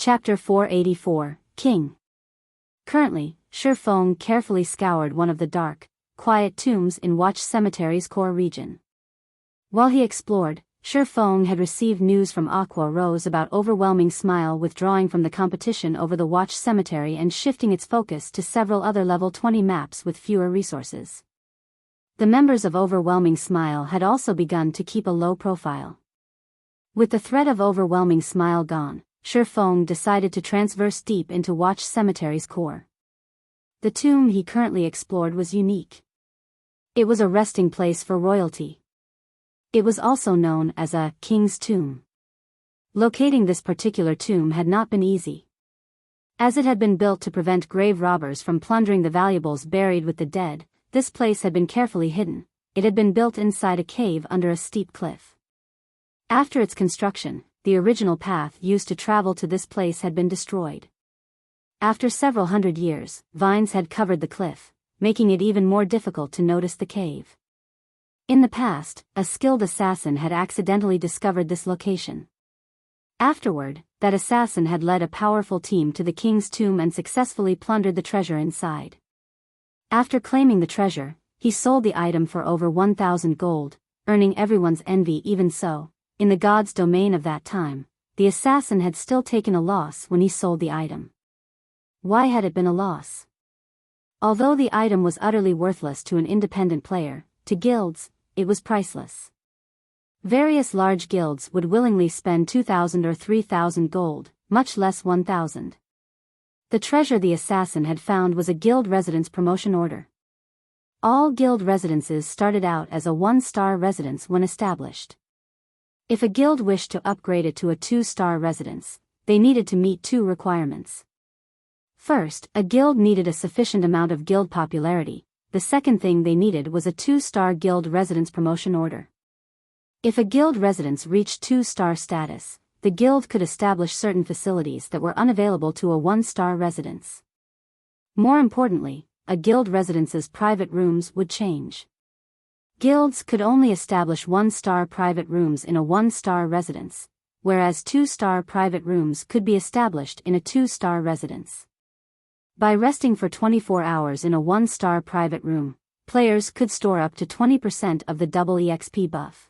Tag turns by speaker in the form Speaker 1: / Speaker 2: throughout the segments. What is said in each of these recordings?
Speaker 1: Chapter 484, King. Currently, Shifeng carefully scoured one of the dark, quiet tombs in Watch Cemetery's core region. While he explored, Shifeng had received news from Aqua Rose about Overwhelming Smile withdrawing from the competition over the Watch Cemetery and shifting its focus to several other level 20 maps with fewer resources. The members of Overwhelming Smile had also begun to keep a low profile. With the threat of Overwhelming Smile gone, Shifeng decided to transverse deep into Watch Cemetery's core. The tomb he currently explored was unique. It was a resting place for royalty. It was also known as a king's tomb. Locating this particular tomb had not been easy. As it had been built to prevent grave robbers from plundering the valuables buried with the dead, this place had been carefully hidden. It had been built inside a cave under a steep cliff. After its construction, the original path used to travel to this place had been destroyed. After several hundred years, vines had covered the cliff, making it even more difficult to notice the cave. In the past, a skilled assassin had accidentally discovered this location. Afterward, that assassin had led a powerful team to the king's tomb and successfully plundered the treasure inside. After claiming the treasure, he sold the item for over 1,000 gold, earning everyone's envy. Even so, in the god's domain of that time, the assassin had still taken a loss when he sold the item. Why had it been a loss? Although the item was utterly worthless to an independent player, to guilds, it was priceless. Various large guilds would willingly spend 2,000 or 3,000 gold, much less 1,000. The treasure the assassin had found was a guild residence promotion order. All guild residences started out as a 1-star residence when established. If a guild wished to upgrade it to a 2-star residence, they needed to meet 2 requirements. First, a guild needed a sufficient amount of guild popularity. The second thing they needed was a 2-star guild residence promotion order. If a guild residence reached 2-star status, the guild could establish certain facilities that were unavailable to a 1-star residence. More importantly, a guild residence's private rooms would change. Guilds could only establish 1-star private rooms in a 1-star residence, whereas 2-star private rooms could be established in a 2-star residence. By resting for 24 hours in a 1-star private room, players could store up to 20% of the double EXP buff.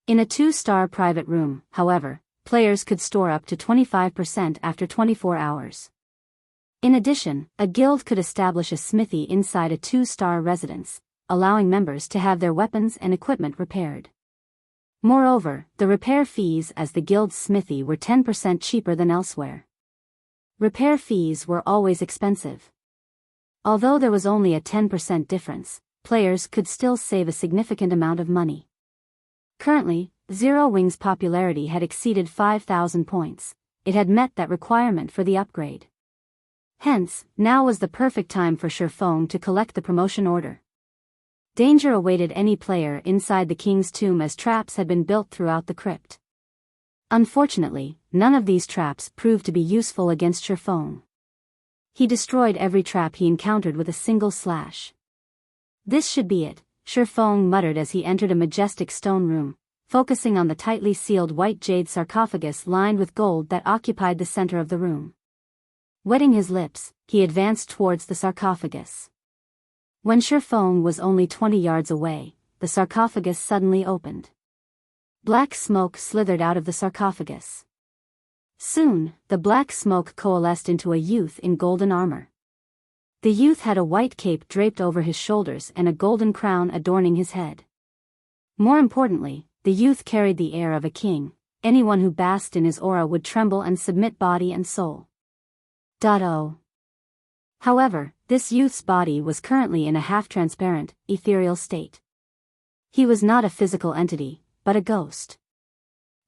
Speaker 1: In a 2-star private room, however, players could store up to 25% after 24 hours. In addition, a guild could establish a smithy inside a 2-star residence, allowing members to have their weapons and equipment repaired. Moreover, the repair fees as the guild's smithy were 10% cheaper than elsewhere. Repair fees were always expensive. Although there was only a 10% difference, players could still save a significant amount of money. Currently, Zero Wing's popularity had exceeded 5,000 points. It had met that requirement for the upgrade. Hence, now was the perfect time for Shifeng to collect the promotion order. Danger awaited any player inside the king's tomb as traps had been built throughout the crypt. Unfortunately, none of these traps proved to be useful against Shifeng. He destroyed every trap he encountered with a single slash. This should be it, Shifeng muttered as he entered a majestic stone room, focusing on the tightly sealed white jade sarcophagus lined with gold that occupied the center of the room. Wetting his lips, he advanced towards the sarcophagus. When Shifeng was only 20 yards away, the sarcophagus suddenly opened. Black smoke slithered out of the sarcophagus. Soon, the black smoke coalesced into a youth in golden armor. The youth had a white cape draped over his shoulders and a golden crown adorning his head. More importantly, the youth carried the air of a king. Anyone who basked in his aura would tremble and submit body and soul. However, this youth's body was currently in a half-transparent, ethereal state. He was not a physical entity, but a ghost.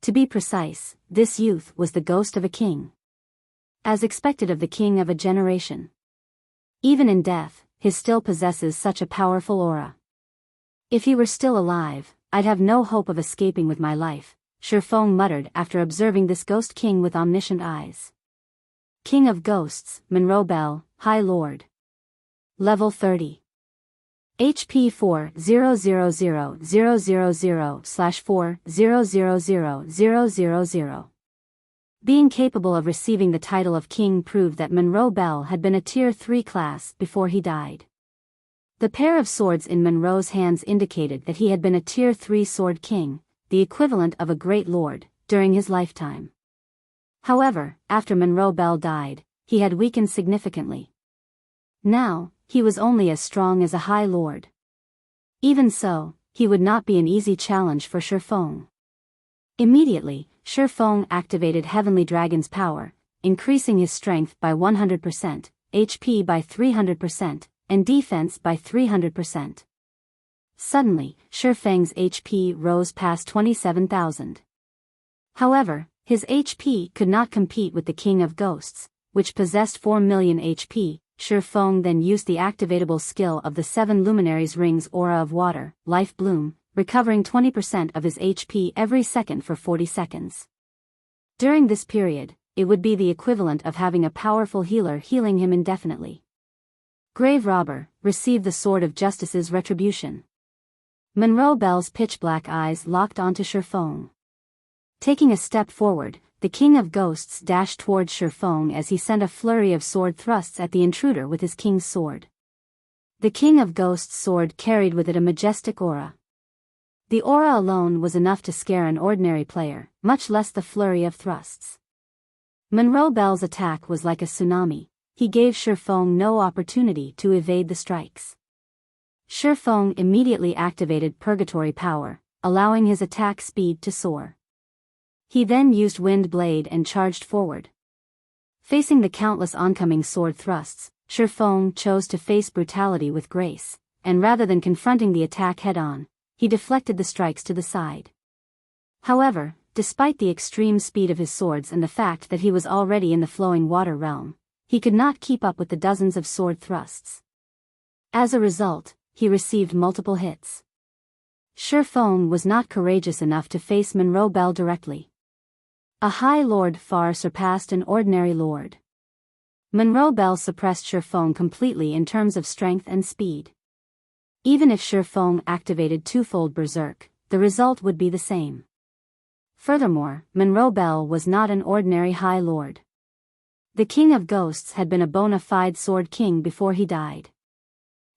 Speaker 1: To be precise, this youth was the ghost of a king. As expected of the king of a generation. Even in death, he still possesses such a powerful aura. If he were still alive, I'd have no hope of escaping with my life, Shifeng muttered after observing this ghost king with omniscient eyes. King of Ghosts, Monroe Bell, High Lord. Level 30. HP 4000000/40000000. Being capable of receiving the title of king proved that Monroe Bell had been a Tier 3 class before he died. The pair of swords in Monroe's hands indicated that he had been a Tier 3 sword king, the equivalent of a great lord, during his lifetime. However, after Monroe Bell died, he had weakened significantly. Now, he was only as strong as a high lord. Even so, he would not be an easy challenge for Shifeng. Immediately, Shifeng activated Heavenly Dragon's power, increasing his strength by 100%, HP by 300%, and defense by 300%. Suddenly, Shifeng's HP rose past 27,000. However, his HP could not compete with the King of Ghosts, which possessed 4 million HP. Shifeng then used the activatable skill of the 7 Luminaries' Rings Aura of Water, Life Bloom, recovering 20% of his HP every second for 40 seconds. During this period, it would be the equivalent of having a powerful healer healing him indefinitely. Grave Robber received the Sword of Justice's retribution. Monroe Bell's pitch-black eyes locked onto Shifeng. Taking a step forward, the King of Ghosts dashed towards Shifeng as he sent a flurry of sword thrusts at the intruder with his king's sword. The King of Ghosts' sword carried with it a majestic aura. The aura alone was enough to scare an ordinary player, much less the flurry of thrusts. Monroe Bell's attack was like a tsunami. He gave Shifeng no opportunity to evade the strikes. Shifeng immediately activated Purgatory Power, allowing his attack speed to soar. He then used Wind Blade and charged forward. Facing the countless oncoming sword thrusts, Shifeng chose to face brutality with grace, and rather than confronting the attack head-on, he deflected the strikes to the side. However, despite the extreme speed of his swords and the fact that he was already in the flowing water realm, he could not keep up with the dozens of sword thrusts. As a result, he received multiple hits. Shifeng was not courageous enough to face Monroe Bell directly. A High Lord far surpassed an ordinary lord. Monroe Bell suppressed Shifeng completely in terms of strength and speed. Even if Shifeng activated twofold Berserk, the result would be the same. Furthermore, Monroe Bell was not an ordinary High Lord. The King of Ghosts had been a bona fide sword king before he died.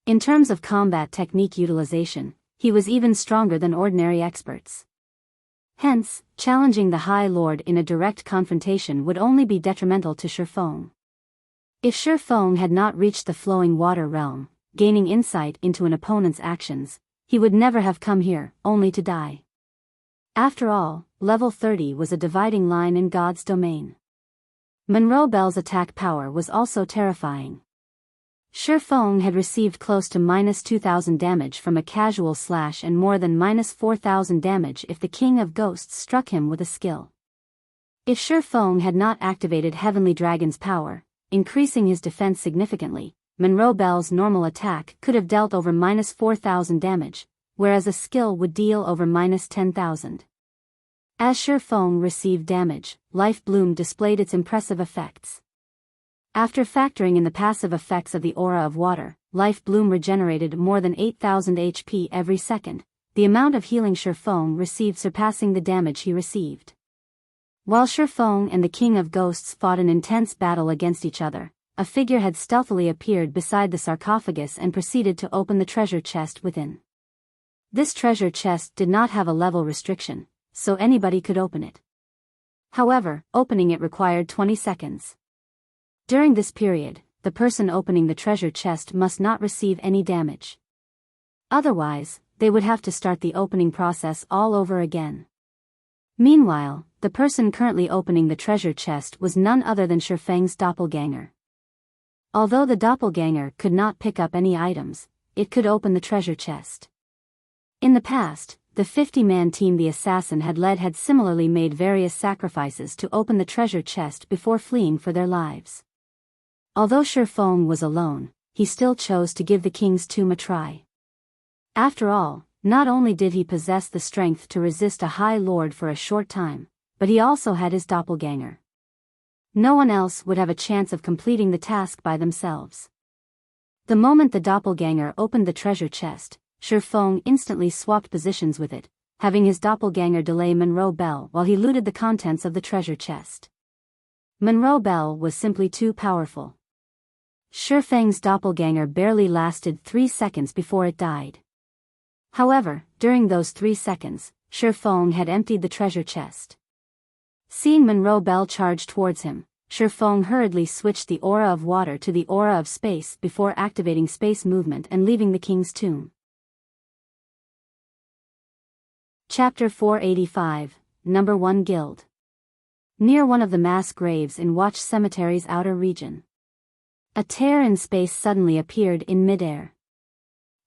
Speaker 1: In terms of combat technique utilization, he was even stronger than ordinary experts. Hence, challenging the High Lord in a direct confrontation would only be detrimental to Shifeng. If Shifeng had not reached the flowing water realm, gaining insight into an opponent's actions, he would never have come here, only to die. After all, level 30 was a dividing line in God's domain. Monroe Bell's attack power was also terrifying. Shifeng had received close to -2,000 damage from a casual slash and more than -4,000 damage if the King of Ghosts struck him with a skill. If Shifeng had not activated Heavenly Dragon's power, increasing his defense significantly, Monroe Bell's normal attack could have dealt over -4,000 damage, whereas a skill would deal over -10,000. As Shifeng received damage, Life Bloom displayed its impressive effects. After factoring in the passive effects of the Aura of Water, Life Bloom regenerated more than 8,000 HP every second, the amount of healing Shifeng received surpassing the damage he received. While Shifeng and the King of Ghosts fought an intense battle against each other, a figure had stealthily appeared beside the sarcophagus and proceeded to open the treasure chest within. This treasure chest did not have a level restriction, so anybody could open it. However, opening it required 20 seconds. During this period, the person opening the treasure chest must not receive any damage. Otherwise, they would have to start the opening process all over again. Meanwhile, the person currently opening the treasure chest was none other than Shifeng's doppelganger. Although the doppelganger could not pick up any items, it could open the treasure chest. In the past, the 50-man team the assassin had led had similarly made various sacrifices to open the treasure chest before fleeing for their lives. Although Shifeng was alone, he still chose to give the King's Tomb a try. After all, not only did he possess the strength to resist a High Lord for a short time, but he also had his doppelganger. No one else would have a chance of completing the task by themselves. The moment the doppelganger opened the treasure chest, Shifeng instantly swapped positions with it, having his doppelganger delay Monroe Bell while he looted the contents of the treasure chest. Monroe Bell was simply too powerful. Shifeng's doppelganger barely lasted 3 seconds before it died. However, during those 3 seconds, Shifeng had emptied the treasure chest. Seeing Monroe Bell charge towards him, Shifeng hurriedly switched the aura of water to the aura of space before activating space movement and leaving the king's tomb. Chapter 485, Number 1 Guild. Near one of the mass graves in Watch Cemetery's outer region, a tear in space suddenly appeared in midair.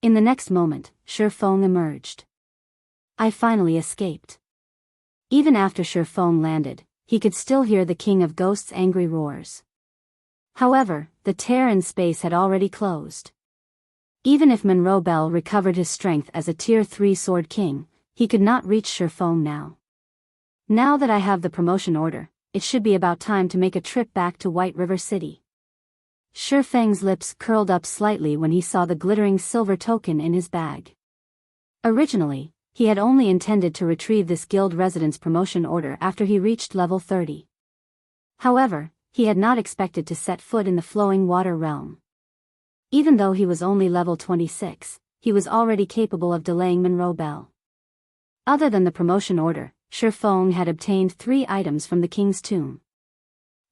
Speaker 1: In the next moment, Shifeng emerged. I finally escaped. Even after Shifeng landed, he could still hear the King of Ghosts' angry roars. However, the tear in space had already closed. Even if Monroe Bell recovered his strength as a Tier 3 Sword King, he could not reach Shifeng now. Now that I have the promotion order, it should be about time to make a trip back to White River City. Shifeng's lips curled up slightly when he saw the glittering silver token in his bag. Originally, he had only intended to retrieve this guild resident's promotion order after he reached level 30. However, he had not expected to set foot in the flowing water realm. Even though he was only level 26, he was already capable of delaying Monroe Bell. Other than the promotion order, Shifeng had obtained 3 items from the king's tomb.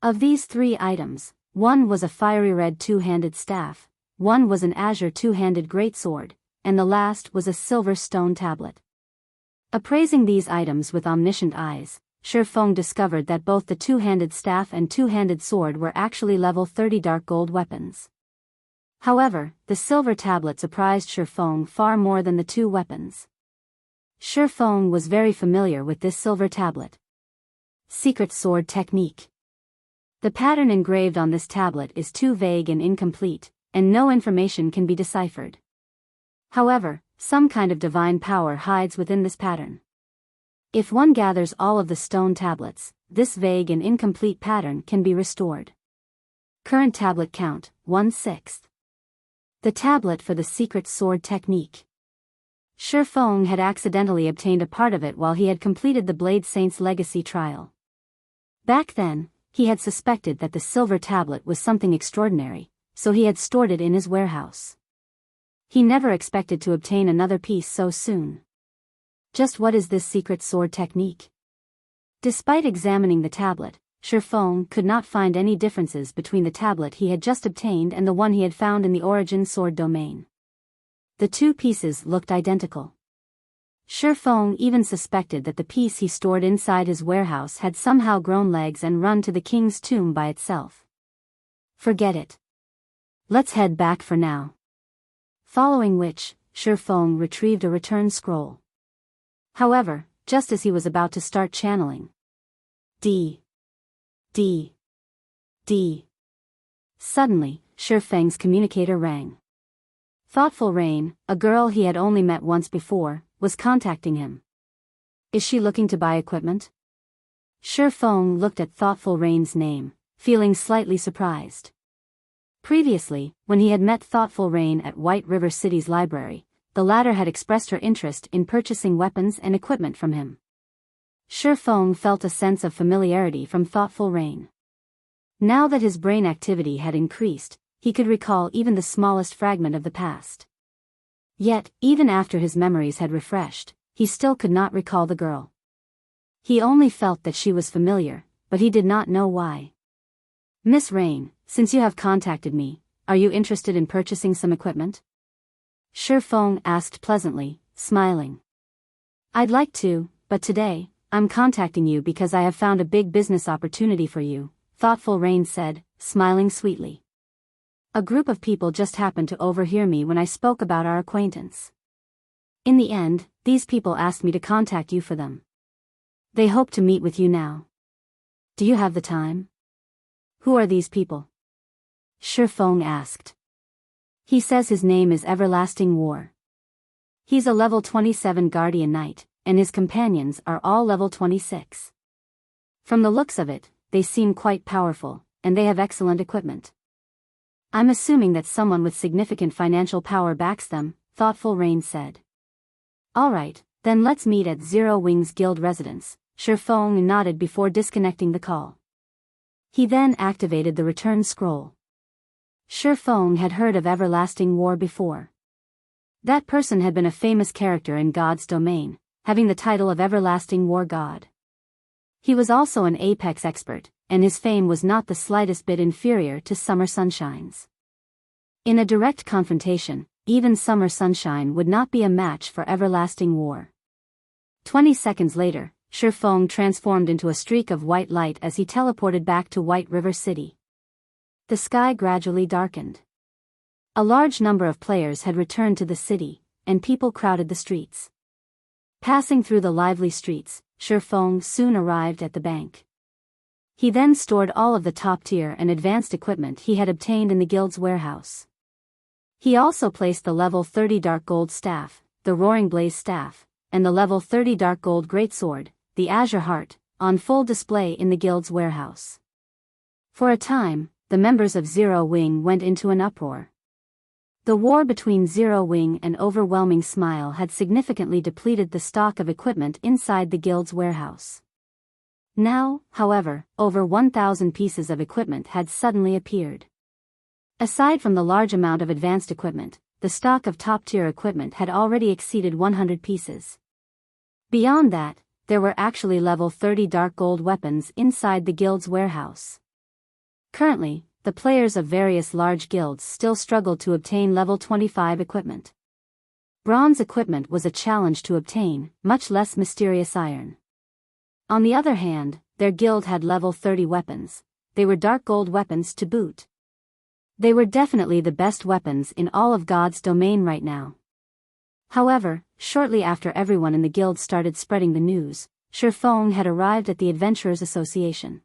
Speaker 1: Of these 3 items, one was a fiery red 2-handed staff, one was an azure 2-handed greatsword, and the last was a silver stone tablet. Appraising these items with omniscient eyes, Shifeng discovered that both the 2-handed staff and 2-handed sword were actually level 30 dark gold weapons. However, the silver tablet surprised Shifeng far more than the 2 weapons. Shifeng was very familiar with this silver tablet. Secret Sword Technique. The pattern engraved on this tablet is too vague and incomplete, and no information can be deciphered. However, some kind of divine power hides within this pattern. If one gathers all of the stone tablets, this vague and incomplete pattern can be restored. Current tablet count, 1/6. The tablet for the Secret Sword Technique. Shifeng had accidentally obtained a part of it while he had completed the Blade Saint's Legacy trial. Back then, he had suspected that the silver tablet was something extraordinary, so he had stored it in his warehouse. He never expected to obtain another piece so soon. Just what is this secret sword technique? Despite examining the tablet, Shifeng could not find any differences between the tablet he had just obtained and the one he had found in the Origin Sword domain. The 2 pieces looked identical. Shifeng even suspected that the piece he stored inside his warehouse had somehow grown legs and run to the king's tomb by itself. Forget it. Let's head back for now. Following which, Shifeng retrieved a return scroll. However, just as he was about to start channeling, suddenly, Shifeng's communicator rang. Thoughtful Rain, a girl he had only met once before, was contacting him. Is she looking to buy equipment? Shifeng looked at Thoughtful Rain's name, feeling slightly surprised. Previously, when he had met Thoughtful Rain at White River City's library, the latter had expressed her interest in purchasing weapons and equipment from him. Shifeng felt a sense of familiarity from Thoughtful Rain. Now that his brain activity had increased, he could recall even the smallest fragment of the past. Yet, even after his memories had refreshed, he still could not recall the girl. He only felt that she was familiar, but he did not know why. Miss Rain, since you have contacted me, are you interested in purchasing some equipment? Shifeng asked pleasantly, smiling. I'd like to, but today, I'm contacting you because I have found a big business opportunity for you, Thoughtful Rain said, smiling sweetly. A group of people just happened to overhear me when I spoke about our acquaintance. In the end, these people asked me to contact you for them. They hope to meet with you now. Do you have the time? Who are these people? Shifeng asked. He says his name is Everlasting War. He's a level 27 Guardian Knight, and his companions are all level 26. From the looks of it, they seem quite powerful, and they have excellent equipment. I'm assuming that someone with significant financial power backs them, Thoughtful Rain said. Alright, then let's meet at Zero Wings Guild residence, Shifeng nodded before disconnecting the call. He then activated the return scroll. Shi Feng had heard of everlasting war before. That person had been a famous character in God's domain, having the title of everlasting war god. He was also an apex expert, and his fame was not the slightest bit inferior to Summer Sunshine's. In a direct confrontation, even Summer Sunshine would not be a match for everlasting war. 20 seconds later, Shi Feng transformed into a streak of white light as he teleported back to White River City. The sky gradually darkened. A large number of players had returned to the city, and people crowded the streets. Passing through the lively streets, Shi Feng soon arrived at the bank. He then stored all of the top-tier and advanced equipment he had obtained in the guild's warehouse. He also placed the level 30 Dark Gold Staff, the Roaring Blaze Staff, and the level 30 Dark Gold Greatsword, the Azure Heart, on full display in the guild's warehouse. For a time, the members of Zero Wing went into an uproar. The war between Zero Wing and Overwhelming Smile had significantly depleted the stock of equipment inside the guild's warehouse. Now, however, over 1,000 pieces of equipment had suddenly appeared. Aside from the large amount of advanced equipment, the stock of top-tier equipment had already exceeded 100 pieces. Beyond that, there were actually level 30 dark gold weapons inside the guild's warehouse. Currently, the players of various large guilds still struggled to obtain level 25 equipment. Bronze equipment was a challenge to obtain, much less mysterious iron. On the other hand, their guild had level 30 weapons. They were dark gold weapons to boot. They were definitely the best weapons in all of God's domain right now. However, shortly after everyone in the guild started spreading the news, Shi Feng had arrived at the Adventurers Association.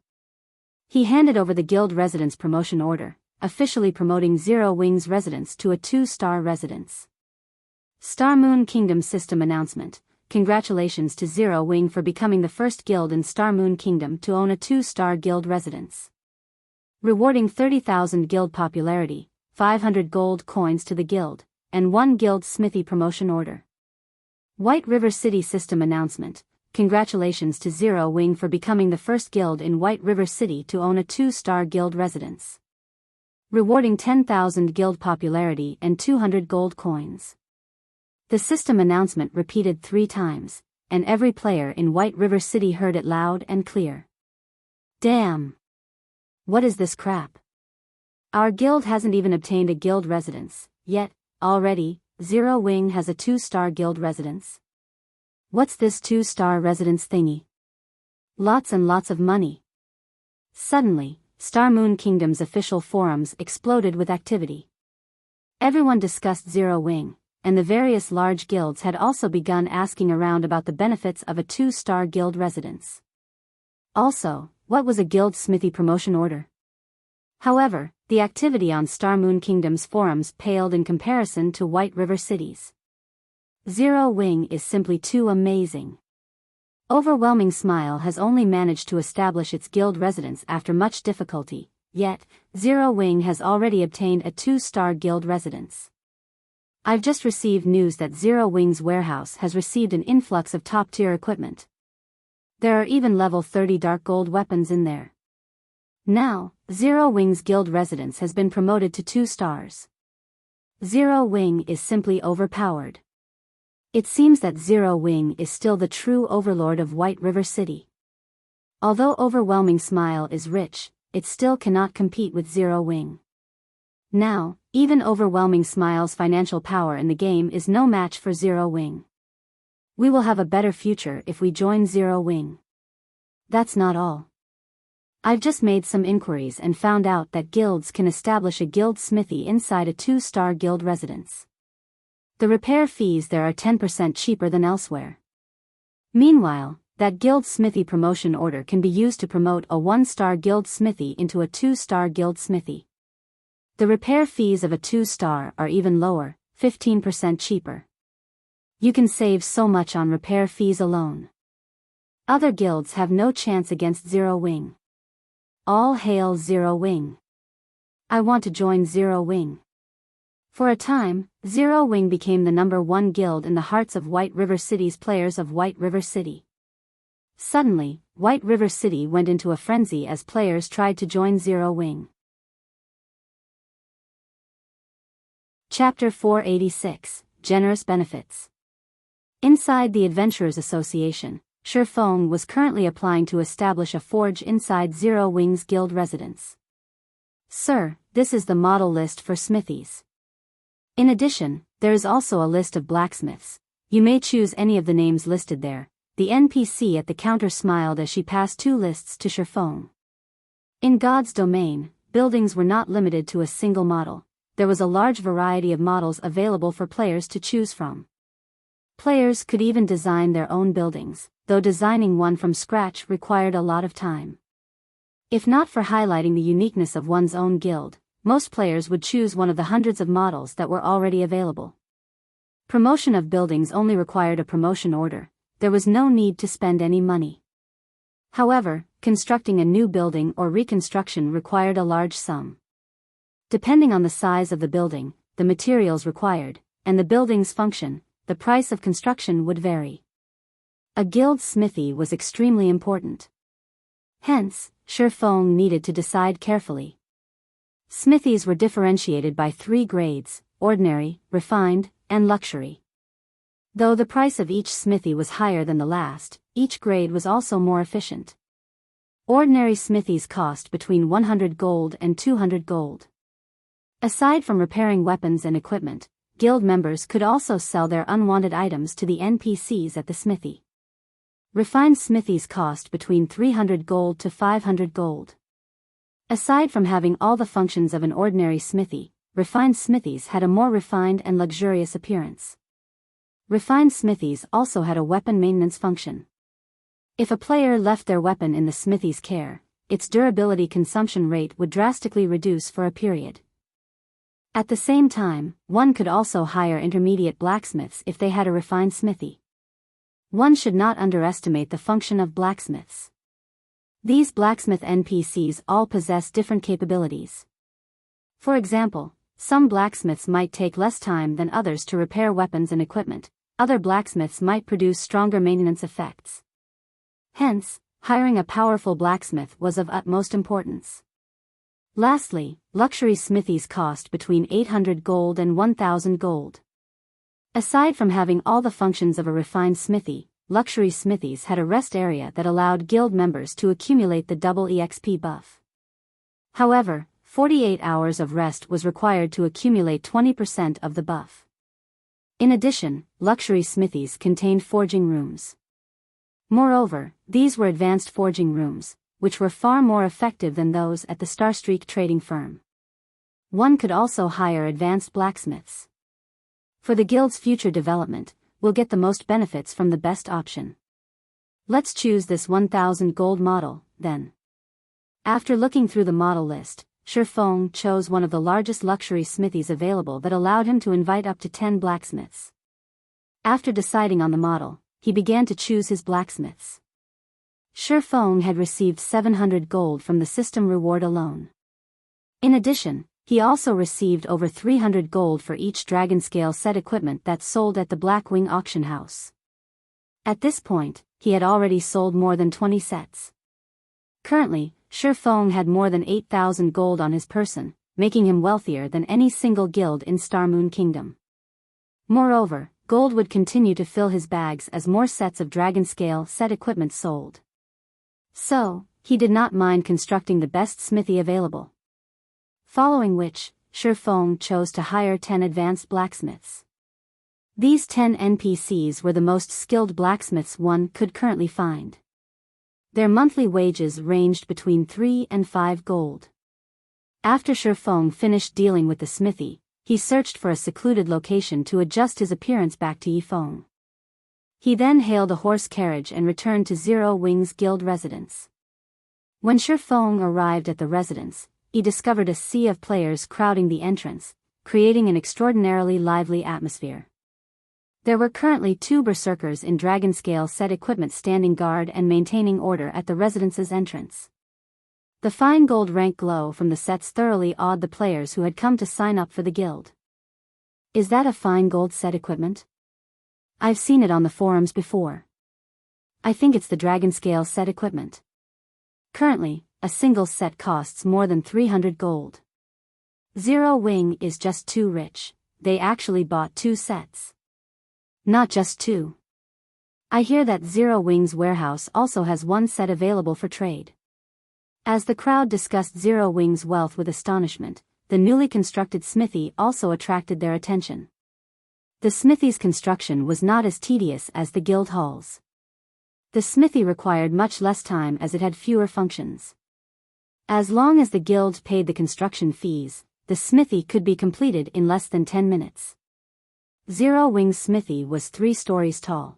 Speaker 1: He handed over the guild residence promotion order, officially promoting Zero Wing's residence to a 2-star residence. Star Moon Kingdom System Announcement. Congratulations to Zero Wing for becoming the first guild in Star Moon Kingdom to own a 2-star guild residence. Rewarding 30,000 guild popularity, 500 gold coins to the guild, and 1 guild smithy promotion order. White River City System Announcement. Congratulations to Zero Wing for becoming the first guild in White River City to own a 2-star guild residence. Rewarding 10,000 guild popularity and 200 gold coins. The system announcement repeated 3 times, and every player in White River City heard it loud and clear. Damn! What is this crap? Our guild hasn't even obtained a guild residence, yet, already, Zero Wing has a 2-star guild residence. What's this 2-star residence thingy? Lots and lots of money. Suddenly, Star Moon Kingdom's official forums exploded with activity. Everyone discussed Zero Wing, and the various large guilds had also begun asking around about the benefits of a 2-star guild residence. Also, what was a guild smithy promotion order? However, the activity on Star Moon Kingdom's forums paled in comparison to White River City's. Zero Wing is simply too amazing. Overwhelming Smile has only managed to establish its guild residence after much difficulty, yet, Zero Wing has already obtained a 2-star guild residence. I've just received news that Zero Wing's warehouse has received an influx of top-tier equipment. There are even level 30 dark gold weapons in there. Now, Zero Wing's guild residence has been promoted to 2 stars. Zero Wing is simply overpowered. It seems that Zero Wing is still the true overlord of White River City. Although Overwhelming Smile is rich, it still cannot compete with Zero Wing. Now, even Overwhelming Smile's financial power in the game is no match for Zero Wing. We will have a better future if we join Zero Wing. That's not all. I've just made some inquiries and found out that guilds can establish a guild smithy inside a 2-star guild residence. The repair fees there are 10% cheaper than elsewhere. Meanwhile, that guild smithy promotion order can be used to promote a 1-star guild smithy into a 2-star guild smithy. The repair fees of a 2-star are even lower, 15% cheaper. You can save so much on repair fees alone. Other guilds have no chance against Zero Wing. All hail Zero Wing. I want to join Zero Wing. For a time, Zero Wing became the #1 guild in the hearts of White River City's players of White River City. Suddenly, White River City went into a frenzy as players tried to join Zero Wing. Chapter 486, Generous Benefits. Inside the Adventurers Association, Shi Feng was currently applying to establish a forge inside Zero Wing's guild residence. Sir, this is the model list for smithies. In addition, there is also a list of blacksmiths. You may choose any of the names listed there. The NPC at the counter smiled as she passed 2 lists to Shi Feng. In God's domain, buildings were not limited to a single model. There was a large variety of models available for players to choose from. Players could even design their own buildings, though designing one from scratch required a lot of time. If not for highlighting the uniqueness of one's own guild, most players would choose one of the hundreds of models that were already available. Promotion of buildings only required a promotion order. There was no need to spend any money. However, constructing a new building or reconstruction required a large sum. Depending on the size of the building, the materials required, and the building's function, the price of construction would vary. A guild smithy was extremely important. Hence, Shi Feng needed to decide carefully. Smithies were differentiated by 3 grades: ordinary, refined, and luxury. Though the price of each smithy was higher than the last, each grade was also more efficient. Ordinary smithies cost between 100 gold and 200 gold. Aside from repairing weapons and equipment, guild members could also sell their unwanted items to the NPCs at the smithy. Refined smithies cost between 300 gold to 500 gold. Aside from having all the functions of an ordinary smithy, refined smithies had a more refined and luxurious appearance. Refined smithies also had a weapon maintenance function. If a player left their weapon in the smithy's care, its durability consumption rate would drastically reduce for a period. At the same time, one could also hire intermediate blacksmiths if they had a refined smithy. One should not underestimate the function of blacksmiths. These blacksmith NPCs all possess different capabilities. For example, some blacksmiths might take less time than others to repair weapons and equipment. Other blacksmiths might produce stronger maintenance effects. Hence, hiring a powerful blacksmith was of utmost importance. Lastly, luxury smithies cost between 800 gold and 1000 gold. Aside from having all the functions of a refined smithy, luxury smithies had a rest area that allowed guild members to accumulate the double EXP buff. However, 48 hours of rest was required to accumulate 20% of the buff. In addition, luxury smithies contained forging rooms. Moreover, these were advanced forging rooms, which were far more effective than those at the Starstreak trading firm. One could also hire advanced blacksmiths. For the guild's future development, we'll get the most benefits from the best option. Let's choose this 1000 gold model, then. After looking through the model list, Shi Feng chose one of the largest luxury smithies available that allowed him to invite up to 10 blacksmiths. After deciding on the model, he began to choose his blacksmiths. Shi Feng had received 700 gold from the system reward alone. In addition, he also received over 300 gold for each dragon scale set equipment that sold at the Blackwing auction house. At this point, he had already sold more than 20 sets. Currently, Shi Feng had more than 8,000 gold on his person, making him wealthier than any single guild in Starmoon Kingdom. Moreover, gold would continue to fill his bags as more sets of dragon scale set equipment sold. So, he did not mind constructing the best smithy available. Following which, Shi Feng chose to hire 10 advanced blacksmiths. These 10 NPCs were the most skilled blacksmiths one could currently find. Their monthly wages ranged between 3 and 5 gold. After Shi Feng finished dealing with the smithy, he searched for a secluded location to adjust his appearance back to Yifeng. He then hailed a horse carriage and returned to Zero Wing's guild residence. When Shi Feng arrived at the residence, he discovered a sea of players crowding the entrance, creating an extraordinarily lively atmosphere. There were currently 2 berserkers in dragon scale set equipment standing guard and maintaining order at the residence's entrance. The fine gold rank glow from the sets thoroughly awed the players who had come to sign up for the guild. Is that a fine gold set equipment? I've seen it on the forums before. I think it's the dragon scale set equipment. Currently, a single set costs more than 300 gold. Zero Wing is just too rich. They actually bought 2 sets. Not just 2. I hear that Zero Wing's warehouse also has 1 set available for trade. As the crowd discussed Zero Wing's wealth with astonishment, the newly constructed smithy also attracted their attention. The smithy's construction was not as tedious as the guild halls. The smithy required much less time as it had fewer functions. As long as the guild paid the construction fees, the smithy could be completed in less than 10 minutes. Zero Wing's smithy was 3 stories tall.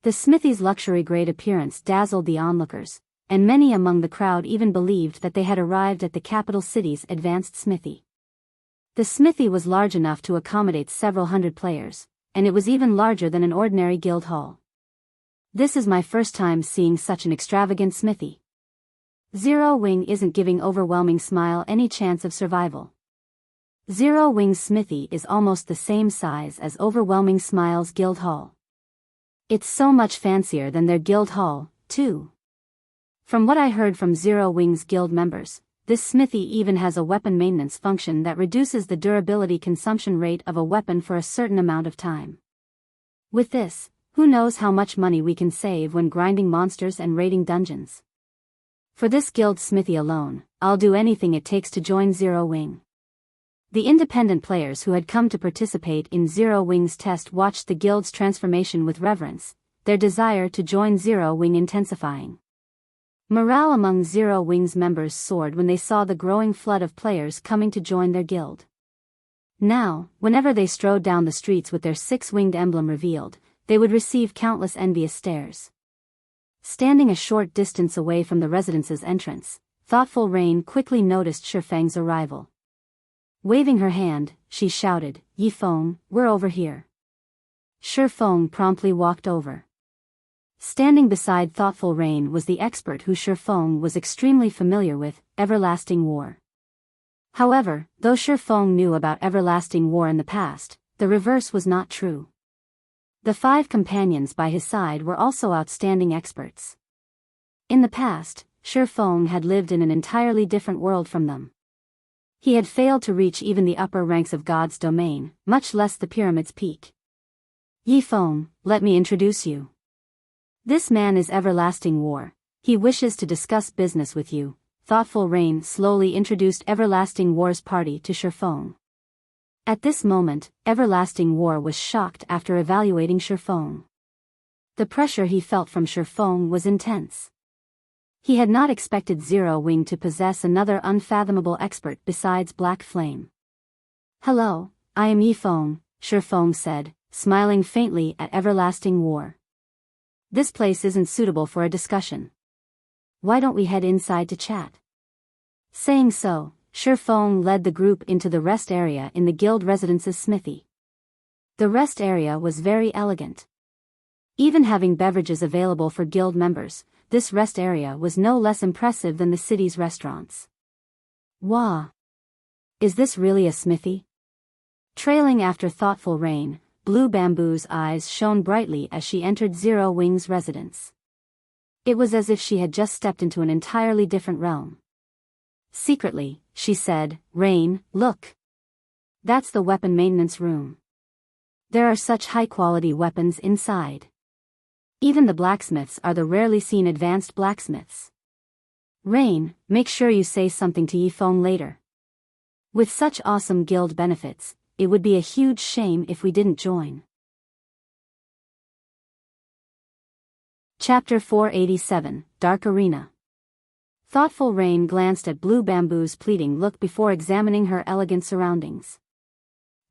Speaker 1: The smithy's luxury-grade appearance dazzled the onlookers, and many among the crowd even believed that they had arrived at the capital city's advanced smithy. The smithy was large enough to accommodate several hundred players, and it was even larger than an ordinary guild hall. This is my first time seeing such an extravagant smithy. Zero Wing isn't giving Overwhelming Smile any chance of survival. Zero Wing's smithy is almost the same size as Overwhelming Smile's guild hall. It's so much fancier than their guild hall, too. From what I heard from Zero Wing's guild members, this smithy even has a weapon maintenance function that reduces the durability consumption rate of a weapon for a certain amount of time. With this, who knows how much money we can save when grinding monsters and raiding dungeons. For this guild smithy alone, I'll do anything it takes to join Zero Wing. The independent players who had come to participate in Zero Wing's test watched the guild's transformation with reverence, their desire to join Zero Wing intensifying. Morale among Zero Wing's members soared when they saw the growing flood of players coming to join their guild. Now, whenever they strode down the streets with their 6-winged emblem revealed, they would receive countless envious stares. Standing a short distance away from the residence's entrance, Thoughtful Rain quickly noticed Shifeng's arrival. Waving her hand, she shouted, "Yifeng, we're over here." Shifeng promptly walked over. Standing beside Thoughtful Rain was the expert who Shifeng was extremely familiar with, Everlasting War. However, though Shifeng knew about Everlasting War in the past, the reverse was not true. The 5 companions by his side were also outstanding experts. In the past, Shifeng had lived in an entirely different world from them. He had failed to reach even the upper ranks of God's domain, much less the pyramid's peak. "Yifeng, let me introduce you. This man is Everlasting War. He wishes to discuss business with you." Thoughtful Rain slowly introduced Everlasting War's party to Shifeng. At this moment, Everlasting War was shocked after evaluating Shifeng. The pressure he felt from Shifeng was intense. He had not expected Zero Wing to possess another unfathomable expert besides Black Flame. "Hello, I am Yifeng," Shifeng said, smiling faintly at Everlasting War. "This place isn't suitable for a discussion. Why don't we head inside to chat?" Saying so, Shifeng led the group into the rest area in the guild residence's smithy. The rest area was very elegant. Even having beverages available for guild members, this rest area was no less impressive than the city's restaurants. "Wow! Is this really a smithy?" Trailing after Thoughtful Rain, Blue Bamboo's eyes shone brightly as she entered Zero Wing's residence. It was as if she had just stepped into an entirely different realm. Secretly, she said, "Rain, look. That's the weapon maintenance room. There are such high-quality weapons inside. Even the blacksmiths are the rarely seen advanced blacksmiths. Rain, make sure you say something to Yifeng later. With such awesome guild benefits, it would be a huge shame if we didn't join." Chapter 487, Dark Arena. Thoughtful Rain glanced at Blue Bamboo's pleading look before examining her elegant surroundings.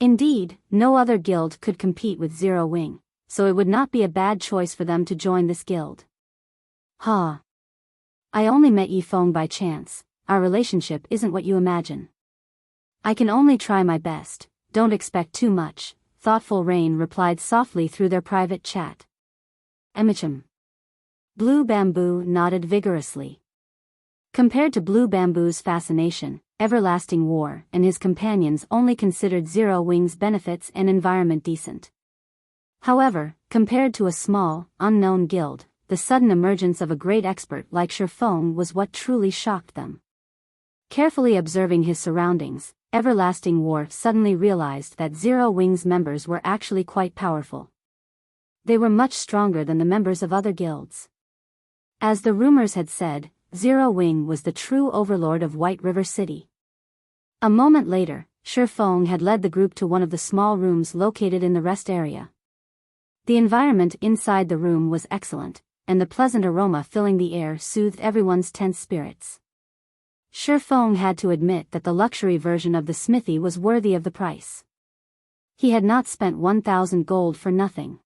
Speaker 1: Indeed, no other guild could compete with Zero Wing, so it would not be a bad choice for them to join this guild. "Ha! I only met Yifeng by chance. Our relationship isn't what you imagine. I can only try my best, don't expect too much," Thoughtful Rain replied softly through their private chat. "Emichim." Blue Bamboo nodded vigorously. Compared to Blue Bamboo's fascination, Everlasting War and his companions only considered Zero Wing's benefits and environment decent. However, compared to a small, unknown guild, the sudden emergence of a great expert like Shifeng was what truly shocked them. Carefully observing his surroundings, Everlasting War suddenly realized that Zero Wing's members were actually quite powerful. They were much stronger than the members of other guilds. As the rumors had said, Zero Wing was the true overlord of White River City. A moment later, Shifeng had led the group to one of the small rooms located in the rest area. The environment inside the room was excellent, and the pleasant aroma filling the air soothed everyone's tense spirits. Shifeng had to admit that the luxury version of the smithy was worthy of the price. He had not spent 1,000 gold for nothing.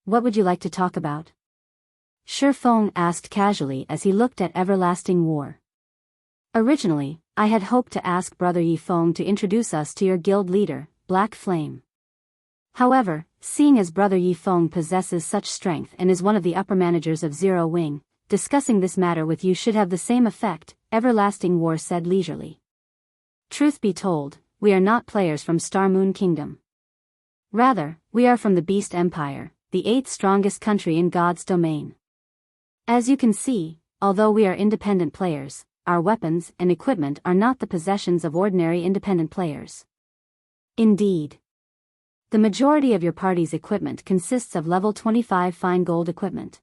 Speaker 1: "What would you like to talk about?" Shifeng asked casually as he looked at Everlasting War. "Originally, I had hoped to ask Brother Yifeng to introduce us to your guild leader, Black Flame. However, seeing as Brother Yifeng possesses such strength and is one of the upper managers of Zero Wing, discussing this matter with you should have the same effect," Everlasting War said leisurely. "Truth be told, we are not players from Star Moon Kingdom. Rather, we are from the Beast Empire, the 8th strongest country in God's domain. As you can see, although we are independent players, our weapons and equipment are not the possessions of ordinary independent players. Indeed, the majority of your party's equipment consists of level 25 fine gold equipment.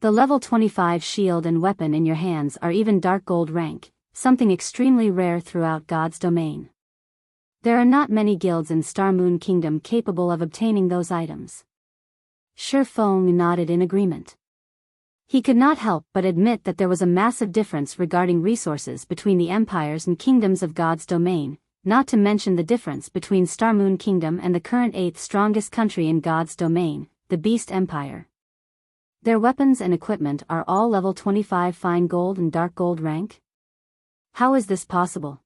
Speaker 1: The level 25 shield and weapon in your hands are even dark gold rank, something extremely rare throughout God's domain. There are not many guilds in Star Moon Kingdom capable of obtaining those items." Shifeng nodded in agreement. He could not help but admit that there was a massive difference regarding resources between the empires and kingdoms of God's domain, not to mention the difference between Star Moon Kingdom and the current 8th strongest country in God's domain, the Beast Empire. Their weapons and equipment are all level 25 fine gold and dark gold rank? How is this possible?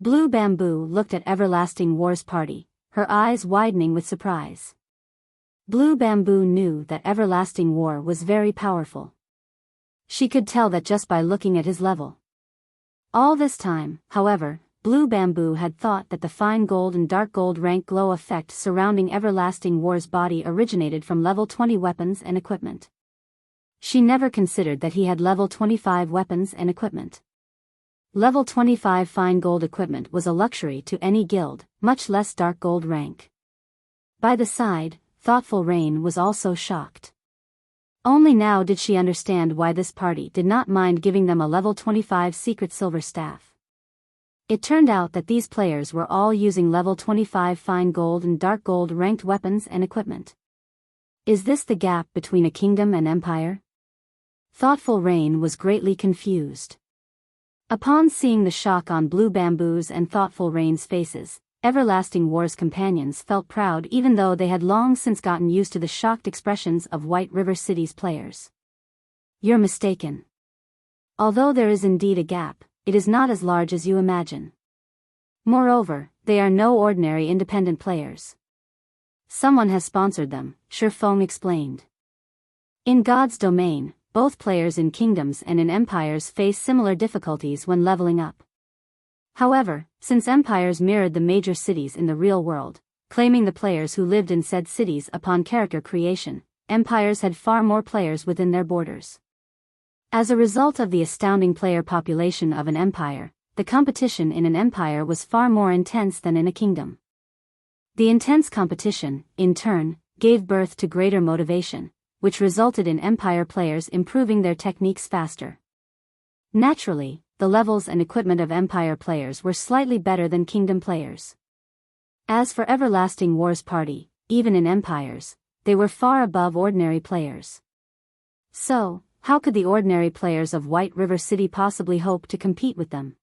Speaker 1: Blue Bamboo looked at Everlasting War's party, her eyes widening with surprise. Blue Bamboo knew that Everlasting War was very powerful. She could tell that just by looking at his level. All this time, however, Blue Bamboo had thought that the fine gold and dark gold rank glow effect surrounding Everlasting War's body originated from level 20 weapons and equipment. She never considered that he had level 25 weapons and equipment. Level 25 fine gold equipment was a luxury to any guild, much less dark gold rank. By the side, Thoughtful Rain was also shocked. Only now did she understand why this party did not mind giving them a level 25 secret silver staff. It turned out that these players were all using level 25 fine gold and dark gold ranked weapons and equipment. Is this the gap between a kingdom and empire? Thoughtful Rain was greatly confused. Upon seeing the shock on Blue Bamboo's and Thoughtful Rain's faces, Everlasting War's companions felt proud even though they had long since gotten used to the shocked expressions of White River City's players. "You're mistaken. Although there is indeed a gap, it is not as large as you imagine. Moreover, they are no ordinary independent players. Someone has sponsored them," Shifeng explained. In God's domain, both players in kingdoms and in empires face similar difficulties when leveling up. However, since empires mirrored the major cities in the real world, claiming the players who lived in said cities upon character creation, empires had far more players within their borders. As a result of the astounding player population of an empire, the competition in an empire was far more intense than in a kingdom. The intense competition, in turn, gave birth to greater motivation, which resulted in empire players improving their techniques faster. Naturally, the levels and equipment of empire players were slightly better than kingdom players. As for Everlasting War's party, even in empires, they were far above ordinary players. So, how could the ordinary players of White River City possibly hope to compete with them?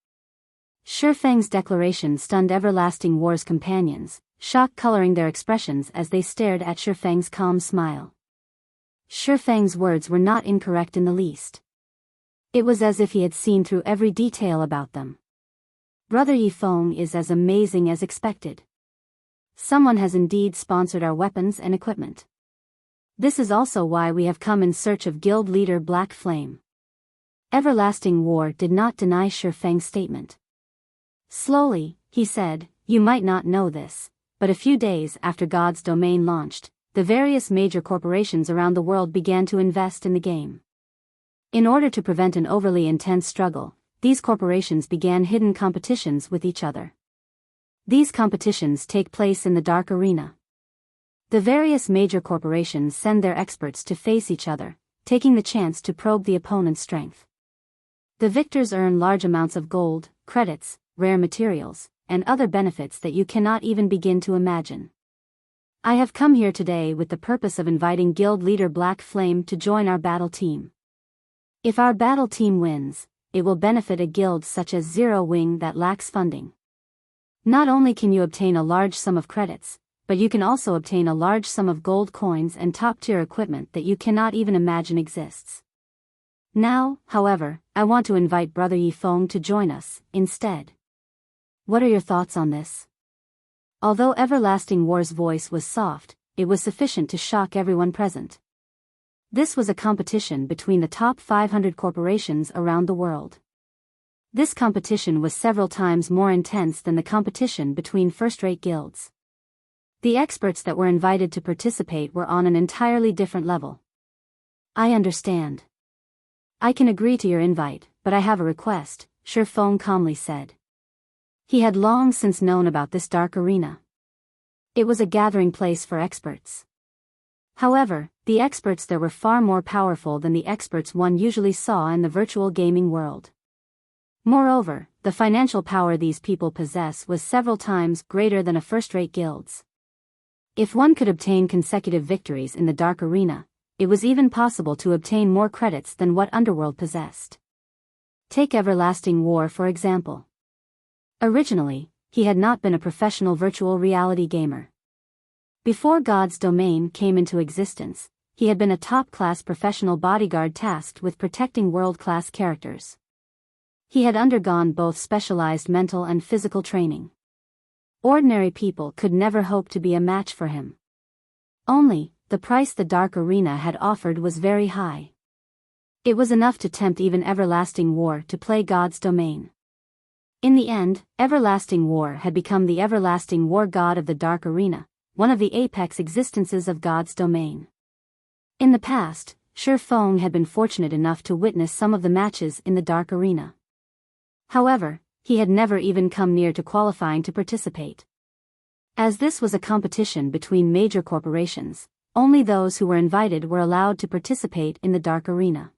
Speaker 1: Shifeng's declaration stunned Everlasting War's companions, shock coloring their expressions as they stared at Shifeng's calm smile. Shifeng's words were not incorrect in the least. It was as if he had seen through every detail about them. Brother Yifeng is as amazing as expected. Someone has indeed sponsored our weapons and equipment. This is also why we have come in search of guild leader Black Flame. Everlasting War did not deny Shifeng's statement. Slowly, he said, "You might not know this, but a few days after God's domain launched, the various major corporations around the world began to invest in the game. In order to prevent an overly intense struggle, these corporations began hidden competitions with each other. These competitions take place in the dark arena. The various major corporations send their experts to face each other, taking the chance to probe the opponent's strength. The victors earn large amounts of gold, credits, rare materials, and other benefits that you cannot even begin to imagine. I have come here today with the purpose of inviting guild leader Black Flame to join our battle team. If our battle team wins, it will benefit a guild such as Zero Wing that lacks funding. Not only can you obtain a large sum of credits, but you can also obtain a large sum of gold coins and top-tier equipment that you cannot even imagine exists. Now, however, I want to invite Brother Yifeng to join us, instead. What are your thoughts on this? Although Everlasting War's voice was soft, it was sufficient to shock everyone present. This was a competition between the top 500 corporations around the world. This competition was several times more intense than the competition between first-rate guilds. The experts that were invited to participate were on an entirely different level. I understand. I can agree to your invite, but I have a request, Shifeng calmly said. He had long since known about this dark arena. It was a gathering place for experts. However, the experts there were far more powerful than the experts one usually saw in the virtual gaming world. Moreover, the financial power these people possess was several times greater than a first-rate guild's. If one could obtain consecutive victories in the dark arena, it was even possible to obtain more credits than what Underworld possessed. Take Everlasting War for example. Originally, he had not been a professional virtual reality gamer. Before God's Domain came into existence, he had been a top-class professional bodyguard tasked with protecting world-class characters. He had undergone both specialized mental and physical training. Ordinary people could never hope to be a match for him. Only, the price the Dark Arena had offered was very high. It was enough to tempt even Everlasting War to play God's Domain. In the end, Everlasting War had become the Everlasting War God of the Dark Arena, one of the apex existences of God's Domain. In the past, Shifeng had been fortunate enough to witness some of the matches in the Dark Arena. However, he had never even come near to qualifying to participate. As this was a competition between major corporations, only those who were invited were allowed to participate in the Dark Arena.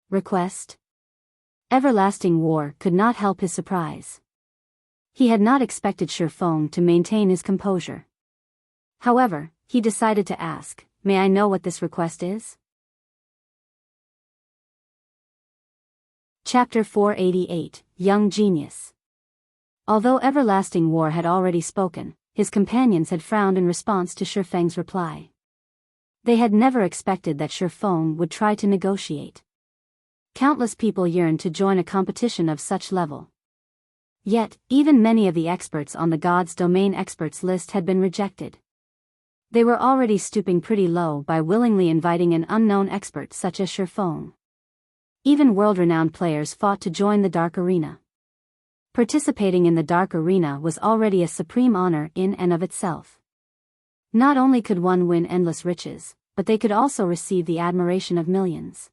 Speaker 1: Request? Everlasting War could not help his surprise. He had not expected Shifeng to maintain his composure. However, he decided to ask, "May I know what this request is?" Chapter 488, Young Genius. Although Everlasting War had already spoken, his companions had frowned in response to Shifeng's reply. They had never expected that Shifeng would try to negotiate. Countless people yearned to join a competition of such level. Yet, even many of the experts on the God's Domain experts list had been rejected. They were already stooping pretty low by willingly inviting an unknown expert such as Shifeng. Even world-renowned players fought to join the Dark Arena. Participating in the Dark Arena was already a supreme honor in and of itself. Not only could one win endless riches, but they could also receive the admiration of millions.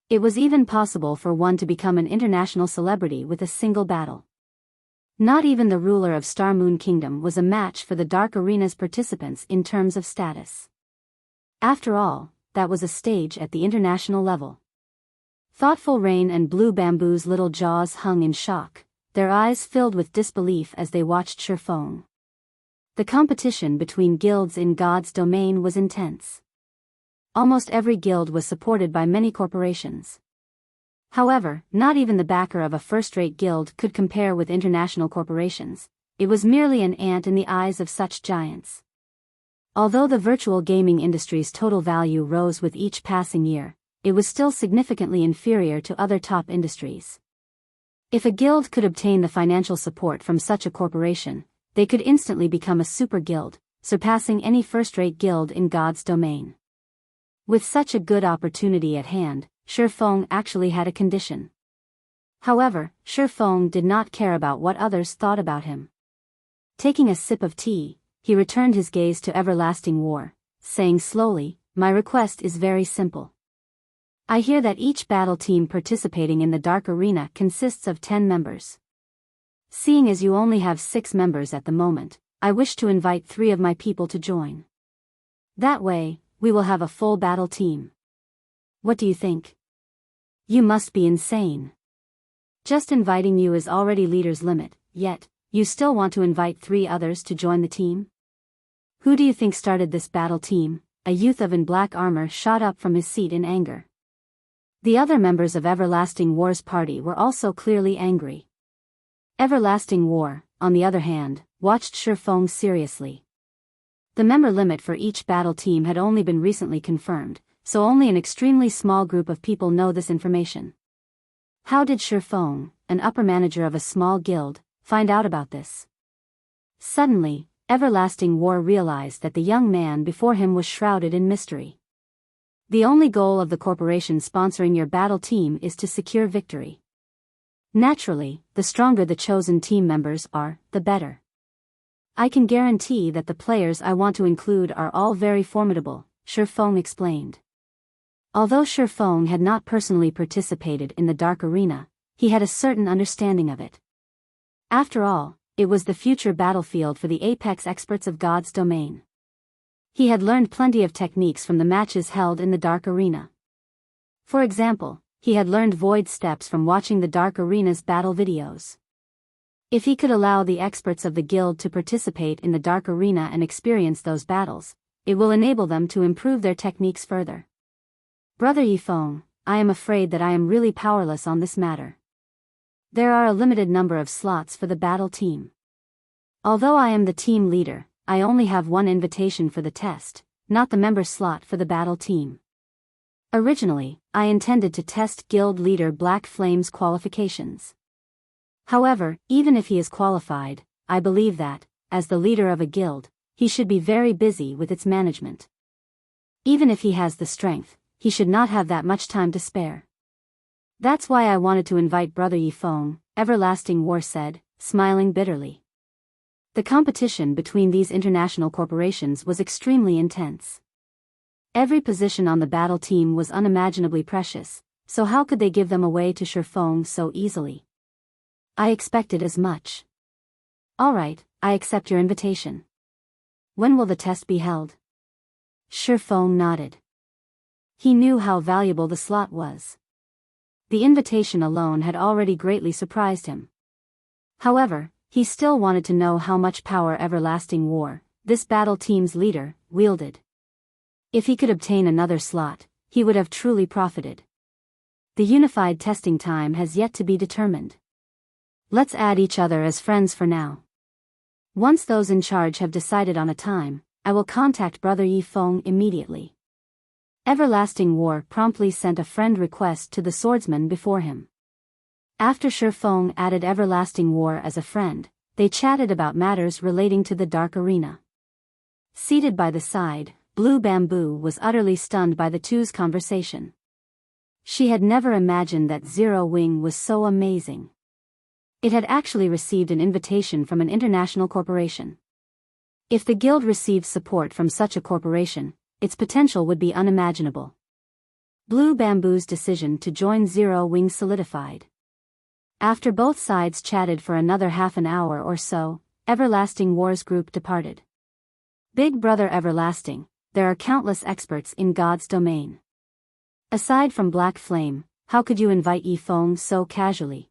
Speaker 1: It was even possible for one to become an international celebrity with a single battle. Not even the ruler of Star Moon Kingdom was a match for the Dark Arena's participants in terms of status. After all, that was a stage at the international level. Thoughtful Rain and Blue Bamboo's little jaws hung in shock, their eyes filled with disbelief as they watched Shifeng. The competition between guilds in God's Domain was intense. Almost every guild was supported by many corporations. However, not even the backer of a first-rate guild could compare with international corporations. It was merely an ant in the eyes of such giants. Although the virtual gaming industry's total value rose with each passing year, it was still significantly inferior to other top industries. If a guild could obtain the financial support from such a corporation, they could instantly become a super guild, surpassing any first-rate guild in God's Domain. With such a good opportunity at hand, Shifeng actually had a condition. However, Shifeng did not care about what others thought about him. Taking a sip of tea, he returned his gaze to Everlasting War, saying slowly, "My request is very simple. I hear that each battle team participating in the Dark Arena consists of 10 members. Seeing as you only have 6 members at the moment, I wish to invite 3 of my people to join. That way, we will have a full battle team. What do you think?" "You must be insane. Just inviting you is already leader's limit, yet, you still want to invite 3 others to join the team? Who do you think started this battle team?" A youth in black armor shot up from his seat in anger. The other members of Everlasting War's party were also clearly angry. Everlasting War, on the other hand, watched Shifeng seriously. The member limit for each battle team had only been recently confirmed, so only an extremely small group of people know this information. How did Shifeng, an upper manager of a small guild, find out about this? Suddenly, Everlasting War realized that the young man before him was shrouded in mystery. The only goal of the corporation sponsoring your battle team is to secure victory. Naturally, the stronger the chosen team members are, the better. I can guarantee that the players I want to include are all very formidable, Shifeng explained. Although Shifeng had not personally participated in the Dark Arena, he had a certain understanding of it. After all, it was the future battlefield for the apex experts of God's domain. He had learned plenty of techniques from the matches held in the Dark Arena. For example, he had learned void steps from watching the Dark Arena's battle videos. If he could allow the experts of the guild to participate in the Dark Arena and experience those battles, it will enable them to improve their techniques further. Brother Yifeng, I am afraid that I am really powerless on this matter. There are a limited number of slots for the battle team. Although I am the team leader, I only have one invitation for the test, not the member slot for the battle team. Originally, I intended to test guild leader Black Flame's qualifications. However, even if he is qualified, I believe that, as the leader of a guild, he should be very busy with its management. Even if he has the strength, he should not have that much time to spare. That's why I wanted to invite Brother Yifeng, Everlasting War said, smiling bitterly. The competition between these international corporations was extremely intense. Every position on the battle team was unimaginably precious, so how could they give them away to Shifeng so easily? I expected as much. All right, I accept your invitation. When will the test be held? Shifeng nodded. He knew how valuable the slot was. The invitation alone had already greatly surprised him. However, he still wanted to know how much power Everlasting War, this battle team's leader, wielded. If he could obtain another slot, he would have truly profited. The unified testing time has yet to be determined. Let's add each other as friends for now. Once those in charge have decided on a time, I will contact Brother Yifeng immediately. Everlasting War promptly sent a friend request to the swordsman before him. After Shifeng added Everlasting War as a friend, they chatted about matters relating to the Dark Arena. Seated by the side, Blue Bamboo was utterly stunned by the two's conversation. She had never imagined that Zero Wing was so amazing. It had actually received an invitation from an international corporation. If the guild received support from such a corporation, its potential would be unimaginable. Blue Bamboo's decision to join Zero Wing solidified. After both sides chatted for another half an hour or so, Everlasting War's group departed. Big Brother Everlasting, there are countless experts in God's domain. Aside from Black Flame, how could you invite Yifeng so casually?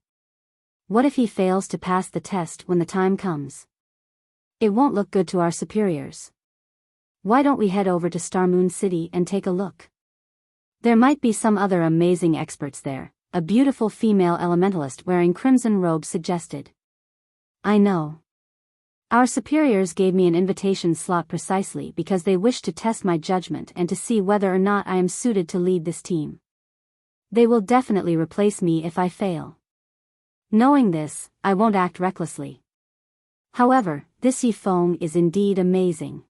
Speaker 1: What if he fails to pass the test when the time comes? It won't look good to our superiors. Why don't we head over to Starmoon City and take a look? There might be some other amazing experts there, a beautiful female elementalist wearing crimson robes suggested. I know. Our superiors gave me an invitation slot precisely because they wished to test my judgment and to see whether or not I am suited to lead this team. They will definitely replace me if I fail. Knowing this, I won't act recklessly. However, this Yifeng is indeed amazing.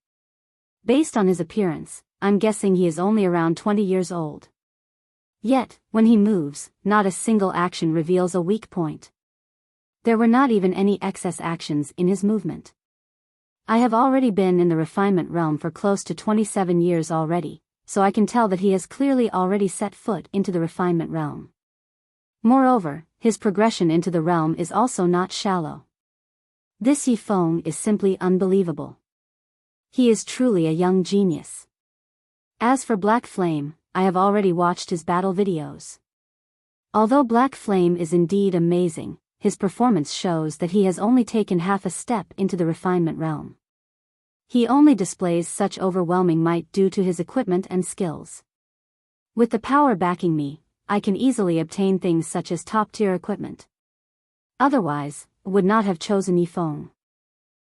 Speaker 1: Based on his appearance, I'm guessing he is only around 20 years old. Yet, when he moves, not a single action reveals a weak point. There were not even any excess actions in his movement. I have already been in the refinement realm for close to 27 years already, so I can tell that he has clearly already set foot into the refinement realm. Moreover, his progression into the realm is also not shallow. This Yifeng is simply unbelievable. He is truly a young genius. As for Black Flame, I have already watched his battle videos. Although Black Flame is indeed amazing, his performance shows that he has only taken half a step into the refinement realm. He only displays such overwhelming might due to his equipment and skills. With the power backing me, I can easily obtain things such as top-tier equipment. Otherwise, would not have chosen Yifeng.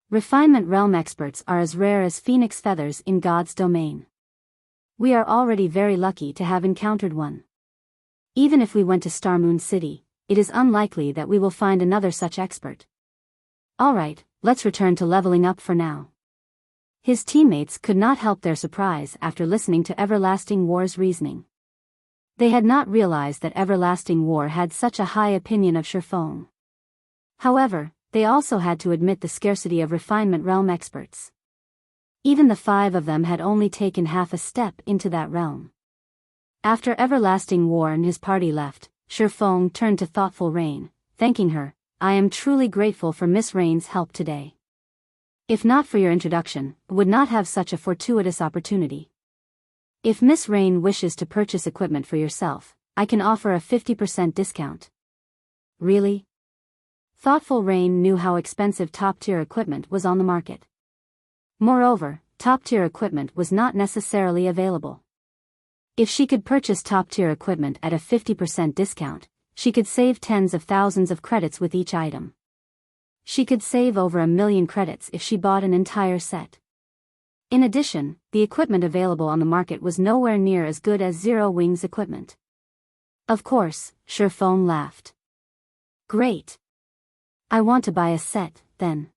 Speaker 1: Refinement realm experts are as rare as phoenix feathers in God's domain. We are already very lucky to have encountered one. Even if we went to Star Moon City, it is unlikely that we will find another such expert. Alright, let's return to leveling up for now. His teammates could not help their surprise after listening to Everlasting War's reasoning. They had not realized that Everlasting War had such a high opinion of Shifeng. However, they also had to admit the scarcity of refinement realm experts. Even the 5 of them had only taken half a step into that realm. After Everlasting War and his party left, Shifeng turned to Thoughtful Rain, thanking her. I am truly grateful for Miss Rain's help today. If not for your introduction, would not have such a fortuitous opportunity. If Miss Rain wishes to purchase equipment for yourself, I can offer a 50% discount. Really? Thoughtful Rain knew how expensive top-tier equipment was on the market. Moreover, top-tier equipment was not necessarily available. If she could purchase top-tier equipment at a 50% discount, she could save tens of thousands of credits with each item. She could save over 1 million credits if she bought an entire set. In addition, the equipment available on the market was nowhere near as good as Zero Wing's equipment. Of course, Shifeng laughed. Great. I want to buy a set, then.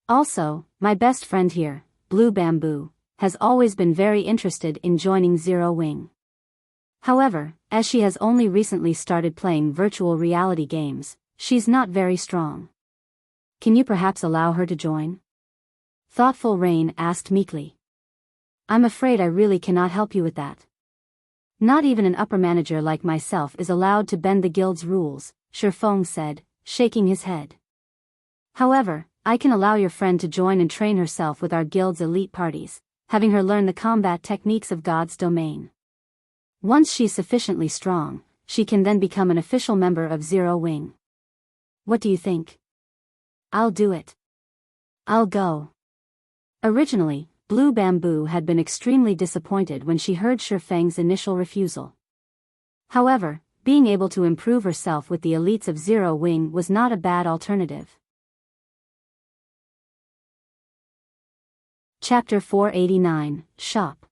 Speaker 1: Also, my best friend here, Blue Bamboo, has always been very interested in joining Zero Wing. However, as she has only recently started playing virtual reality games, she's not very strong. Can you perhaps allow her to join? Thoughtful Rain asked meekly. I'm afraid I really cannot help you with that. Not even an upper manager like myself is allowed to bend the guild's rules, Shifeng said, shaking his head. However, I can allow your friend to join and train herself with our guild's elite parties, having her learn the combat techniques of God's domain. Once she's sufficiently strong, she can then become an official member of Zero Wing. What do you think? I'll do it. I'll go. Originally, Blue Bamboo had been extremely disappointed when she heard Shifeng's initial refusal. However, being able to improve herself with the elites of Zero Wing was not a bad alternative. Chapter 489, Shop.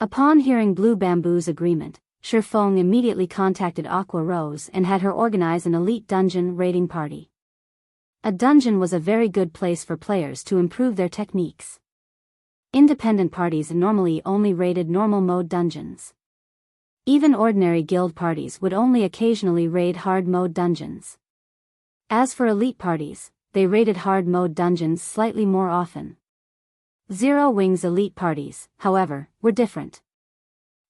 Speaker 1: Upon hearing Blue Bamboo's agreement, Shifeng immediately contacted Aqua Rose and had her organize an elite dungeon raiding party. A dungeon was a very good place for players to improve their techniques. Independent parties normally only raided normal mode dungeons. Even ordinary guild parties would only occasionally raid hard mode dungeons. As for elite parties, they raided hard mode dungeons slightly more often. Zero Wing's elite parties, however, were different.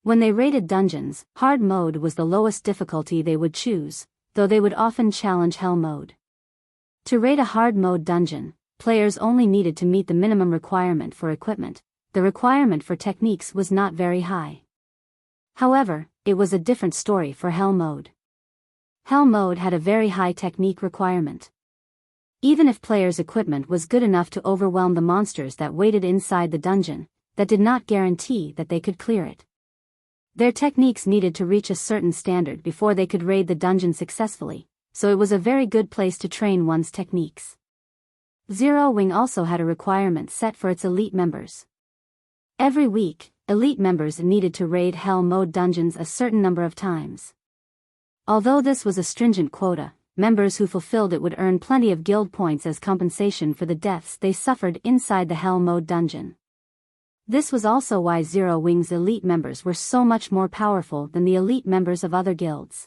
Speaker 1: When they raided dungeons, hard mode was the lowest difficulty they would choose, though they would often challenge hell mode. To raid a hard mode dungeon, players only needed to meet the minimum requirement for equipment. The requirement for techniques was not very high. However, it was a different story for hell mode. Hell mode had a very high technique requirement. Even if players' equipment was good enough to overwhelm the monsters that waited inside the dungeon, that did not guarantee that they could clear it. Their techniques needed to reach a certain standard before they could raid the dungeon successfully, so it was a very good place to train one's techniques. Zero Wing also had a requirement set for its elite members. Every week, elite members needed to raid hell mode dungeons a certain number of times. Although this was a stringent quota, members who fulfilled it would earn plenty of guild points as compensation for the deaths they suffered inside the hell mode dungeon. This was also why Zero Wing's elite members were so much more powerful than the elite members of other guilds.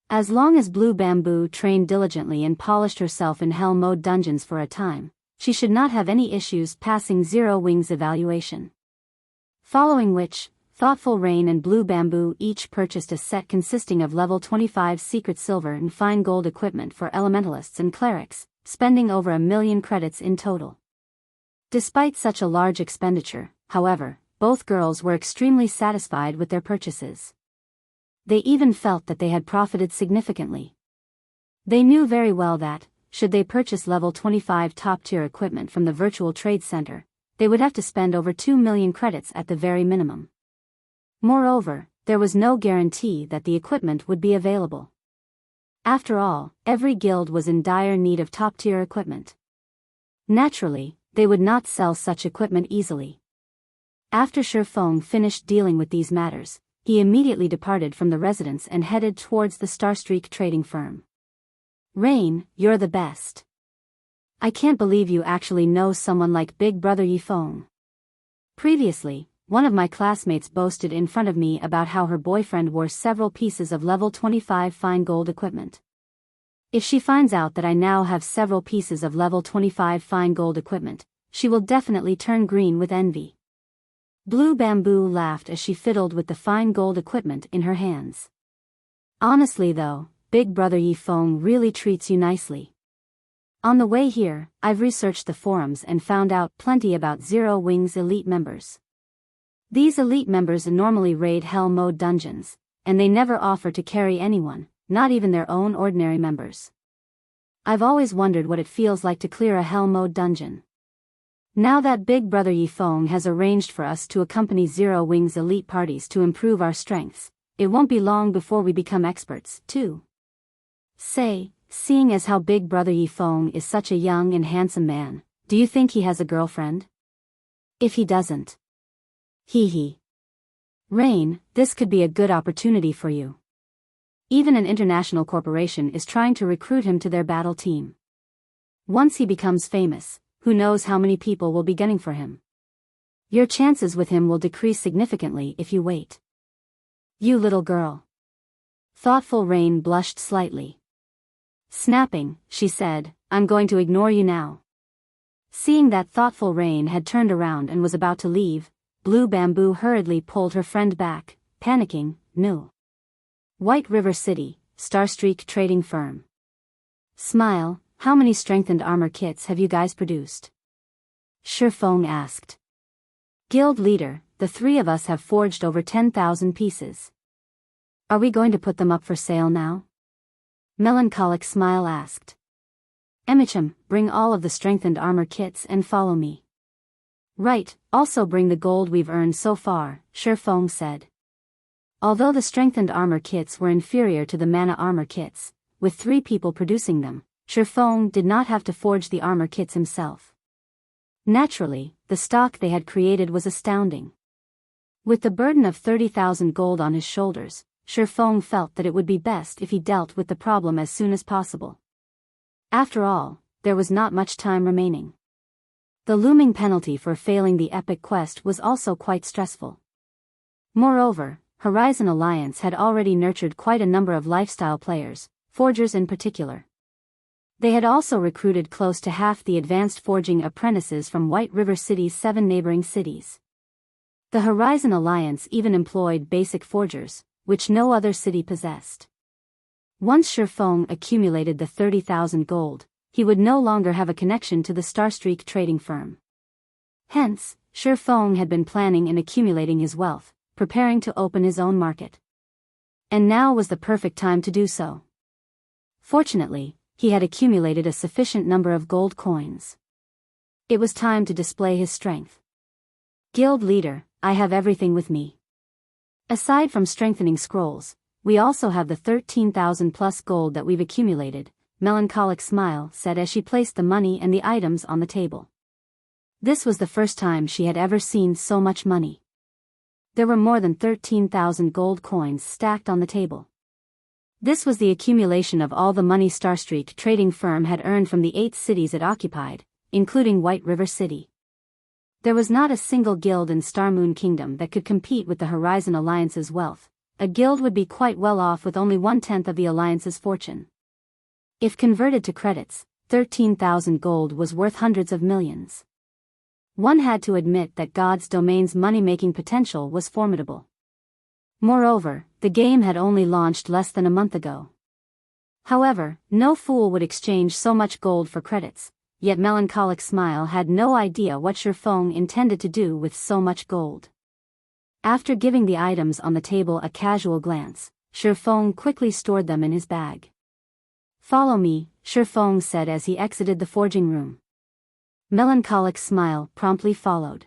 Speaker 1: As long as Blue Bamboo trained diligently and polished herself in hell mode dungeons for a time, she should not have any issues passing Zero Wings evaluation. Following which, Thoughtful Rain and Blue Bamboo each purchased a set consisting of level 25 secret silver and fine gold equipment for elementalists and clerics, spending over 1,000,000 credits in total. Despite such a large expenditure, however, both girls were extremely satisfied with their purchases. They even felt that they had profited significantly. They knew very well that, should they purchase level 25 top-tier equipment from the Virtual Trade Center, they would have to spend over 2,000,000 credits at the very minimum. Moreover, there was no guarantee that the equipment would be available. After all, every guild was in dire need of top-tier equipment. Naturally, they would not sell such equipment easily. After Shifeng finished dealing with these matters, he immediately departed from the residence and headed towards the Starstreak trading firm. Rain, you're the best. I can't believe you actually know someone like Big Brother Yifeng. Previously, one of my classmates boasted in front of me about how her boyfriend wore several pieces of level 25 fine gold equipment. If she finds out that I now have several pieces of level 25 fine gold equipment, she will definitely turn green with envy. Blue Bamboo laughed as she fiddled with the fine gold equipment in her hands. Honestly though, Big Brother Yifeng really treats you nicely. On the way here, I've researched the forums and found out plenty about Zero Wings elite members. These elite members normally raid Hell Mode dungeons, and they never offer to carry anyone, not even their own ordinary members. I've always wondered what it feels like to clear a Hell Mode dungeon. Now that Big Brother Yifeng has arranged for us to accompany Zero Wings elite parties to improve our strengths, it won't be long before we become experts, too. Seeing as how Big Brother Yifeng is such a young and handsome man, do you think he has a girlfriend? If he doesn't. Hee. Rain, this could be a good opportunity for you. Even an international corporation is trying to recruit him to their battle team. Once he becomes famous, who knows how many people will be gunning for him. Your chances with him will decrease significantly if you wait. You little girl. Thoughtful Rain blushed slightly. Snapping, she said, I'm going to ignore you now. Seeing that Thoughtful Rain had turned around and was about to leave, Blue Bamboo hurriedly pulled her friend back, panicking, no. White River City, Starstreak Trading Firm. Smile, how many strengthened armor kits have you guys produced? Shifeng asked. Guild leader, the three of us have forged over 10,000 pieces. Are we going to put them up for sale now? Melancholic Smile asked. Emicham, bring all of the strengthened armor kits and follow me. Right, also bring the gold we've earned so far, Shifeng said. Although the strengthened armor kits were inferior to the mana armor kits, with 3 people producing them, Shifeng did not have to forge the armor kits himself. Naturally, the stock they had created was astounding. With the burden of 30,000 gold on his shoulders, Shifeng felt that it would be best if he dealt with the problem as soon as possible. After all, there was not much time remaining. The looming penalty for failing the epic quest was also quite stressful. Moreover, Horizon Alliance had already nurtured quite a number of lifestyle players, forgers in particular. They had also recruited close to half the advanced forging apprentices from White River City's 7 neighboring cities. The Horizon Alliance even employed basic forgers, which no other city possessed. Once Shifeng accumulated the 30,000 gold, he would no longer have a connection to the Starstreak trading firm. Hence, Shifeng had been planning and accumulating his wealth, preparing to open his own market. And now was the perfect time to do so. Fortunately, he had accumulated a sufficient number of gold coins. It was time to display his strength. Guild leader, I have everything with me. Aside from strengthening scrolls, we also have the 13,000 plus gold that we've accumulated, Melancholic Smile said as she placed the money and the items on the table. This was the first time she had ever seen so much money. There were more than 13,000 gold coins stacked on the table. This was the accumulation of all the money Starstreak trading firm had earned from the 8 cities it occupied, including White River City. There was not a single guild in Starmoon Kingdom that could compete with the Horizon Alliance's wealth. A guild would be quite well off with only 1/10 of the Alliance's fortune. If converted to credits, 13,000 gold was worth hundreds of millions. One had to admit that God's domain's money-making potential was formidable. Moreover, the game had only launched less than a month ago. However, no fool would exchange so much gold for credits, yet Melancholic Smile had no idea what Shifeng intended to do with so much gold. After giving the items on the table a casual glance, Shifeng quickly stored them in his bag. "Follow me," Shifeng said as he exited the forging room. Melancholic Smile promptly followed.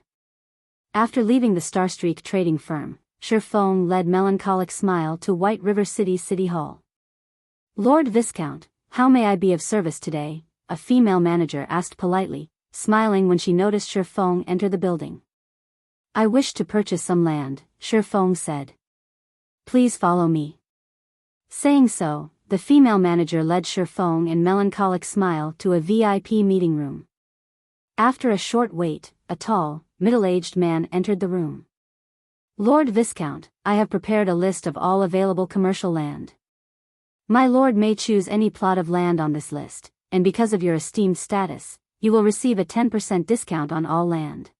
Speaker 1: After leaving the Starstreak trading firm, Shifeng led Melancholic Smile to White River City Hall. "Lord Viscount, how may I be of service today?" a female manager asked politely, smiling when she noticed Shifeng enter the building. "I wish to purchase some land," Shifeng said. "Please follow me." Saying so, the female manager led Shifeng and Melancholic Smile to a VIP meeting room. After a short wait, a tall, middle-aged man entered the room. "Lord Viscount, I have prepared a list of all available commercial land. My lord may choose any plot of land on this list, and because of your esteemed status, you will receive a 10% discount on all land."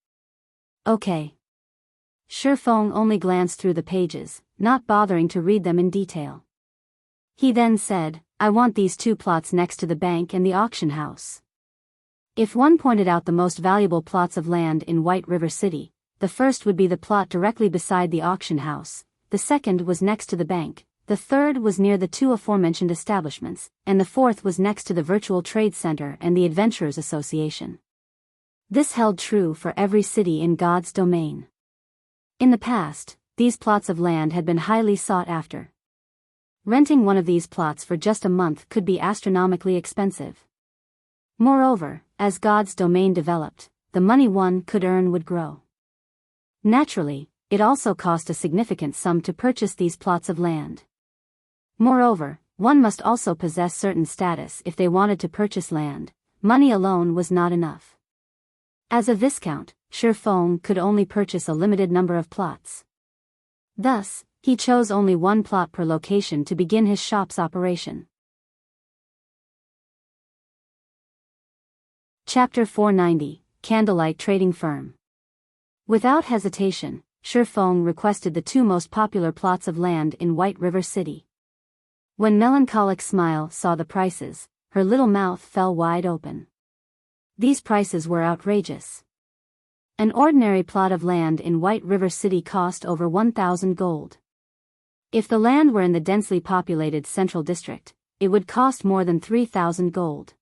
Speaker 1: "Okay." Shifeng only glanced through the pages, not bothering to read them in detail. He then said, "I want these two plots next to the bank and the auction house." If one pointed out the most valuable plots of land in White River City, the first would be the plot directly beside the auction house, the second was next to the bank, the third was near the two aforementioned establishments, and the fourth was next to the Virtual Trade Center and the Adventurers Association. This held true for every city in God's domain. In the past, these plots of land had been highly sought after. Renting one of these plots for just a month could be astronomically expensive. Moreover, as God's domain developed, the money one could earn would grow. Naturally, it also cost a significant sum to purchase these plots of land. Moreover, one must also possess certain status if they wanted to purchase land. Money alone was not enough. As a viscount, Shifeng could only purchase a limited number of plots. Thus, he chose only one plot per location to begin his shop's operation. Chapter 490, Candlelight Trading Firm. Without hesitation, Shifeng requested the two most popular plots of land in White River City. When Melancholic Smile saw the prices, her little mouth fell wide open. These prices were outrageous. An ordinary plot of land in White River City cost over 1,000 gold. If the land were in the densely populated Central District, it would cost more than 3,000 gold.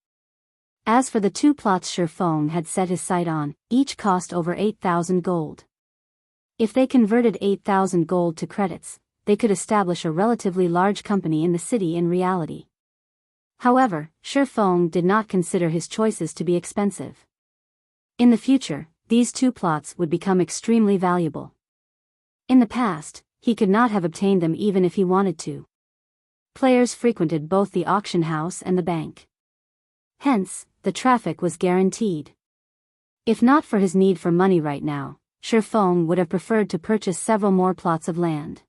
Speaker 1: As for the two plots Shifeng had set his sight on, each cost over 8,000 gold. If they converted 8,000 gold to credits, they could establish a relatively large company in the city in reality. However, Shifeng did not consider his choices to be expensive. In the future, these two plots would become extremely valuable. In the past, he could not have obtained them even if he wanted to. Players frequented both the auction house and the bank. Hence, the traffic was guaranteed. If not for his need for money right now, Shifeng would have preferred to purchase several more plots of land.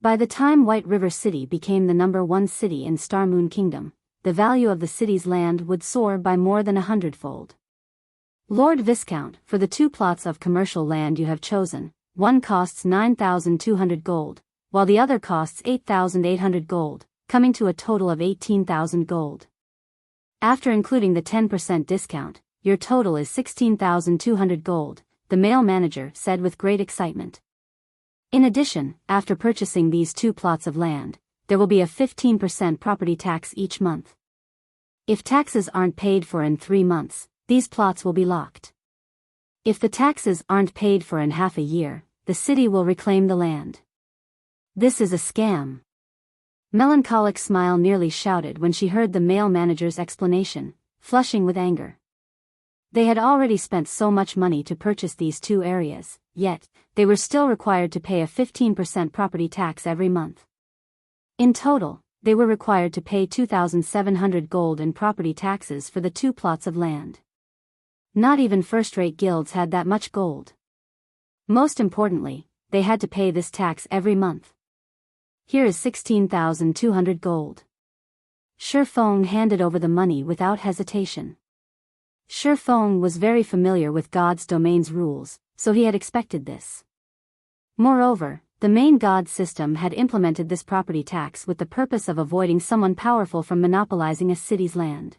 Speaker 1: By the time White River City became the #1 city in Star Moon Kingdom, the value of the city's land would soar by more than 100-fold. "Lord Viscount, for the two plots of commercial land you have chosen, one costs 9,200 gold, while the other costs 8,800 gold, coming to a total of 18,000 gold. After including the 10% discount, your total is 16,200 gold, the male manager said with great excitement. In addition, after purchasing these two plots of land, there will be a 15% property tax each month. If taxes aren't paid for in 3 months, these plots will be locked. If the taxes aren't paid for in half a year, the city will reclaim the land. This is a scam." Melancholic Smile nearly shouted when she heard the male manager's explanation, flushing with anger. They had already spent so much money to purchase these two areas, yet, they were still required to pay a 15% property tax every month. In total, they were required to pay 2,700 gold in property taxes for the two plots of land. Not even first-rate guilds had that much gold. Most importantly, they had to pay this tax every month. "Here is 16,200 gold." Shifeng handed over the money without hesitation. Shifeng was very familiar with God's domain's rules, so he had expected this. Moreover, the main god system had implemented this property tax with the purpose of avoiding someone powerful from monopolizing a city's land.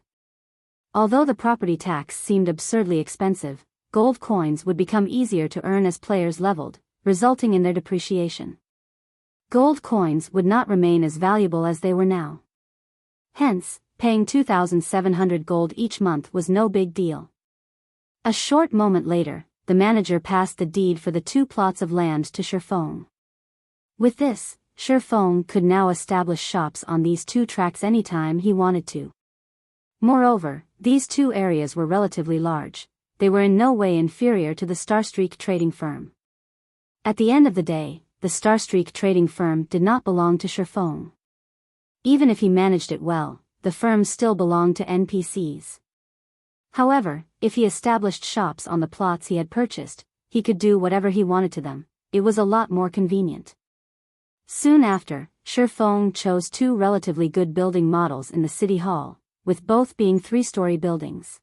Speaker 1: Although the property tax seemed absurdly expensive, gold coins would become easier to earn as players leveled, resulting in their depreciation. Gold coins would not remain as valuable as they were now. Hence, paying 2,700 gold each month was no big deal. A short moment later, the manager passed the deed for the 2 plots of land to Shifeng. With this, Shifeng could now establish shops on these 2 tracts anytime he wanted to. Moreover, these 2 areas were relatively large. They were in no way inferior to the Starstreak trading firm. At the end of the day, the Starstreak trading firm did not belong to Shifeng. Even if he managed it well, the firm still belonged to NPCs. However, if he established shops on the plots he had purchased, he could do whatever he wanted to them. It was a lot more convenient. Soon after, Shifeng chose 2 relatively good building models in the city hall, with both being 3-story buildings.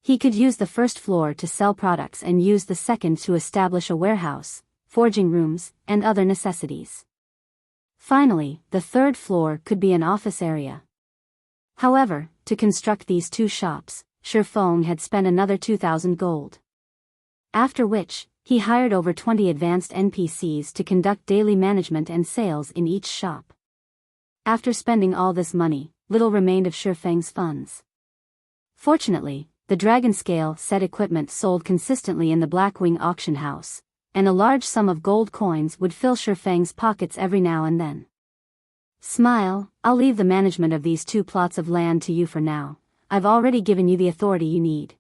Speaker 1: He could use the first floor to sell products and use the second to establish a warehouse, forging rooms, and other necessities. Finally, the 3rd floor could be an office area. However, to construct these 2 shops, Shifeng had spent another 2,000 gold. After which, he hired over 20 advanced NPCs to conduct daily management and sales in each shop. After spending all this money, little remained of Shifeng's funds. Fortunately, the dragon scale set equipment sold consistently in the Blackwing auction house, and a large sum of gold coins would fill Shifeng's pockets every now and then. Smile, I'll leave the management of these 2 plots of land to you for now. I've already given you the authority you need.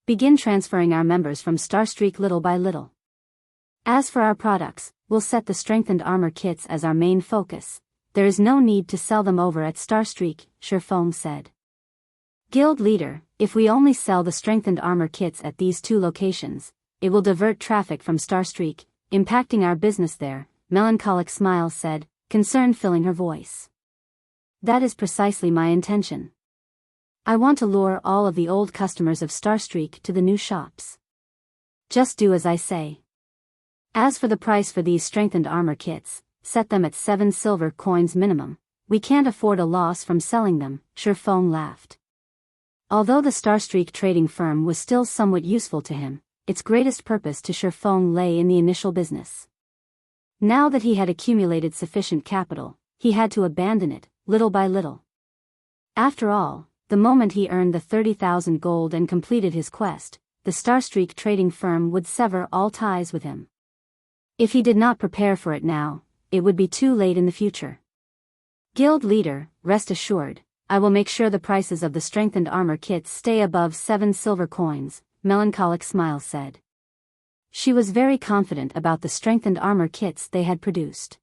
Speaker 1: Begin transferring our members from Starstreak little by little. As for our products, we'll set the strengthened armor kits as our main focus. There is no need to sell them over at Starstreak, Shifeng said. Guild leader, if we only sell the strengthened armor kits at these 2 locations, it will divert traffic from Starstreak, impacting our business there, Melancholic smile said, concern filling her voice. That is precisely my intention. I want to lure all of the old customers of Starstreak to the new shops. Just do as I say. As for the price for these strengthened armor kits, set them at 7 silver coins minimum. We can't afford a loss from selling them, Shifeng laughed. Although the Starstreak trading firm was still somewhat useful to him, its greatest purpose to Shifeng lay in the initial business. Now that he had accumulated sufficient capital, he had to abandon it, little by little. After all, the moment he earned the 30,000 gold and completed his quest, the Starstreak trading firm would sever all ties with him. If he did not prepare for it now, it would be too late in the future. Guild leader, rest assured, I will make sure the prices of the strengthened armor kits stay above 7 silver coins, Melancholic smile said. She was very confident about the strengthened armor kits they had produced.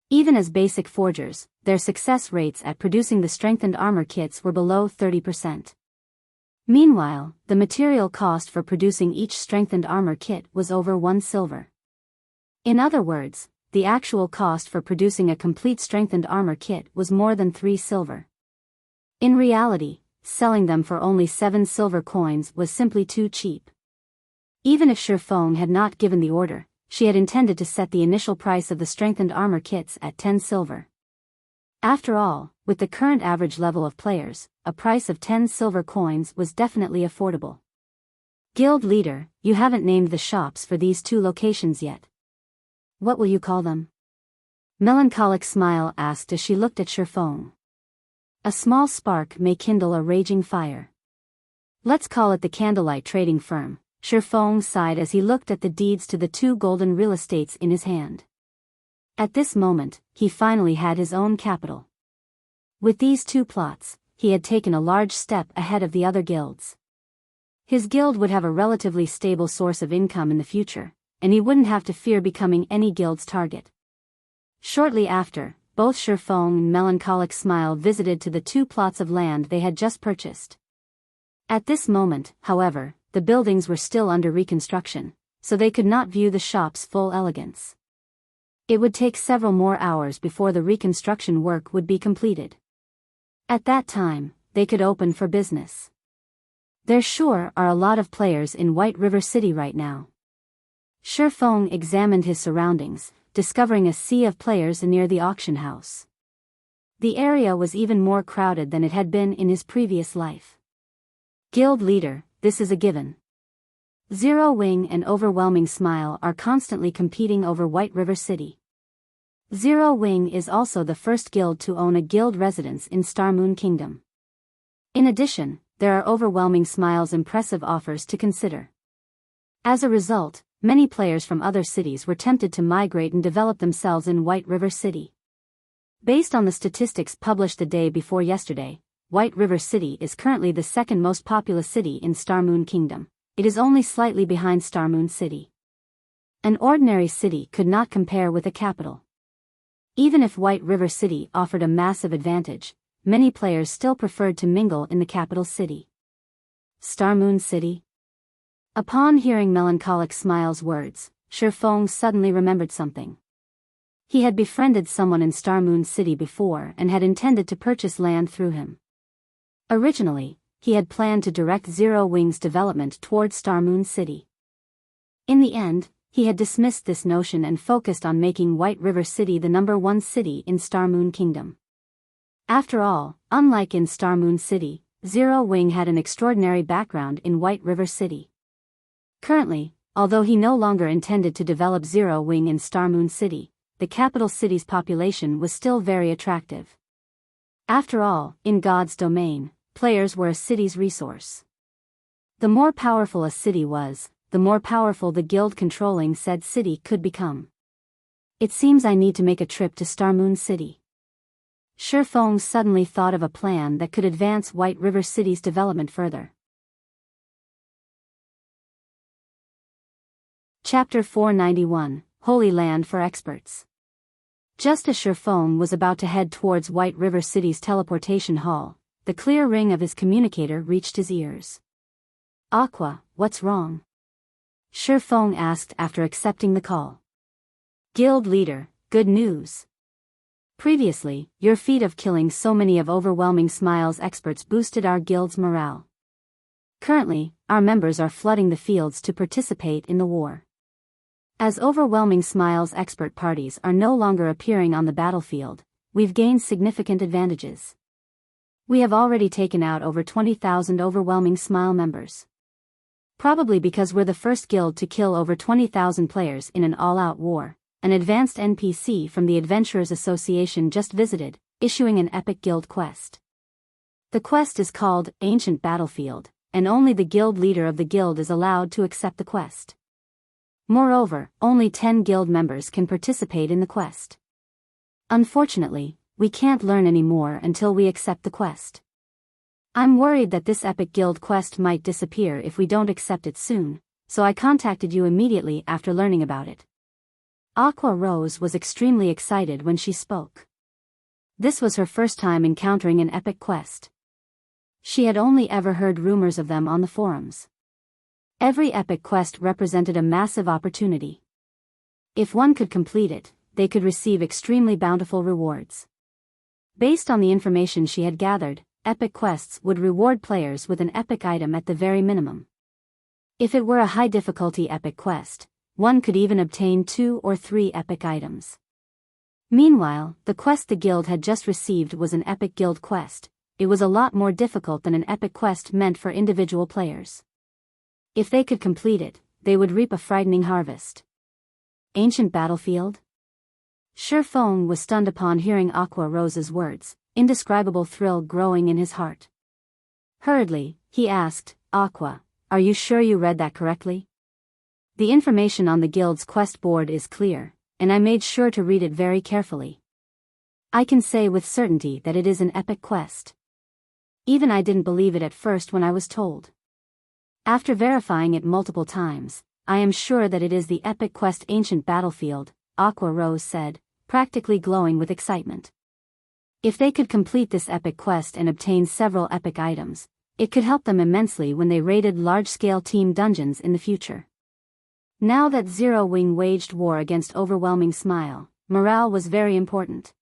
Speaker 1: Even as basic forgers, their success rates at producing the strengthened armor kits were below 30%. Meanwhile, the material cost for producing each strengthened armor kit was over 1 silver. In other words, the actual cost for producing a complete strengthened armor kit was more than 3 silver. In reality, selling them for only 7 silver coins was simply too cheap. Even if Shifeng had not given the order, she had intended to set the initial price of the strengthened armor kits at 10 silver. After all, with the current average level of players, a price of 10 silver coins was definitely affordable. Guild leader, you haven't named the shops for these 2 locations yet. What will you call them? Melancholic smile asked as she looked at Shifeng. A small spark may kindle a raging fire. Let's call it the Candlelight trading firm, Shifeng sighed as he looked at the deeds to the 2 golden real estates in his hand. At this moment, he finally had his own capital. With these 2 plots, he had taken a large step ahead of the other guilds. His guild would have a relatively stable source of income in the future, and he wouldn't have to fear becoming any guild's target. Shortly after, both Shifeng and Melancholic smile visited to the 2 plots of land they had just purchased. At this moment, however, the buildings were still under reconstruction, so they could not view the shop's full elegance. It would take several more hours before the reconstruction work would be completed. At that time, they could open for business. There sure are a lot of players in White River City right now. Shifeng examined his surroundings, discovering a sea of players near the auction house. The area was even more crowded than it had been in his previous life. Guild leader, this is a given. Zero Wing and Overwhelming Smile are constantly competing over White River City. Zero Wing is also the first guild to own a guild residence in Star Moon Kingdom. In addition, there are Overwhelming Smile's impressive offers to consider. As a result, many players from other cities were tempted to migrate and develop themselves in White River City. Based on the statistics published the day before yesterday, White River City is currently the second most populous city in Star Moon Kingdom. It is only slightly behind Star Moon City. An ordinary city could not compare with a capital. Even if White River City offered a massive advantage, many players still preferred to mingle in the capital city. Star Moon City? Upon hearing Melancholic Smile's words, Shifeng suddenly remembered something. He had befriended someone in Star Moon City before and had intended to purchase land through him. Originally, he had planned to direct Zero Wing's development toward Star Moon City. In the end, he had dismissed this notion and focused on making White River City the #1 city in Star Moon Kingdom. After all, unlike in Star Moon City, Zero Wing had an extraordinary background in White River City. Currently, although he no longer intended to develop Zero Wing in Star Moon City, the capital city's population was still very attractive. After all, in God's domain, players were a city's resource. The more powerful a city was, the more powerful the guild controlling said city could become. It seems I need to make a trip to Star Moon City. Shifeng suddenly thought of a plan that could advance White River City's development further. Chapter 491, Holy Land for Experts. Just as Shifeng was about to head towards White River City's teleportation hall, the clear ring of his communicator reached his ears. Aqua, what's wrong? Shifeng asked after accepting the call. Guild leader, good news. Previously, your feat of killing so many of Overwhelming Smile's experts boosted our guild's morale. Currently, our members are flooding the fields to participate in the war. As Overwhelming Smile's expert parties are no longer appearing on the battlefield, we've gained significant advantages. We have already taken out over 20,000 Overwhelming Smile members. Probably because we're the first guild to kill over 20,000 players in an all-out war, an advanced NPC from the Adventurers Association just visited, issuing an epic guild quest. The quest is called Ancient Battlefield, and only the guild leader of the guild is allowed to accept the quest. Moreover, only 10 guild members can participate in the quest. Unfortunately, we can't learn any more until we accept the quest. I'm worried that this epic guild quest might disappear if we don't accept it soon, so I contacted you immediately after learning about it. Aqua Rose was extremely excited when she spoke. This was her first time encountering an epic quest. She had only ever heard rumors of them on the forums. Every epic quest represented a massive opportunity. If one could complete it, they could receive extremely bountiful rewards. Based on the information she had gathered, epic quests would reward players with an epic item at the very minimum. If it were a high-difficulty epic quest, one could even obtain 2 or 3 epic items. Meanwhile, the quest the guild had just received was an epic guild quest. It was a lot more difficult than an epic quest meant for individual players. If they could complete it, they would reap a frightening harvest. Ancient Battlefield? Shifeng was stunned upon hearing Aqua Rose's words, indescribable thrill growing in his heart. Hurriedly, he asked, Aqua, are you sure you read that correctly? The information on the guild's quest board is clear, and I made sure to read it very carefully. I can say with certainty that it is an epic quest. Even I didn't believe it at first when I was told. After verifying it multiple times, I am sure that it is the epic quest Ancient Battlefield, Aqua Rose said, practically glowing with excitement. If they could complete this epic quest and obtain several epic items, it could help them immensely when they raided large-scale team dungeons in the future. Now that Zero Wing waged war against Overwhelming Smile, morale was very important.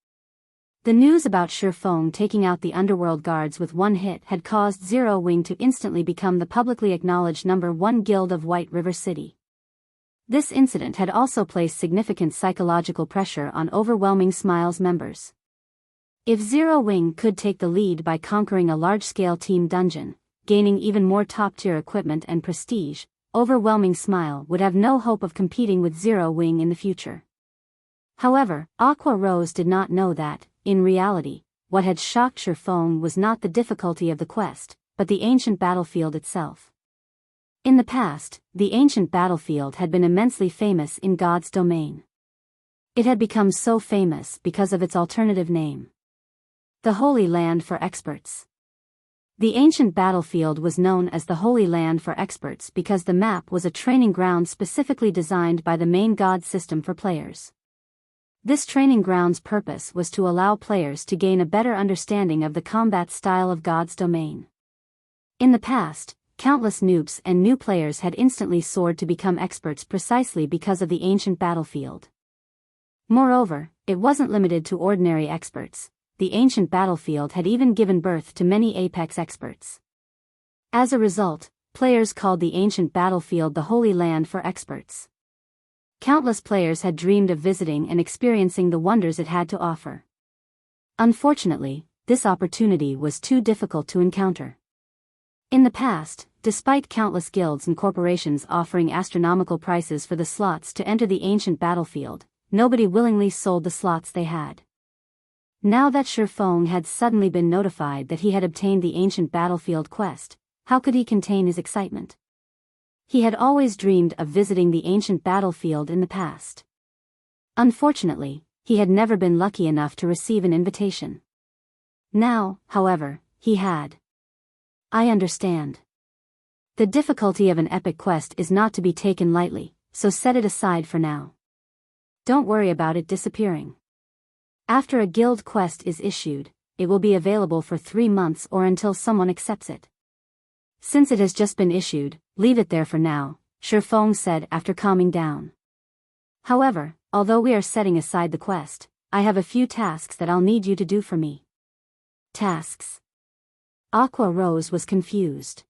Speaker 1: The news about Shi Feng taking out the underworld guards with one hit had caused Zero Wing to instantly become the publicly acknowledged #1 guild of White River City. This incident had also placed significant psychological pressure on Overwhelming Smile's members. If Zero Wing could take the lead by conquering a large-scale team dungeon, gaining even more top-tier equipment and prestige, Overwhelming Smile would have no hope of competing with Zero Wing in the future. However, Aqua Rose did not know that, in reality, what had shocked Shi Feng was not the difficulty of the quest, but the ancient battlefield itself. In the past, the ancient battlefield had been immensely famous in God's domain. It had become so famous because of its alternative name: the Holy Land for Experts. The ancient battlefield was known as the Holy Land for Experts because the map was a training ground specifically designed by the main god system for players. This training ground's purpose was to allow players to gain a better understanding of the combat style of God's domain. In the past, countless noobs and new players had instantly soared to become experts precisely because of the ancient battlefield. Moreover, it wasn't limited to ordinary experts. The ancient battlefield had even given birth to many apex experts. As a result, players called the ancient battlefield the Holy Land for Experts. Countless players had dreamed of visiting and experiencing the wonders it had to offer. Unfortunately, this opportunity was too difficult to encounter. In the past, despite countless guilds and corporations offering astronomical prices for the slots to enter the ancient battlefield, nobody willingly sold the slots they had. Now that Shi Feng had suddenly been notified that he had obtained the ancient battlefield quest, how could he contain his excitement? He had always dreamed of visiting the ancient battlefield in the past. Unfortunately, he had never been lucky enough to receive an invitation. Now, however, he had. I understand. The difficulty of an epic quest is not to be taken lightly, so set it aside for now. Don't worry about it disappearing. After a guild quest is issued, it will be available for 3 months or until someone accepts it. Since it has just been issued, leave it there for now, Shi Feng said after calming down. However, although we are setting aside the quest, I have a few tasks that I'll need you to do for me. Tasks? Aqua Rose was confused.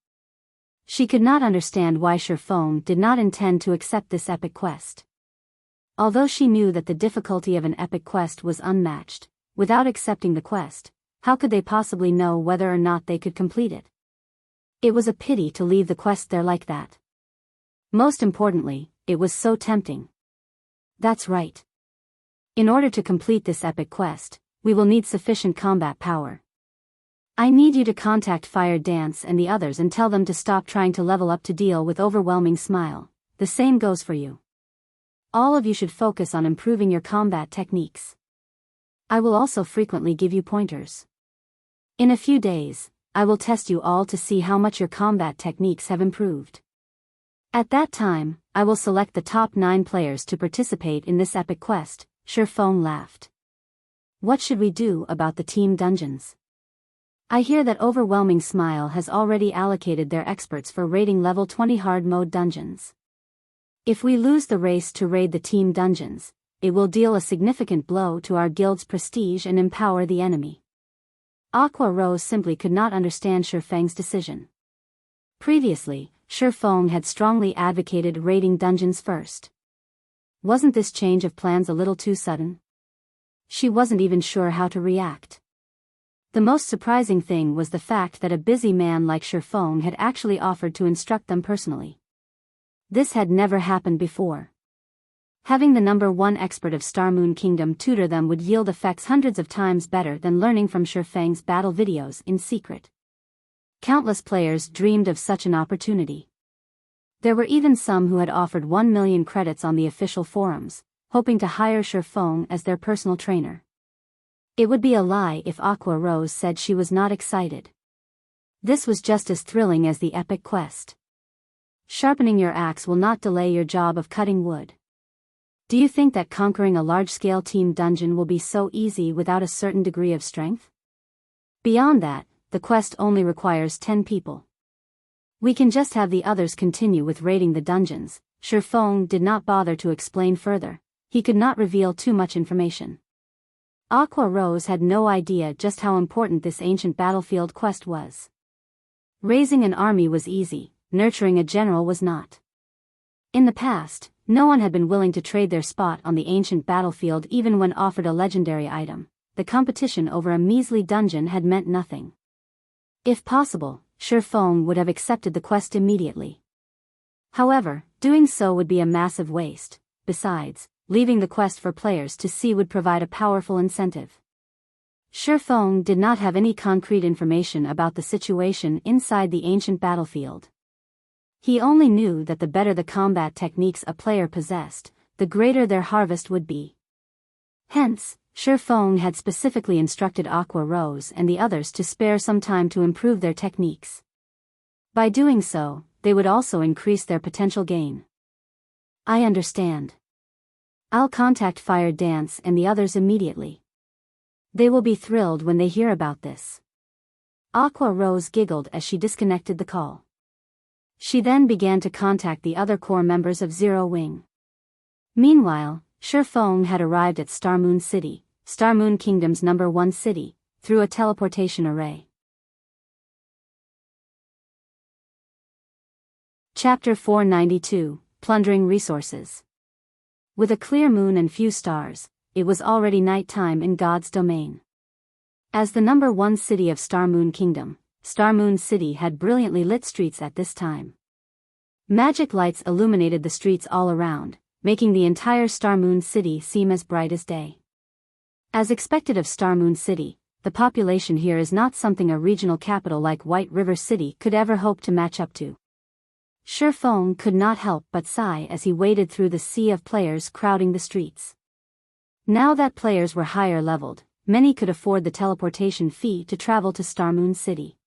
Speaker 1: She could not understand why Shi Feng did not intend to accept this epic quest. Although she knew that the difficulty of an epic quest was unmatched, without accepting the quest, how could they possibly know whether or not they could complete it? It was a pity to leave the quest there like that. Most importantly, it was so tempting. That's right. In order to complete this epic quest, we will need sufficient combat power. I need you to contact Fire Dance and the others and tell them to stop trying to level up to deal with Overwhelming Smile. The same goes for you. All of you should focus on improving your combat techniques. I will also frequently give you pointers. In a few days, I will test you all to see how much your combat techniques have improved. At that time, I will select the top 9 players to participate in this epic quest. Shi Feng laughed. What should we do about the team dungeons? I hear that Overwhelming Smile has already allocated their experts for raiding level 20 hard mode dungeons. If we lose the race to raid the team dungeons, it will deal a significant blow to our guild's prestige and empower the enemy. Aqua Rose simply could not understand Shi Feng's decision. Previously, Shi Feng had strongly advocated raiding dungeons first. Wasn't this change of plans a little too sudden? She wasn't even sure how to react. The most surprising thing was the fact that a busy man like Shi Feng had actually offered to instruct them personally. This had never happened before. Having the #1 expert of Star Moon Kingdom tutor them would yield effects hundreds of times better than learning from Shi Feng's battle videos in secret. Countless players dreamed of such an opportunity. There were even some who had offered 1 million credits on the official forums, hoping to hire Shi Feng as their personal trainer. It would be a lie if Aqua Rose said she was not excited. This was just as thrilling as the epic quest. Sharpening your axe will not delay your job of cutting wood. Do you think that conquering a large-scale team dungeon will be so easy without a certain degree of strength? Beyond that, the quest only requires 10 people. We can just have the others continue with raiding the dungeons. Shi Feng did not bother to explain further. He could not reveal too much information. Aqua Rose had no idea just how important this ancient battlefield quest was. Raising an army was easy, nurturing a general was not. In the past, no one had been willing to trade their spot on the ancient battlefield even when offered a legendary item. The competition over a measly dungeon had meant nothing. If possible, Shifeng would have accepted the quest immediately. However, doing so would be a massive waste. Besides, leaving the quest for players to see would provide a powerful incentive. Shifeng did not have any concrete information about the situation inside the ancient battlefield. He only knew that the better the combat techniques a player possessed, the greater their harvest would be. Hence, Shifeng had specifically instructed Aqua Rose and the others to spare some time to improve their techniques. By doing so, they would also increase their potential gain. I understand. I'll contact Fire Dance and the others immediately. They will be thrilled when they hear about this. Aqua Rose giggled as she disconnected the call. She then began to contact the other core members of Zero Wing. Meanwhile, Shifeng had arrived at Starmoon City, Starmoon Kingdom's #1 city, through a teleportation array. Chapter 492, Plundering Resources. With a clear moon and few stars, it was already nighttime in God's domain. As the #1 city of Starmoon Kingdom, Starmoon City had brilliantly lit streets at this time. Magic lights illuminated the streets all around, making the entire Starmoon City seem as bright as day. As expected of Starmoon City, the population here is not something a regional capital like White River City could ever hope to match up to. Shifeng could not help but sigh as he waded through the sea of players crowding the streets. Now that players were higher leveled, many could afford the teleportation fee to travel to Starmoon City.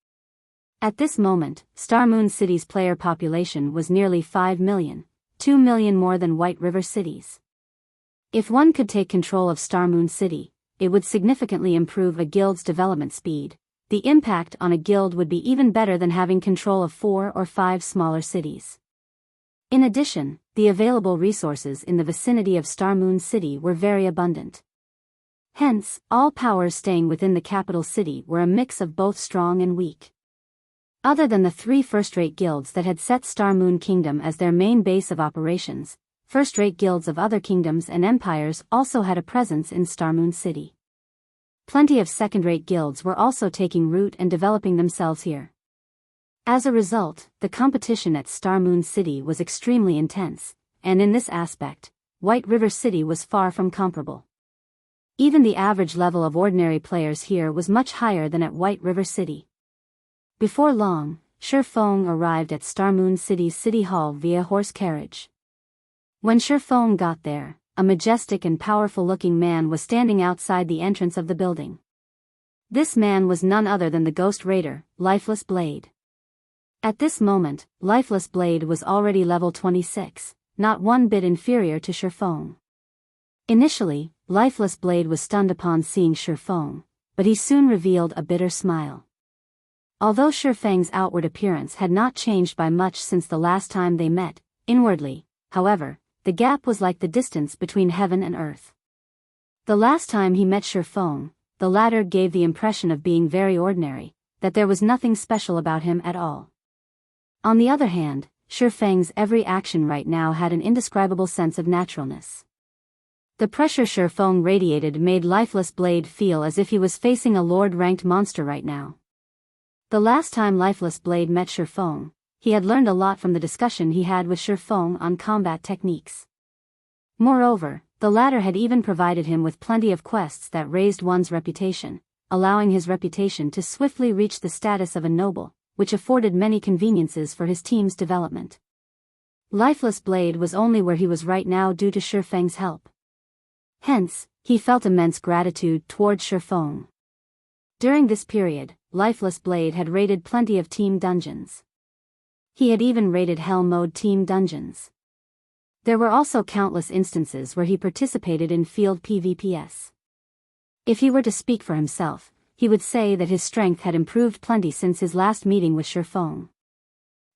Speaker 1: At this moment, Starmoon City's player population was nearly 5 million, 2 million more than White River City's. If one could take control of Starmoon City, it would significantly improve a guild's development speed. The impact on a guild would be even better than having control of 4 or 5 smaller cities. In addition, the available resources in the vicinity of Starmoon City were very abundant. Hence, all powers staying within the capital city were a mix of both strong and weak. Other than the 3 first-rate guilds that had set Starmoon Kingdom as their main base of operations, first-rate guilds of other kingdoms and empires also had a presence in Starmoon City. Plenty of second-rate guilds were also taking root and developing themselves here. As a result, the competition at Starmoon City was extremely intense, and in this aspect, White River City was far from comparable. Even the average level of ordinary players here was much higher than at White River City. Before long, Shifeng arrived at Starmoon City's City Hall via horse carriage. When Shifeng got there, a majestic and powerful-looking man was standing outside the entrance of the building. This man was none other than the Ghost Raider, Lifeless Blade. At this moment, Lifeless Blade was already level 26, not one bit inferior to Shifeng. Initially, Lifeless Blade was stunned upon seeing Shifeng, but he soon revealed a bitter smile. Although Shifeng's outward appearance had not changed by much since the last time they met, inwardly, however, the gap was like the distance between heaven and earth. The last time he met Shifeng, the latter gave the impression of being very ordinary, that there was nothing special about him at all. On the other hand, Shifeng's every action right now had an indescribable sense of naturalness. The pressure Shifeng radiated made Lifeless Blade feel as if he was facing a Lord-ranked monster right now. The last time Lifeless Blade met Shifeng, he had learned a lot from the discussion he had with Shifeng on combat techniques. Moreover, the latter had even provided him with plenty of quests that raised one's reputation, allowing his reputation to swiftly reach the status of a noble, which afforded many conveniences for his team's development. Lifeless Blade was only where he was right now due to Shifeng's help. Hence, he felt immense gratitude toward Shifeng. During this period, Lifeless Blade had raided plenty of team dungeons. He had even raided Hell Mode team dungeons. There were also countless instances where he participated in field PvPs. If he were to speak for himself, he would say that his strength had improved plenty since his last meeting with Shifeng.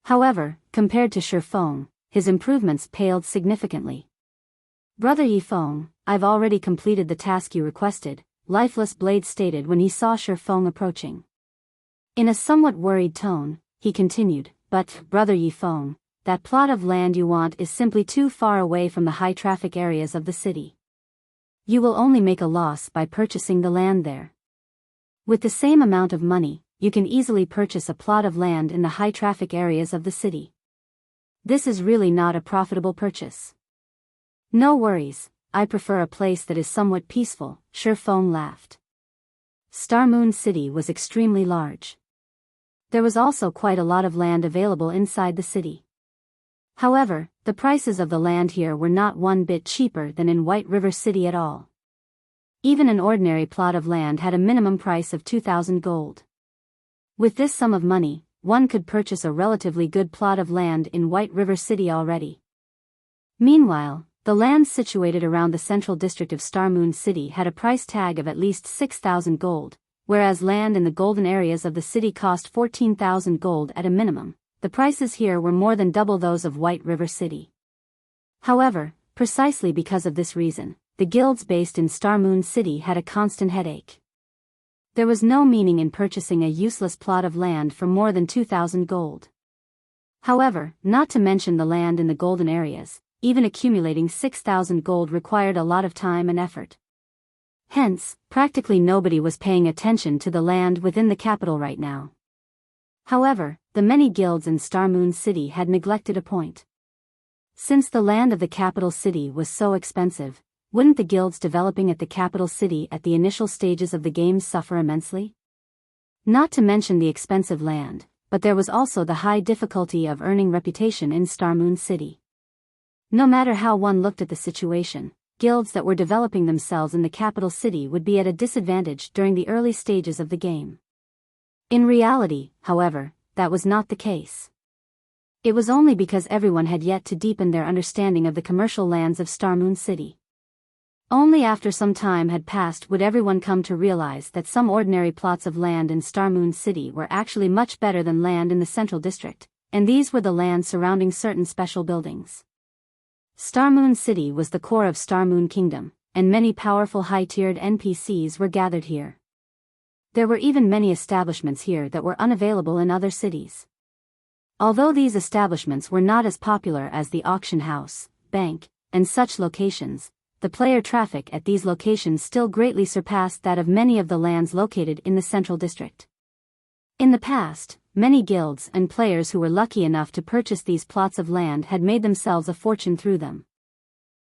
Speaker 1: However, compared to Shifeng, his improvements paled significantly. "Brother Yifeng, I've already completed the task you requested," Lifeless Blade stated when he saw Shifeng approaching. In a somewhat worried tone, he continued, "But, Brother Yifeng, that plot of land you want is simply too far away from the high-traffic areas of the city. You will only make a loss by purchasing the land there. With the same amount of money, you can easily purchase a plot of land in the high-traffic areas of the city. This is really not a profitable purchase." "No worries, I prefer a place that is somewhat peaceful," Shifeng laughed. Star Moon City was extremely large. There was also quite a lot of land available inside the city. However, the prices of the land here were not one bit cheaper than in White River City at all. Even an ordinary plot of land had a minimum price of 2,000 gold. With this sum of money, one could purchase a relatively good plot of land in White River City already. Meanwhile, the lands situated around the central district of Star Moon City had a price tag of at least 6,000 gold, whereas land in the golden areas of the city cost 14,000 gold at a minimum. The prices here were more than double those of White River City. However, precisely because of this reason, the guilds based in Star Moon City had a constant headache. There was no meaning in purchasing a useless plot of land for more than 2,000 gold. However, not to mention the land in the golden areas, even accumulating 6,000 gold required a lot of time and effort. Hence, practically nobody was paying attention to the land within the capital right now. However, the many guilds in Star Moon City had neglected a point. Since the land of the capital city was so expensive, wouldn't the guilds developing at the capital city at the initial stages of the game suffer immensely? Not to mention the expensive land, but there was also the high difficulty of earning reputation in Star Moon City. No matter how one looked at the situation, guilds that were developing themselves in the capital city would be at a disadvantage during the early stages of the game. In reality, however, that was not the case. It was only because everyone had yet to deepen their understanding of the commercial lands of Star Moon City. Only after some time had passed would everyone come to realize that some ordinary plots of land in Star Moon City were actually much better than land in the central district, and these were the lands surrounding certain special buildings. Star Moon City was the core of Star Moon Kingdom, and many powerful high-tiered NPCs were gathered here. There were even many establishments here that were unavailable in other cities. Although these establishments were not as popular as the auction house, bank, and such locations, the player traffic at these locations still greatly surpassed that of many of the lands located in the central district. In the past, many guilds and players who were lucky enough to purchase these plots of land had made themselves a fortune through them.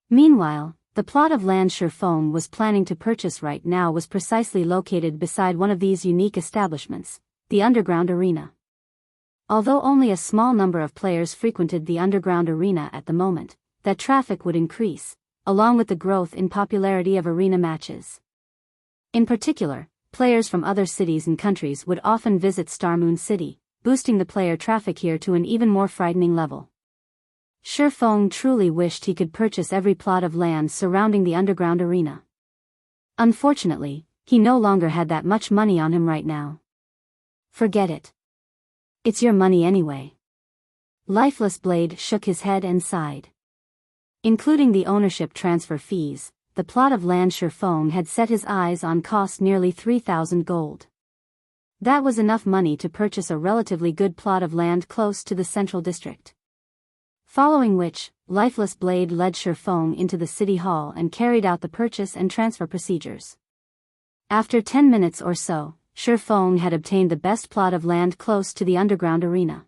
Speaker 1: Meanwhile, the plot of land Shifeng was planning to purchase right now was precisely located beside one of these unique establishments, the underground arena. Although only a small number of players frequented the underground arena at the moment, that traffic would increase, along with the growth in popularity of arena matches. In particular, players from other cities and countries would often visit Star Moon City, boosting the player traffic here to an even more frightening level. Shifeng truly wished he could purchase every plot of land surrounding the underground arena. Unfortunately, he no longer had that much money on him right now. Forget it. It's your money anyway. Lifeless Blade shook his head and sighed. Including the ownership transfer fees, the plot of land Shifeng had set his eyes on cost nearly 3,000 gold. That was enough money to purchase a relatively good plot of land close to the central district. Following which, Lifeless Blade led Shifeng into the city hall and carried out the purchase and transfer procedures. After 10 minutes or so, Shifeng had obtained the best plot of land close to the underground arena.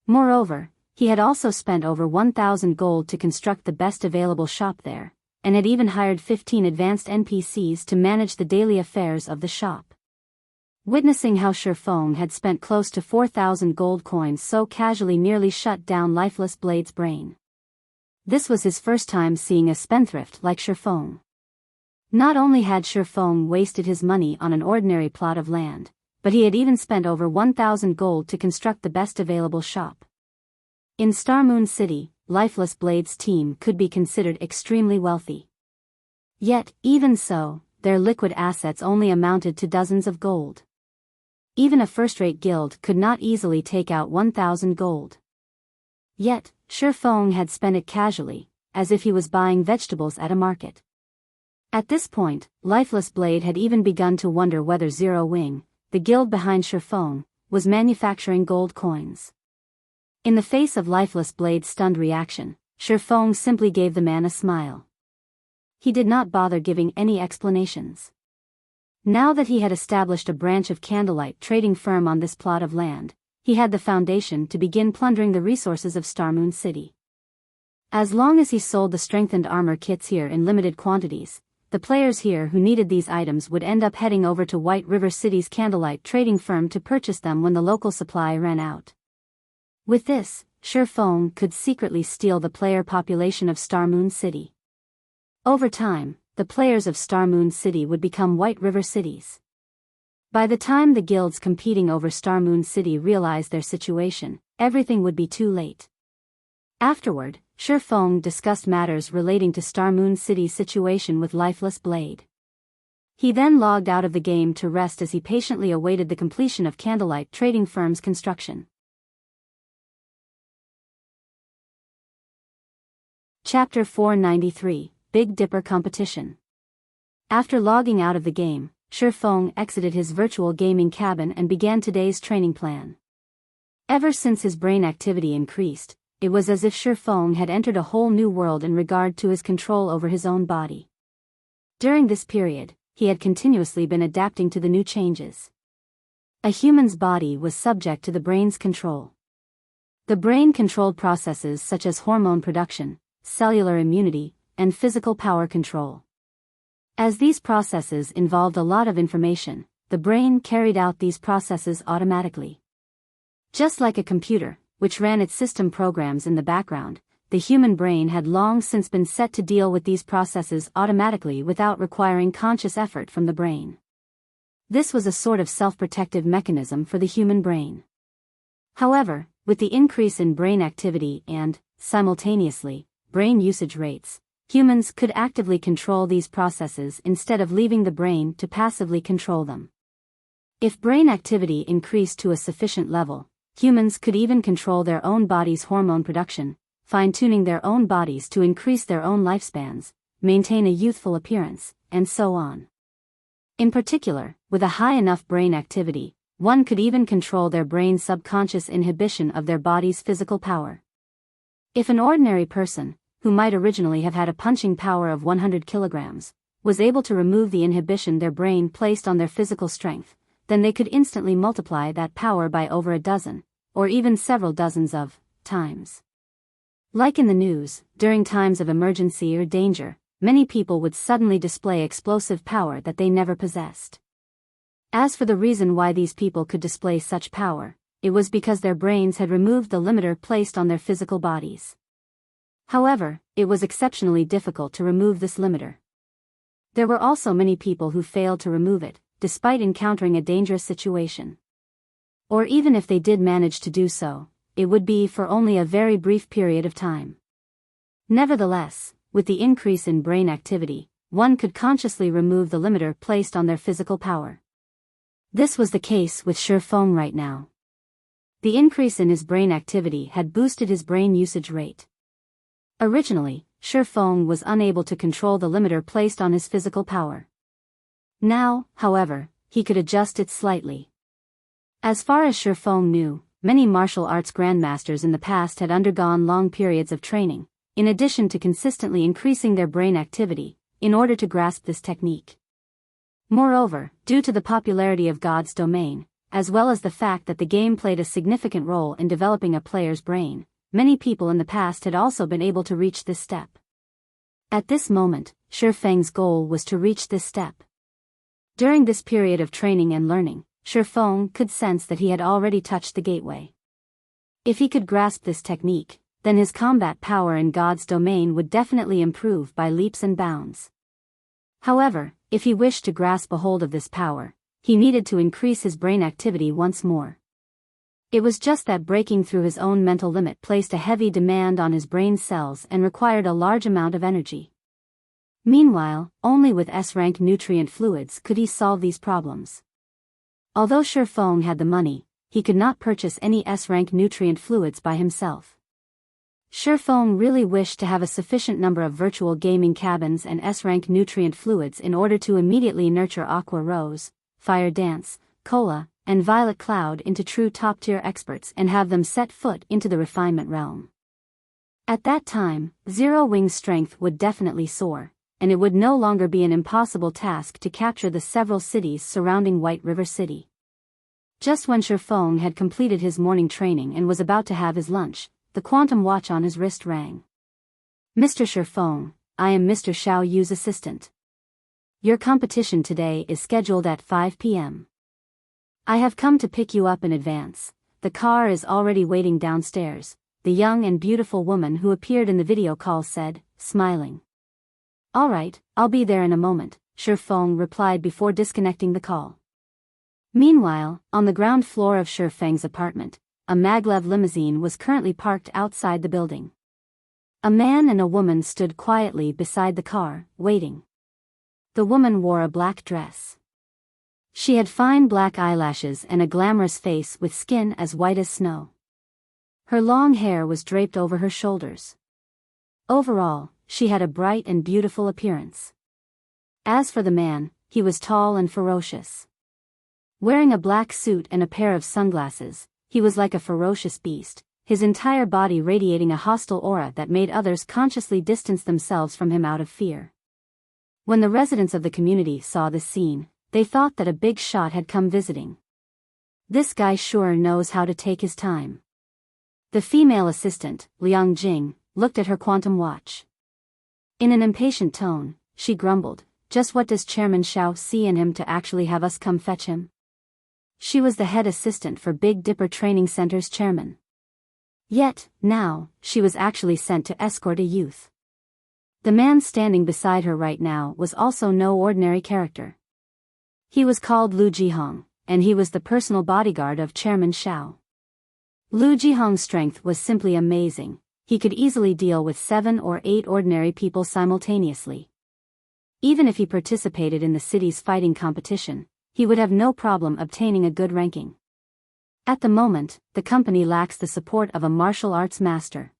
Speaker 1: Moreover, he had also spent over 1,000 gold to construct the best available shop there, and had even hired 15 advanced NPCs to manage the daily affairs of the shop. Witnessing how Shifeng had spent close to 4,000 gold coins so casually nearly shut down Lifeless Blade's brain. This was his first time seeing a spendthrift like Shifeng. Not only had Shifeng wasted his money on an ordinary plot of land, but he had even spent over 1,000 gold to construct the best available shop. In Star Moon City, Lifeless Blade's team could be considered extremely wealthy. Yet, even so, their liquid assets only amounted to dozens of gold. Even a first-rate guild could not easily take out 1,000 gold. Yet, Shifeng had spent it casually, as if he was buying vegetables at a market. At this point, Lifeless Blade had even begun to wonder whether Zero Wing, the guild behind Shifeng, was manufacturing gold coins. In the face of Lifeless Blade's stunned reaction, Shifeng simply gave the man a smile. He did not bother giving any explanations. Now that he had established a branch of Candlelight trading firm on this plot of land, he had the foundation to begin plundering the resources of Starmoon City. As long as he sold the strengthened armor kits here in limited quantities, the players here who needed these items would end up heading over to White River City's Candlelight trading firm to purchase them when the local supply ran out. With this, Shifeng could secretly steal the player population of Starmoon City. Over time, the players of Starmoon City would become White River cities. By the time the guilds competing over Starmoon City realized their situation, everything would be too late. Afterward, Shifeng discussed matters relating to Starmoon City's situation with Lifeless Blade. He then logged out of the game to rest as he patiently awaited the completion of Candlelight trading firm's construction. Chapter 493, Big Dipper Competition. After logging out of the game, Shifeng exited his virtual gaming cabin and began today's training plan. Ever since his brain activity increased, it was as if Shifeng had entered a whole new world in regard to his control over his own body. During this period, he had continuously been adapting to the new changes. A human's body was subject to the brain's control. The brain controlled processes such as hormone production, cellular immunity, and physical power control. As these processes involved a lot of information, the brain carried out these processes automatically. Just like a computer, which ran its system programs in the background, the human brain had long since been set to deal with these processes automatically without requiring conscious effort from the brain. This was a sort of self-protective mechanism for the human brain. However, with the increase in brain activity and, simultaneously, brain usage rates, humans could actively control these processes instead of leaving the brain to passively control them. If brain activity increased to a sufficient level, humans could even control their own body's hormone production, fine-tuning their own bodies to increase their own lifespans, maintain a youthful appearance, and so on. In particular, with a high enough brain activity, one could even control their brain's subconscious inhibition of their body's physical power. If an ordinary person, who might originally have had a punching power of 100 kilograms, was able to remove the inhibition their brain placed on their physical strength, then they could instantly multiply that power by over a dozen, or even several dozens of, times. Like in the news, during times of emergency or danger, many people would suddenly display explosive power that they never possessed. As for the reason why these people could display such power, it was because their brains had removed the limiter placed on their physical bodies. However, it was exceptionally difficult to remove this limiter. There were also many people who failed to remove it, despite encountering a dangerous situation. Or even if they did manage to do so, it would be for only a very brief period of time. Nevertheless, with the increase in brain activity, one could consciously remove the limiter placed on their physical power. This was the case with Shifeng right now. The increase in his brain activity had boosted his brain usage rate. Originally, Shifeng was unable to control the limiter placed on his physical power. Now, however, he could adjust it slightly. As far as Shifeng knew, many martial arts grandmasters in the past had undergone long periods of training, in addition to consistently increasing their brain activity, in order to grasp this technique. Moreover, due to the popularity of God's Domain, as well as the fact that the game played a significant role in developing a player's brain, many people in the past had also been able to reach this step. At this moment, Shifeng's goal was to reach this step. During this period of training and learning, Shifeng could sense that he had already touched the gateway. If he could grasp this technique, then his combat power in God's Domain would definitely improve by leaps and bounds. However, if he wished to grasp a hold of this power, he needed to increase his brain activity once more. It was just that breaking through his own mental limit placed a heavy demand on his brain cells and required a large amount of energy. Meanwhile, only with S-rank nutrient fluids could he solve these problems. Although Shifeng had the money, he could not purchase any S-rank nutrient fluids by himself. Shifeng really wished to have a sufficient number of virtual gaming cabins and S-rank nutrient fluids in order to immediately nurture Aqua Rose, Fire Dance, Cola, and Violet Cloud into true top-tier experts and have them set foot into the refinement realm. At that time, Zero Wing's strength would definitely soar, and it would no longer be an impossible task to capture the several cities surrounding White River City. Just when Shifeng had completed his morning training and was about to have his lunch, the quantum watch on his wrist rang. "Mr. Shifeng, I am Mr. Xiao Yu's assistant. Your competition today is scheduled at 5 p.m. I have come to pick you up in advance. The car is already waiting downstairs," the young and beautiful woman who appeared in the video call said, smiling. "All right, I'll be there in a moment," Shifeng replied before disconnecting the call. Meanwhile, on the ground floor of Shifeng's apartment, a maglev limousine was currently parked outside the building. A man and a woman stood quietly beside the car, waiting. The woman wore a black dress. She had fine black eyelashes and a glamorous face with skin as white as snow. Her long hair was draped over her shoulders. Overall, she had a bright and beautiful appearance. As for the man, he was tall and ferocious. Wearing a black suit and a pair of sunglasses, he was like a ferocious beast, his entire body radiating a hostile aura that made others consciously distance themselves from him out of fear. When the residents of the community saw this scene, they thought that a big shot had come visiting. "This guy sure knows how to take his time." The female assistant, Liang Jing, looked at her quantum watch. In an impatient tone, she grumbled, "Just what does Chairman Xiao see in him to actually have us come fetch him?" She was the head assistant for Big Dipper Training Center's chairman. Yet, now, she was actually sent to escort a youth. The man standing beside her right now was also no ordinary character. He was called Lu Jihong, and he was the personal bodyguard of Chairman Xiao. Lu Jihong's strength was simply amazing. He could easily deal with 7 or 8 ordinary people simultaneously. Even if he participated in the city's fighting competition, he would have no problem obtaining a good ranking. At the moment, the company lacks the support of a martial arts master.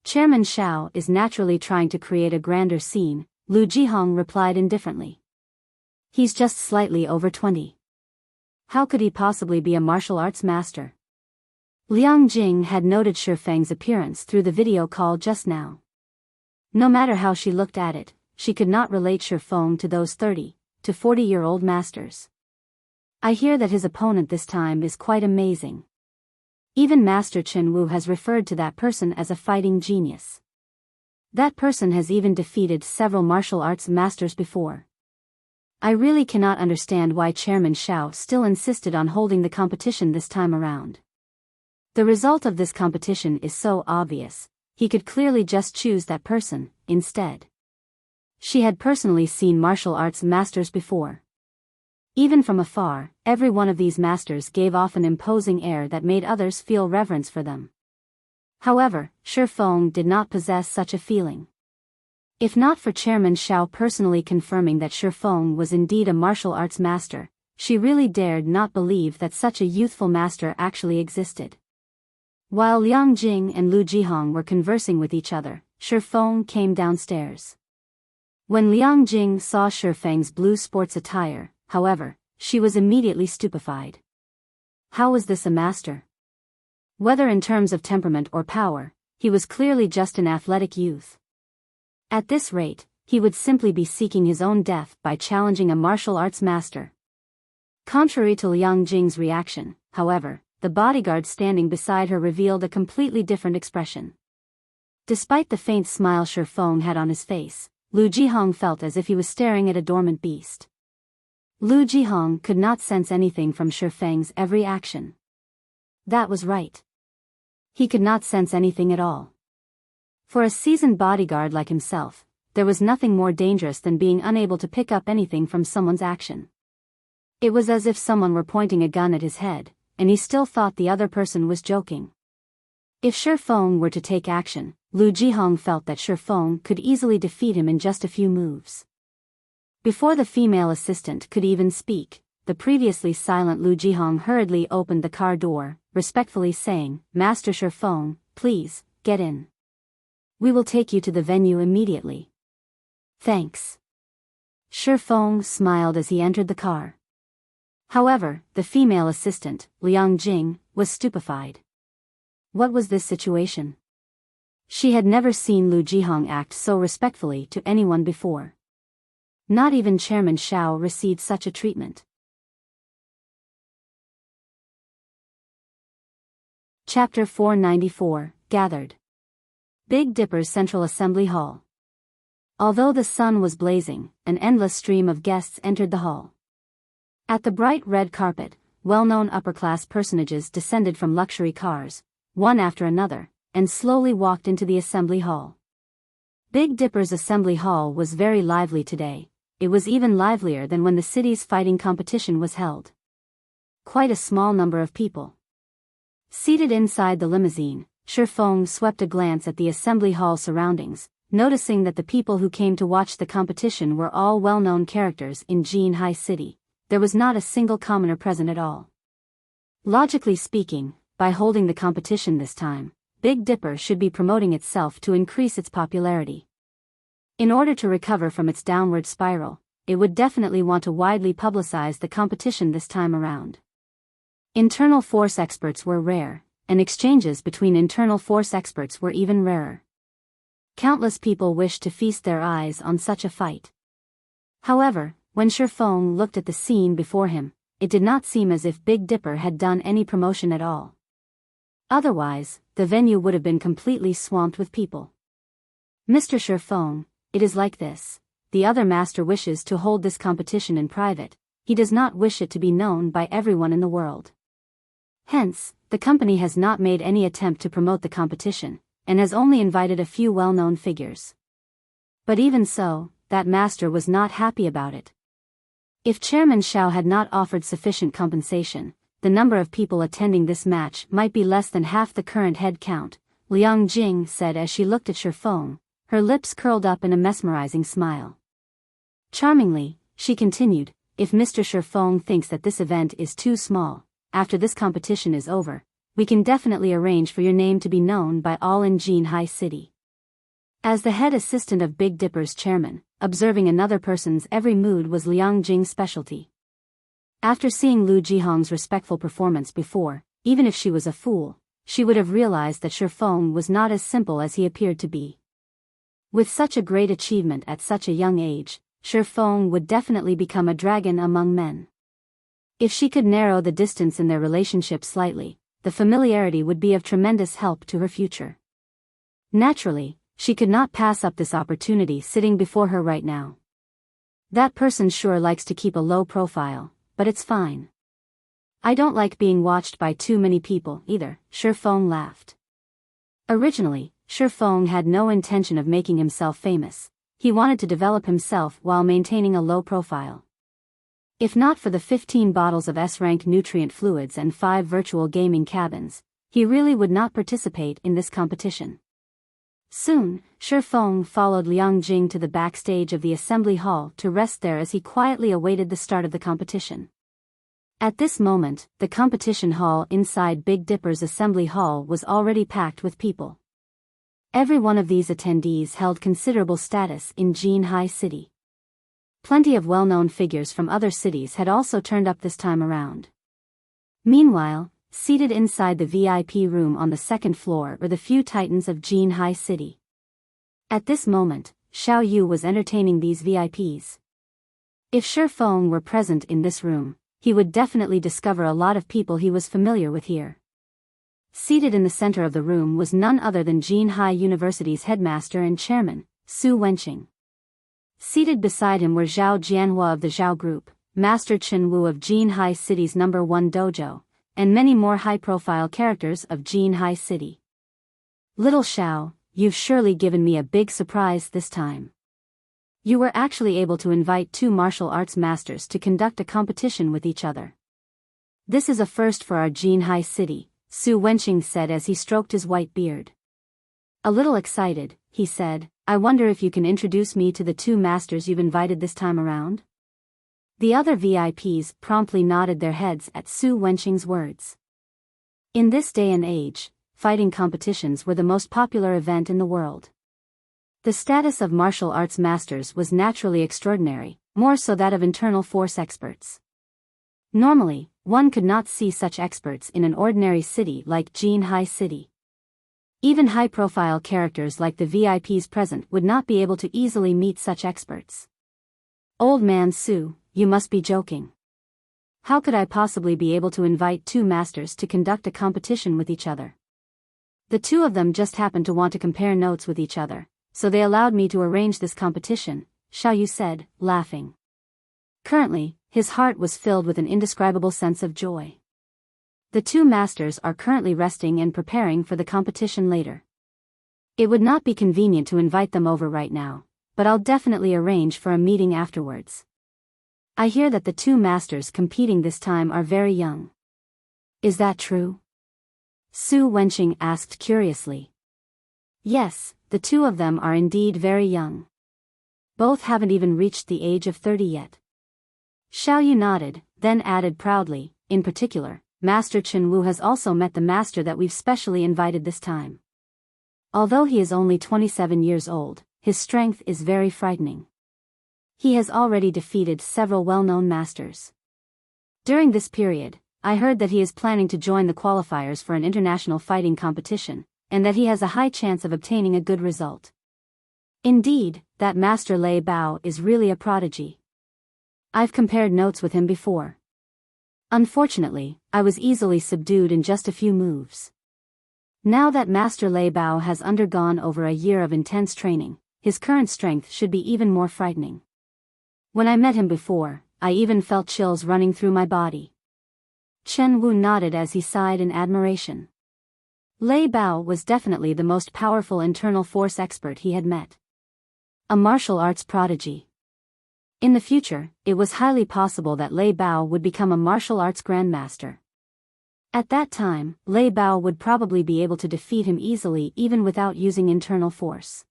Speaker 1: Chairman Xiao is naturally trying to create a grander scene, Lu Jihong replied indifferently. He's just slightly over 20. How could he possibly be a martial arts master? Liang Jing had noted Shifeng's appearance through the video call just now. No matter how she looked at it, she could not relate Shifeng to those 30 to 40-year-old masters. "I hear that his opponent this time is quite amazing. Even Master Chen Wu has referred to that person as a fighting genius. That person has even defeated several martial arts masters before. I really cannot understand why Chairman Xiao still insisted on holding the competition this time around. The result of this competition is so obvious, he could clearly just choose that person, instead." She had personally seen martial arts masters before. Even from afar, every one of these masters gave off an imposing air that made others feel reverence for them. However, Shifeng did not possess such a feeling. If not for Chairman Xiao personally confirming that Shifeng was indeed a martial arts master, she really dared not believe that such a youthful master actually existed. While Liang Jing and Lu Jihong were conversing with each other, Shifeng came downstairs. When Liang Jing saw Shifeng's blue sports attire, however, she was immediately stupefied. How was this a master? Whether in terms of temperament or power, he was clearly just an athletic youth. At this rate, he would simply be seeking his own death by challenging a martial arts master. Contrary to Liang Jing's reaction, however, the bodyguard standing beside her revealed a completely different expression. Despite the faint smile Shifeng had on his face, Lu Jihong felt as if he was staring at a dormant beast. Lu Jihong could not sense anything from Shifeng's every action. That was right. He could not sense anything at all. For a seasoned bodyguard like himself, there was nothing more dangerous than being unable to pick up anything from someone's action. It was as if someone were pointing a gun at his head, and he still thought the other person was joking. If Shifeng were to take action, Lu Jihong felt that Shifeng could easily defeat him in just a few moves. Before the female assistant could even speak, the previously silent Lu Jihong hurriedly opened the car door, respectfully saying, "Master Shifeng, please, get in." We will take you to the venue immediately. Thanks. Shi Feng smiled as he entered the car. However, the female assistant, Liang Jing, was stupefied. What was this situation? She had never seen Lu Jihong act so respectfully to anyone before. Not even Chairman Shao received such a treatment. Chapter 494, Gathered. Big Dipper's Central Assembly Hall. Although the sun was blazing, an endless stream of guests entered the hall. At the bright red carpet, well-known upper-class personages descended from luxury cars, one after another, and slowly walked into the assembly hall. Big Dipper's assembly hall was very lively today. It was even livelier than when the city's fighting competition was held. Quite a small number of people. Seated inside the limousine, Shi Feng swept a glance at the assembly hall surroundings, noticing that the people who came to watch the competition were all well-known characters in Jinhai City. There was not a single commoner present at all. Logically speaking, by holding the competition this time, Big Dipper should be promoting itself to increase its popularity. In order to recover from its downward spiral, it would definitely want to widely publicize the competition this time around. Internal force experts were rare, and exchanges between internal force experts were even rarer. Countless people wished to feast their eyes on such a fight. However, when Shi Feng looked at the scene before him, it did not seem as if Big Dipper had done any promotion at all. Otherwise, the venue would have been completely swamped with people. Mr. Shi Feng, it is like this. The other master wishes to hold this competition in private. He does not wish it to be known by everyone in the world. Hence, the company has not made any attempt to promote the competition, and has only invited a few well-known figures. But even so, that master was not happy about it. If Chairman Shao had not offered sufficient compensation, the number of people attending this match might be less than half the current head count, Liang Jing said as she looked at Shi Feng, her lips curled up in a mesmerizing smile. Charmingly, she continued, if Mr. Shi Feng thinks that this event is too small, after this competition is over, we can definitely arrange for your name to be known by all in Jinhai City. As the head assistant of Big Dipper's chairman, observing another person's every mood was Liang Jing's specialty. After seeing Lu Jihong's respectful performance before, even if she was a fool, she would have realized that Shi Feng was not as simple as he appeared to be. With such a great achievement at such a young age, Shi Feng would definitely become a dragon among men. If she could narrow the distance in their relationship slightly, the familiarity would be of tremendous help to her future. Naturally, she could not pass up this opportunity sitting before her right now. That person sure likes to keep a low profile, but it's fine. I don't like being watched by too many people either, Shi Feng laughed. Originally, Shi Feng had no intention of making himself famous. He wanted to develop himself while maintaining a low profile. If not for the 15 bottles of S-rank nutrient fluids and 5 virtual gaming cabins, he really would not participate in this competition. Soon, Shi Feng followed Liang Jing to the backstage of the assembly hall to rest there as he quietly awaited the start of the competition. At this moment, the competition hall inside Big Dipper's assembly hall was already packed with people. Every one of these attendees held considerable status in Jinhai City. Plenty of well-known figures from other cities had also turned up this time around. Meanwhile, seated inside the VIP room on the second floor were the few titans of Jinhai City. At this moment, Xiao Yu was entertaining these VIPs. If Shi Feng were present in this room, he would definitely discover a lot of people he was familiar with here. Seated in the center of the room was none other than Jinhai University's headmaster and chairman, Su Wenqing. Seated beside him were Zhao Jianhua of the Zhao Group, Master Chen Wu of Jinhai City's No. 1 dojo, and many more high-profile characters of Jinhai City. Little Xiao, you've surely given me a big surprise this time. You were actually able to invite 2 martial arts masters to conduct a competition with each other. This is a first for our Jinhai City, Su Wenqing said as he stroked his white beard. A little excited, he said, I wonder if you can introduce me to the 2 masters you've invited this time around? The other VIPs promptly nodded their heads at Su Wenqing's words. In this day and age, fighting competitions were the most popular event in the world. The status of martial arts masters was naturally extraordinary, more so that of internal force experts. Normally, one could not see such experts in an ordinary city like Jinhai City. Even high-profile characters like the VIPs present would not be able to easily meet such experts. Old man Su, you must be joking. How could I possibly be able to invite two masters to conduct a competition with each other? The two of them just happened to want to compare notes with each other, so they allowed me to arrange this competition, Xiao Yu said, laughing. Currently, his heart was filled with an indescribable sense of joy. The two masters are currently resting and preparing for the competition later. It would not be convenient to invite them over right now, but I'll definitely arrange for a meeting afterwards. I hear that the two masters competing this time are very young. Is that true? Su Wenqing asked curiously. Yes, the two of them are indeed very young. Both haven't even reached the age of 30 yet. Xiao Yu nodded, then added proudly, in particular, Master Chen Wu has also met the master that we've specially invited this time. Although he is only 27 years old, his strength is very frightening. He has already defeated several well-known masters. During this period, I heard that he is planning to join the qualifiers for an international fighting competition, and that he has a high chance of obtaining a good result. Indeed, that Master Lei Bao is really a prodigy. I've compared notes with him before. Unfortunately, I was easily subdued in just a few moves. Now that Master Lei Bao has undergone over a year of intense training, his current strength should be even more frightening. When I met him before, I even felt chills running through my body. Chen Wu nodded as he sighed in admiration. Lei Bao was definitely the most powerful internal force expert he had met. A martial arts prodigy. In the future, it was highly possible that Lei Bao would become a martial arts grandmaster. At that time, Lei Bao would probably be able to defeat him easily even without using internal force.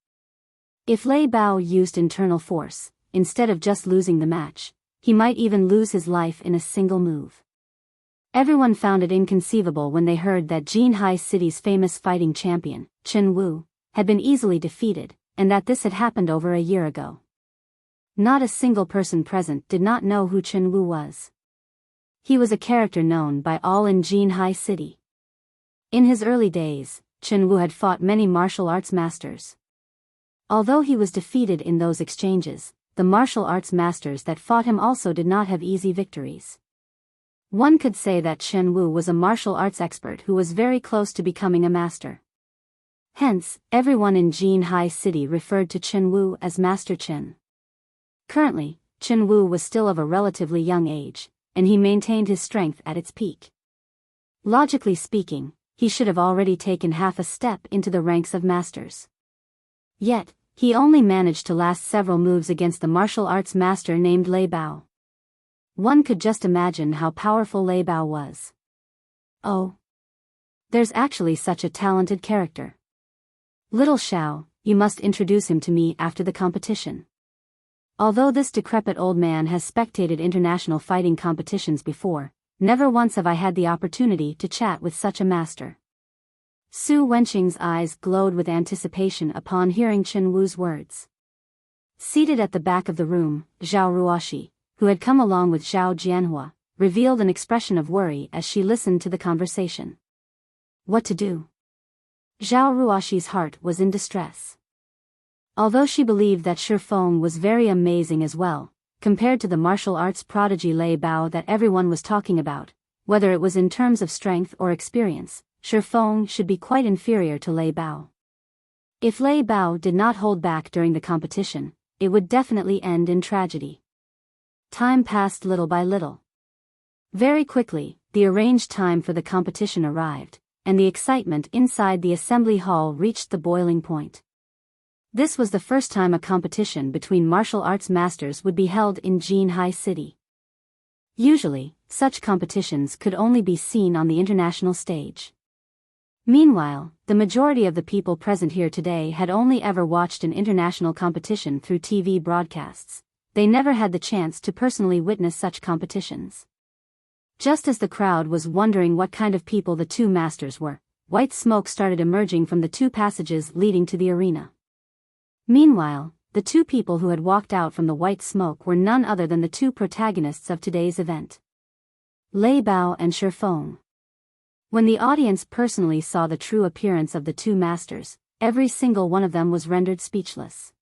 Speaker 1: If Lei Bao used internal force, instead of just losing the match, he might even lose his life in a single move. Everyone found it inconceivable when they heard that Jinhai City's famous fighting champion, Chen Wu, had been easily defeated, and that this had happened over a year ago. Not a single person present did not know who Chen Wu was. He was a character known by all in Jinhai City. In his early days, Chen Wu had fought many martial arts masters. Although he was defeated in those exchanges, the martial arts masters that fought him also did not have easy victories. One could say that Chen Wu was a martial arts expert who was very close to becoming a master. Hence, everyone in Jinhai City referred to Chen Wu as Master Chen. Currently, Chen Wu was still of a relatively young age, and he maintained his strength at its peak. Logically speaking, he should have already taken half a step into the ranks of masters. Yet, he only managed to last several moves against the martial arts master named Lei Bao. One could just imagine how powerful Lei Bao was. Oh. There's actually such a talented character. Little Xiao, you must introduce him to me after the competition. Although this decrepit old man has spectated international fighting competitions before, never once have I had the opportunity to chat with such a master. Su Wenqing's eyes glowed with anticipation upon hearing Chen Wu's words. Seated at the back of the room, Zhao Ruoxi, who had come along with Zhao Jianhua, revealed an expression of worry as she listened to the conversation. What to do? Zhao Ruoxi's heart was in distress. Although she believed that Shi Feng was very amazing as well, compared to the martial arts prodigy Lei Bao that everyone was talking about, whether it was in terms of strength or experience, Shi Feng should be quite inferior to Lei Bao. If Lei Bao did not hold back during the competition, it would definitely end in tragedy. Time passed little by little. Very quickly, the arranged time for the competition arrived, and the excitement inside the assembly hall reached the boiling point. This was the first time a competition between martial arts masters would be held in Jinhai City. Usually, such competitions could only be seen on the international stage. Meanwhile, the majority of the people present here today had only ever watched an international competition through TV broadcasts. They never had the chance to personally witness such competitions. Just as the crowd was wondering what kind of people the two masters were, white smoke started emerging from the two passages leading to the arena. Meanwhile, the two people who had walked out from the white smoke were none other than the two protagonists of today's event. Lei Bao and Shi Feng. When the audience personally saw the true appearance of the two masters, every single one of them was rendered speechless.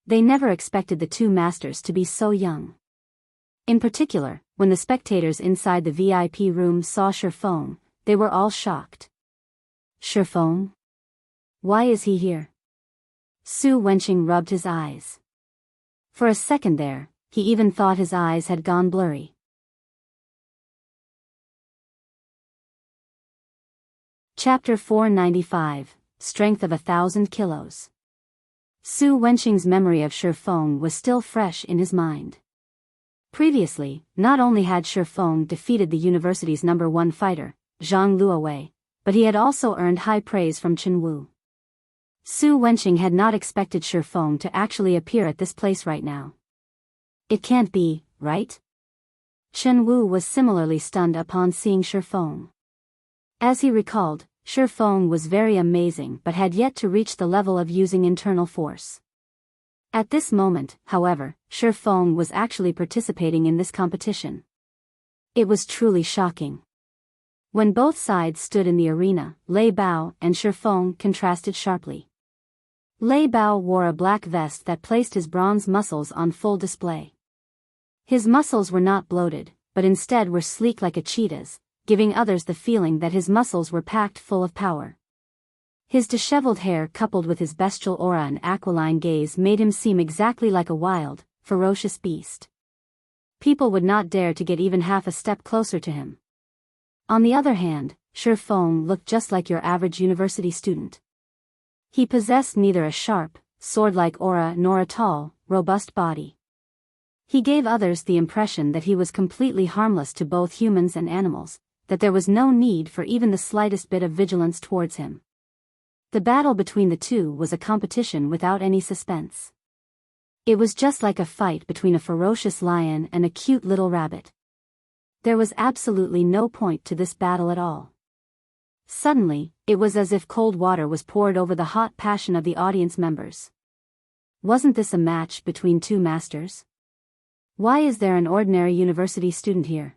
Speaker 1: They never expected the two masters to be so young. In particular, when the spectators inside the VIP room saw Shi Feng, they were all shocked. Shi Feng? Why is he here? Su Wenqing rubbed his eyes. For a second there, he even thought his eyes had gone blurry. Chapter 495, Strength of 1,000 Kilos. Su Wenqing's memory of Shi Feng was still fresh in his mind. Previously, not only had Shi Feng defeated the university's #1 fighter, Zhang Luowei, but he had also earned high praise from Chen Wu. Su Wenqing had not expected Shi Feng to actually appear at this place right now. It can't be, right? Chen Wu was similarly stunned upon seeing Shi Feng. As he recalled, Shi Feng was very amazing but had yet to reach the level of using internal force. At this moment, however, Shi Feng was actually participating in this competition. It was truly shocking. When both sides stood in the arena, Lei Bao and Shi Feng contrasted sharply. Lei Bao wore a black vest that placed his bronze muscles on full display. His muscles were not bloated, but instead were sleek like a cheetah's, giving others the feeling that his muscles were packed full of power. His disheveled hair coupled with his bestial aura and aquiline gaze made him seem exactly like a wild, ferocious beast. People would not dare to get even half a step closer to him. On the other hand, Shi Feng looked just like your average university student. He possessed neither a sharp, sword-like aura nor a tall, robust body. He gave others the impression that he was completely harmless to both humans and animals, that there was no need for even the slightest bit of vigilance towards him. The battle between the two was a competition without any suspense. It was just like a fight between a ferocious lion and a cute little rabbit. There was absolutely no point to this battle at all. Suddenly, it was as if cold water was poured over the hot passion of the audience members. Wasn't this a match between two masters? Why is there an ordinary university student here?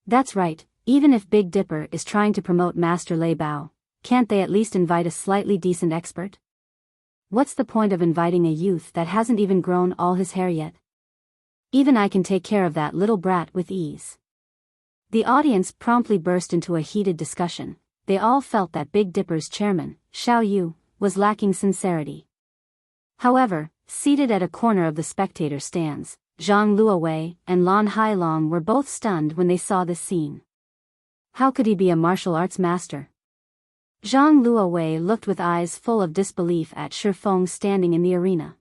Speaker 1: That's right, even if Big Dipper is trying to promote Master Lei Bao, can't they at least invite a slightly decent expert? What's the point of inviting a youth that hasn't even grown all his hair yet? Even I can take care of that little brat with ease. The audience promptly burst into a heated discussion. They all felt that Big Dipper's chairman, Xiao Yu, was lacking sincerity. However, seated at a corner of the spectator stands, Zhang Luowei and Lan Hailong were both stunned when they saw this scene. How could he be a martial arts master? Zhang Luowei looked with eyes full of disbelief at Shi Feng standing in the arena.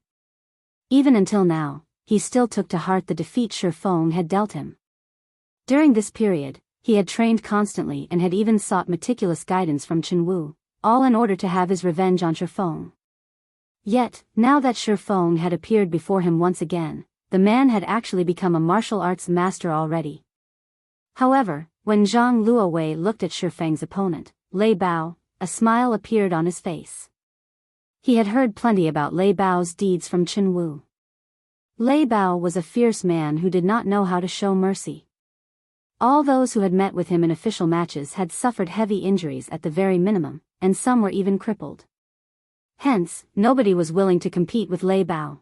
Speaker 1: Even until now, he still took to heart the defeat Shi Feng had dealt him. During this period, he had trained constantly and had even sought meticulous guidance from Chen Wu, all in order to have his revenge on Shi Feng. Yet, now that Shi Feng had appeared before him once again, the man had actually become a martial arts master already. However, when Zhang Luowei looked at Shi Feng's opponent, Lei Bao, a smile appeared on his face. He had heard plenty about Lei Bao's deeds from Chen Wu. Lei Bao was a fierce man who did not know how to show mercy. All those who had met with him in official matches had suffered heavy injuries at the very minimum, and some were even crippled. Hence, nobody was willing to compete with Lei Bao.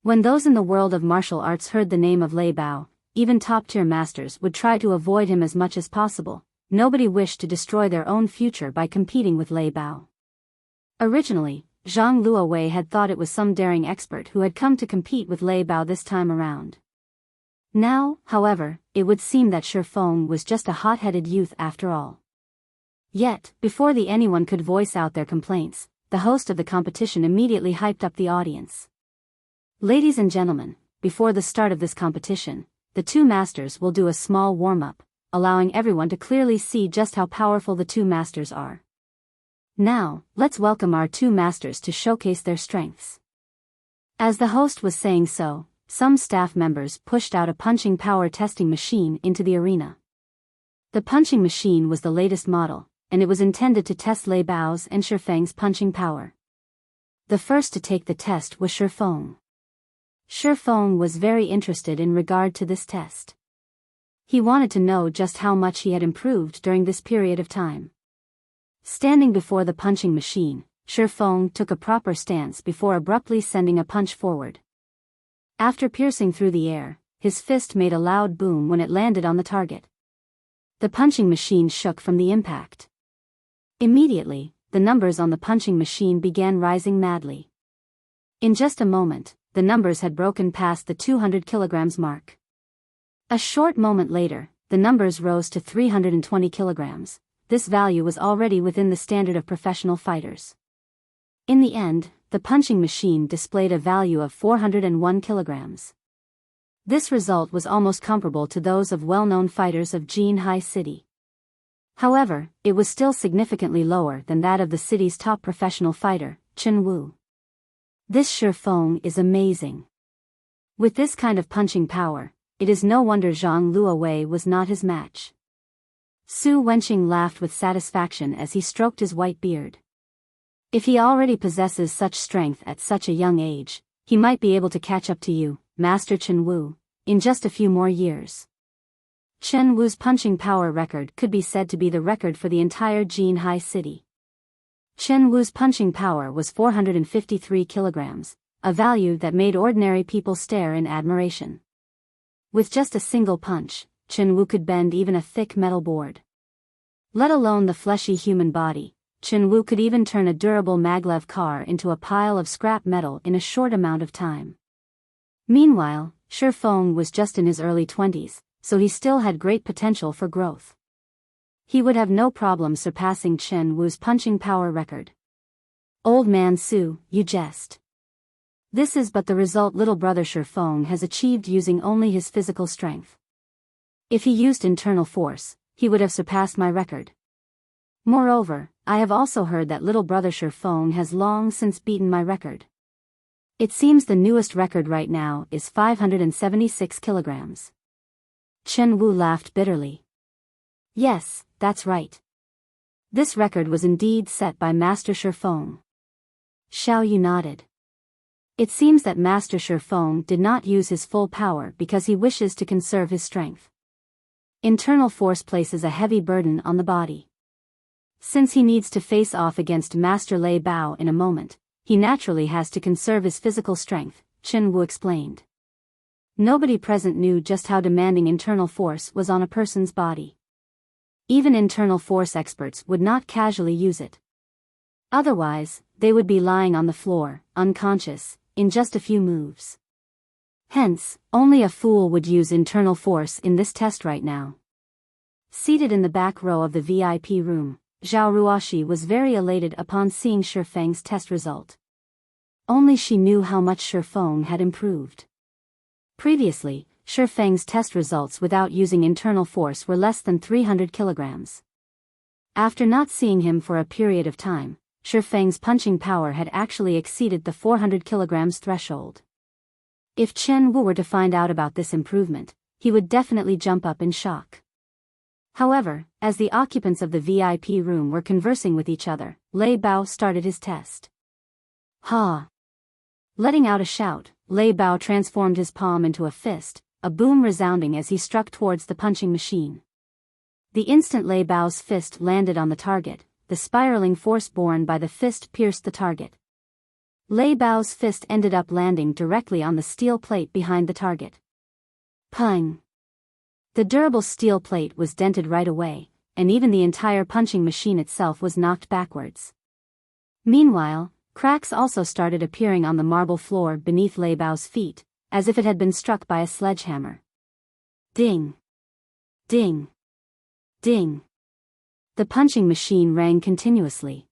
Speaker 1: When those in the world of martial arts heard the name of Lei Bao, even top-tier masters would try to avoid him as much as possible. Nobody wished to destroy their own future by competing with Lei Bao. Originally, Zhang Luowei had thought it was some daring expert who had come to compete with Lei Bao this time around. Now, however, it would seem that Shi Feng was just a hot-headed youth after all. Yet, before anyone could voice out their complaints, the host of the competition immediately hyped up the audience. Ladies and gentlemen, before the start of this competition, the two masters will do a small warm-up, allowing everyone to clearly see just how powerful the two masters are. Now, let's welcome our two masters to showcase their strengths. As the host was saying so, some staff members pushed out a punching power testing machine into the arena. The punching machine was the latest model, and it was intended to test Lei Bao's and Shi Feng's punching power. The first to take the test was Shifeng. Shifeng was very interested in regard to this test. He wanted to know just how much he had improved during this period of time. Standing before the punching machine, Shifeng took a proper stance before abruptly sending a punch forward. After piercing through the air, his fist made a loud boom when it landed on the target. The punching machine shook from the impact. Immediately, the numbers on the punching machine began rising madly. In just a moment, the numbers had broken past the 200 kilograms mark. A short moment later, the numbers rose to 320 kilograms. This value was already within the standard of professional fighters. In the end, the punching machine displayed a value of 401 kilograms. This result was almost comparable to those of well-known fighters of Jinhai City. However, it was still significantly lower than that of the city's top professional fighter, Chen Wu. This Shifeng is amazing. With this kind of punching power, it is no wonder Zhang Luowei was not his match. Su Wenqing laughed with satisfaction as he stroked his white beard. If he already possesses such strength at such a young age, he might be able to catch up to you, Master Chen Wu, in just a few more years. Chen Wu's punching power record could be said to be the record for the entire Jinhai City. Chen Wu's punching power was 453 kilograms, a value that made ordinary people stare in admiration. With just a single punch, Chen Wu could bend even a thick metal board. Let alone the fleshy human body, Chen Wu could even turn a durable maglev car into a pile of scrap metal in a short amount of time. Meanwhile, Shifeng was just in his early 20s, so he still had great potential for growth. He would have no problem surpassing Chen Wu's punching power record. Old man Su, you jest. This is but the result little brother Shifeng has achieved using only his physical strength. If he used internal force, he would have surpassed my record. Moreover, I have also heard that little brother Shifeng has long since beaten my record. It seems the newest record right now is 576 kilograms. Chen Wu laughed bitterly. Yes, that's right. This record was indeed set by Master Shifeng. Xiao Yu nodded. It seems that Master Shifeng did not use his full power because he wishes to conserve his strength. Internal force places a heavy burden on the body. Since he needs to face off against Master Lei Bao in a moment, he naturally has to conserve his physical strength, Chen Wu explained. Nobody present knew just how demanding internal force was on a person's body. Even internal force experts would not casually use it. Otherwise, they would be lying on the floor, unconscious, in just a few moves. Hence, only a fool would use internal force in this test right now. Seated in the back row of the VIP room, Zhao Ruoshi was very elated upon seeing Shifeng's test result. Only she knew how much Shifeng had improved. Previously, Shifeng's test results without using internal force were less than 300 kilograms. After not seeing him for a period of time, Shifeng's punching power had actually exceeded the 400 kilograms threshold. If Chen Wu were to find out about this improvement, he would definitely jump up in shock. However, as the occupants of the VIP room were conversing with each other, Lei Bao started his test. Ha! Letting out a shout, Lei Bao transformed his palm into a fist, a boom resounding as he struck towards the punching machine. The instant Lei Bao's fist landed on the target, the spiraling force borne by the fist pierced the target. Lei Bao's fist ended up landing directly on the steel plate behind the target. Pang! The durable steel plate was dented right away, and even the entire punching machine itself was knocked backwards. Meanwhile, cracks also started appearing on the marble floor beneath Lei Bao's feet, as if it had been struck by a sledgehammer. Ding! Ding! Ding! The punching machine rang continuously.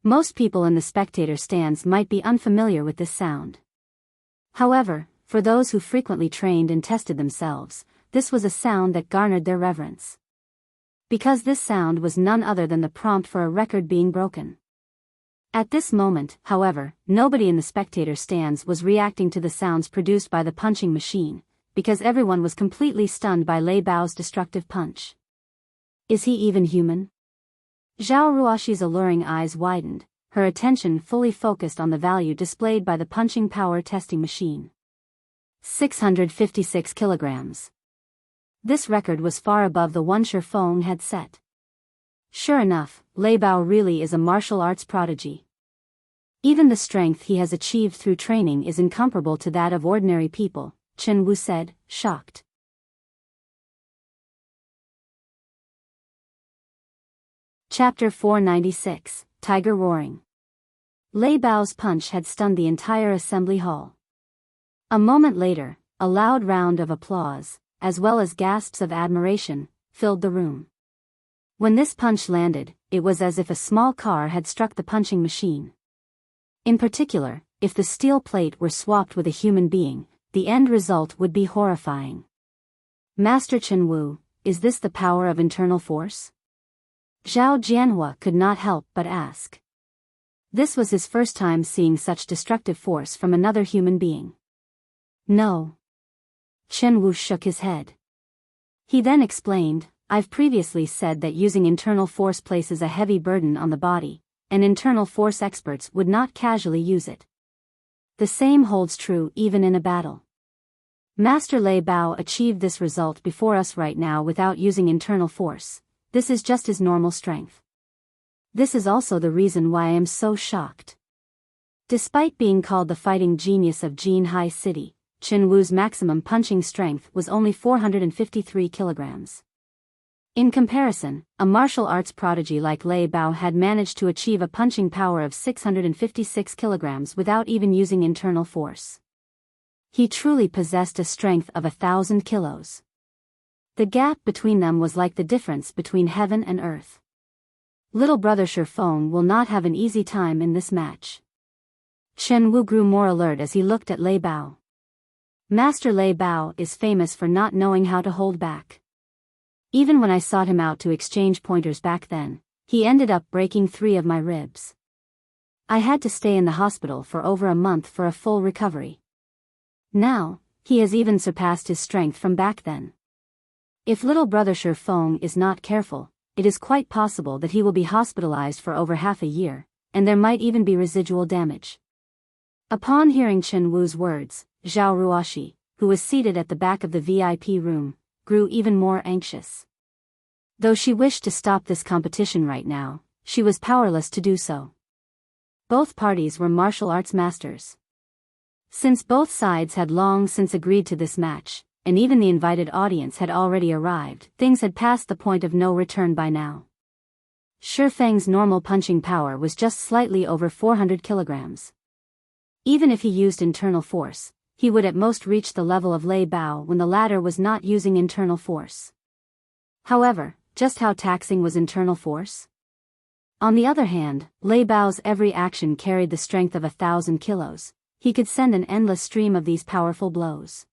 Speaker 1: Most people in the spectator stands might be unfamiliar with this sound. However, for those who frequently trained and tested themselves, this was a sound that garnered their reverence. Because this sound was none other than the prompt for a record being broken. At this moment, however, nobody in the spectator stands was reacting to the sounds produced by the punching machine, because everyone was completely stunned by Lei Bao's destructive punch. Is he even human? Zhao Ruoshi's alluring eyes widened, her attention fully focused on the value displayed by the punching power testing machine. 656 kilograms. This record was far above the one Shi Feng had set. Sure enough, Lei Bao really is a martial arts prodigy. Even the strength he has achieved through training is incomparable to that of ordinary people, Chen Wu said, shocked. Chapter 496, Tiger Roaring. Lei Bao's punch had stunned the entire assembly hall. A moment later, a loud round of applause, as well as gasps of admiration, filled the room. When this punch landed, it was as if a small car had struck the punching machine. In particular, if the steel plate were swapped with a human being, the end result would be horrifying. Master Chen Wu, is this the power of internal force? Zhao Jianhua could not help but ask. This was his first time seeing such destructive force from another human being. No. Chen Wu shook his head. He then explained, I've previously said that using internal force places a heavy burden on the body, and internal force experts would not casually use it. The same holds true even in a battle. Master Lei Bao achieved this result before us right now without using internal force. This is just his normal strength. This is also the reason why I am so shocked. Despite being called the fighting genius of Jinhai City, Chen Wu's maximum punching strength was only 453 kilograms. In comparison, a martial arts prodigy like Lei Bao had managed to achieve a punching power of 656 kilograms without even using internal force. He truly possessed a strength of 1,000 kilos. The gap between them was like the difference between heaven and earth. Little brother Shi Feng will not have an easy time in this match. Chen Wu grew more alert as he looked at Lei Bao. Master Lei Bao is famous for not knowing how to hold back. Even when I sought him out to exchange pointers back then, he ended up breaking 3 of my ribs. I had to stay in the hospital for over a month for a full recovery. Now, he has even surpassed his strength from back then. If little brother Shi Feng is not careful, it is quite possible that he will be hospitalized for over half a year, and there might even be residual damage. Upon hearing Chen Wu's words, Zhao Ruoshi, who was seated at the back of the VIP room, grew even more anxious. Though she wished to stop this competition right now, she was powerless to do so. Both parties were martial arts masters. Since both sides had long since agreed to this match, and even the invited audience had already arrived, things had passed the point of no return by now. Shi Feng's normal punching power was just slightly over 400 kilograms. Even if he used internal force, he would at most reach the level of Lei Bao when the latter was not using internal force. However, just how taxing was internal force? On the other hand, Lei Bao's every action carried the strength of 1,000 kilos. He could send an endless stream of these powerful blows.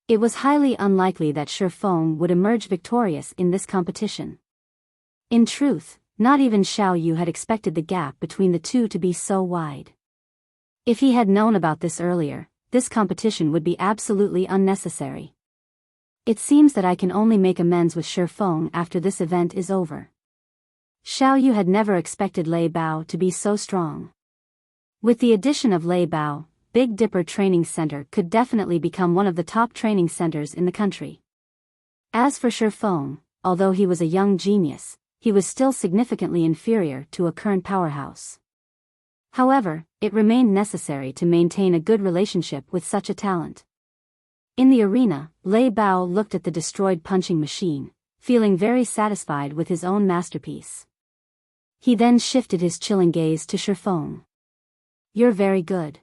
Speaker 1: It was highly unlikely that Shi Feng would emerge victorious in this competition. In truth, not even Xiao Yu had expected the gap between the two to be so wide. If he had known about this earlier, this competition would be absolutely unnecessary. It seems that I can only make amends with Shi Feng after this event is over. Xiao Yu had never expected Lei Bao to be so strong. With the addition of Lei Bao, Big Dipper Training Center could definitely become one of the top training centers in the country. As for Shi Feng, although he was a young genius, he was still significantly inferior to a current powerhouse. However, it remained necessary to maintain a good relationship with such a talent. In the arena, Lei Bao looked at the destroyed punching machine, feeling very satisfied with his own masterpiece. He then shifted his chilling gaze to Shi Feng. You're very good.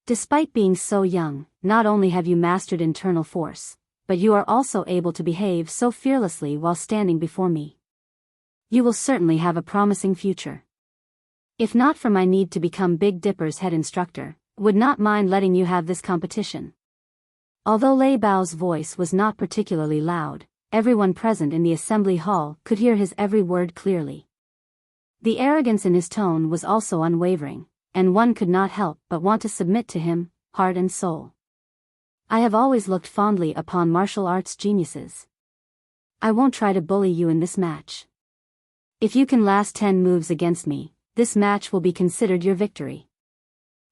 Speaker 1: Despite being so young, not only have you mastered internal force, but you are also able to behave so fearlessly while standing before me. You will certainly have a promising future. If not for my need to become Big Dipper's head instructor, would not mind letting you have this competition. Although Lei Bao's voice was not particularly loud, everyone present in the assembly hall could hear his every word clearly. The arrogance in his tone was also unwavering, and one could not help but want to submit to him, heart and soul. I have always looked fondly upon martial arts geniuses. I won't try to bully you in this match. If you can last 10 moves against me, this match will be considered your victory."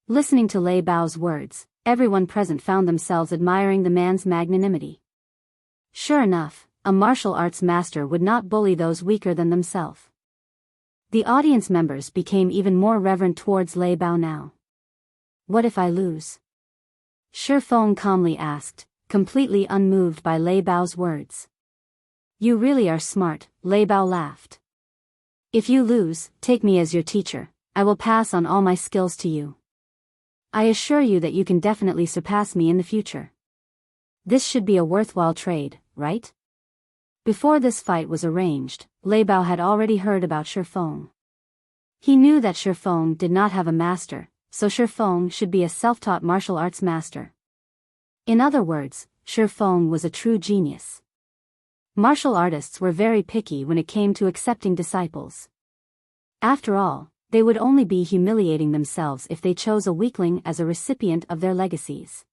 Speaker 1: Listening to Lei Bao's words, everyone present found themselves admiring the man's magnanimity. Sure enough, a martial arts master would not bully those weaker than themselves. The audience members became even more reverent towards Lei Bao now. "What if I lose?" Shi Feng calmly asked, completely unmoved by Lei Bao's words. "You really are smart," Lei Bao laughed. "If you lose, take me as your teacher. I will pass on all my skills to you. I assure you that you can definitely surpass me in the future. This should be a worthwhile trade, right?" Before this fight was arranged, Lei Bao had already heard about Shi Feng. He knew that Shi Feng did not have a master, so Shi Feng should be a self-taught martial arts master. In other words, Shi Feng was a true genius. Martial artists were very picky when it came to accepting disciples. After all, they would only be humiliating themselves if they chose a weakling as a recipient of their legacies.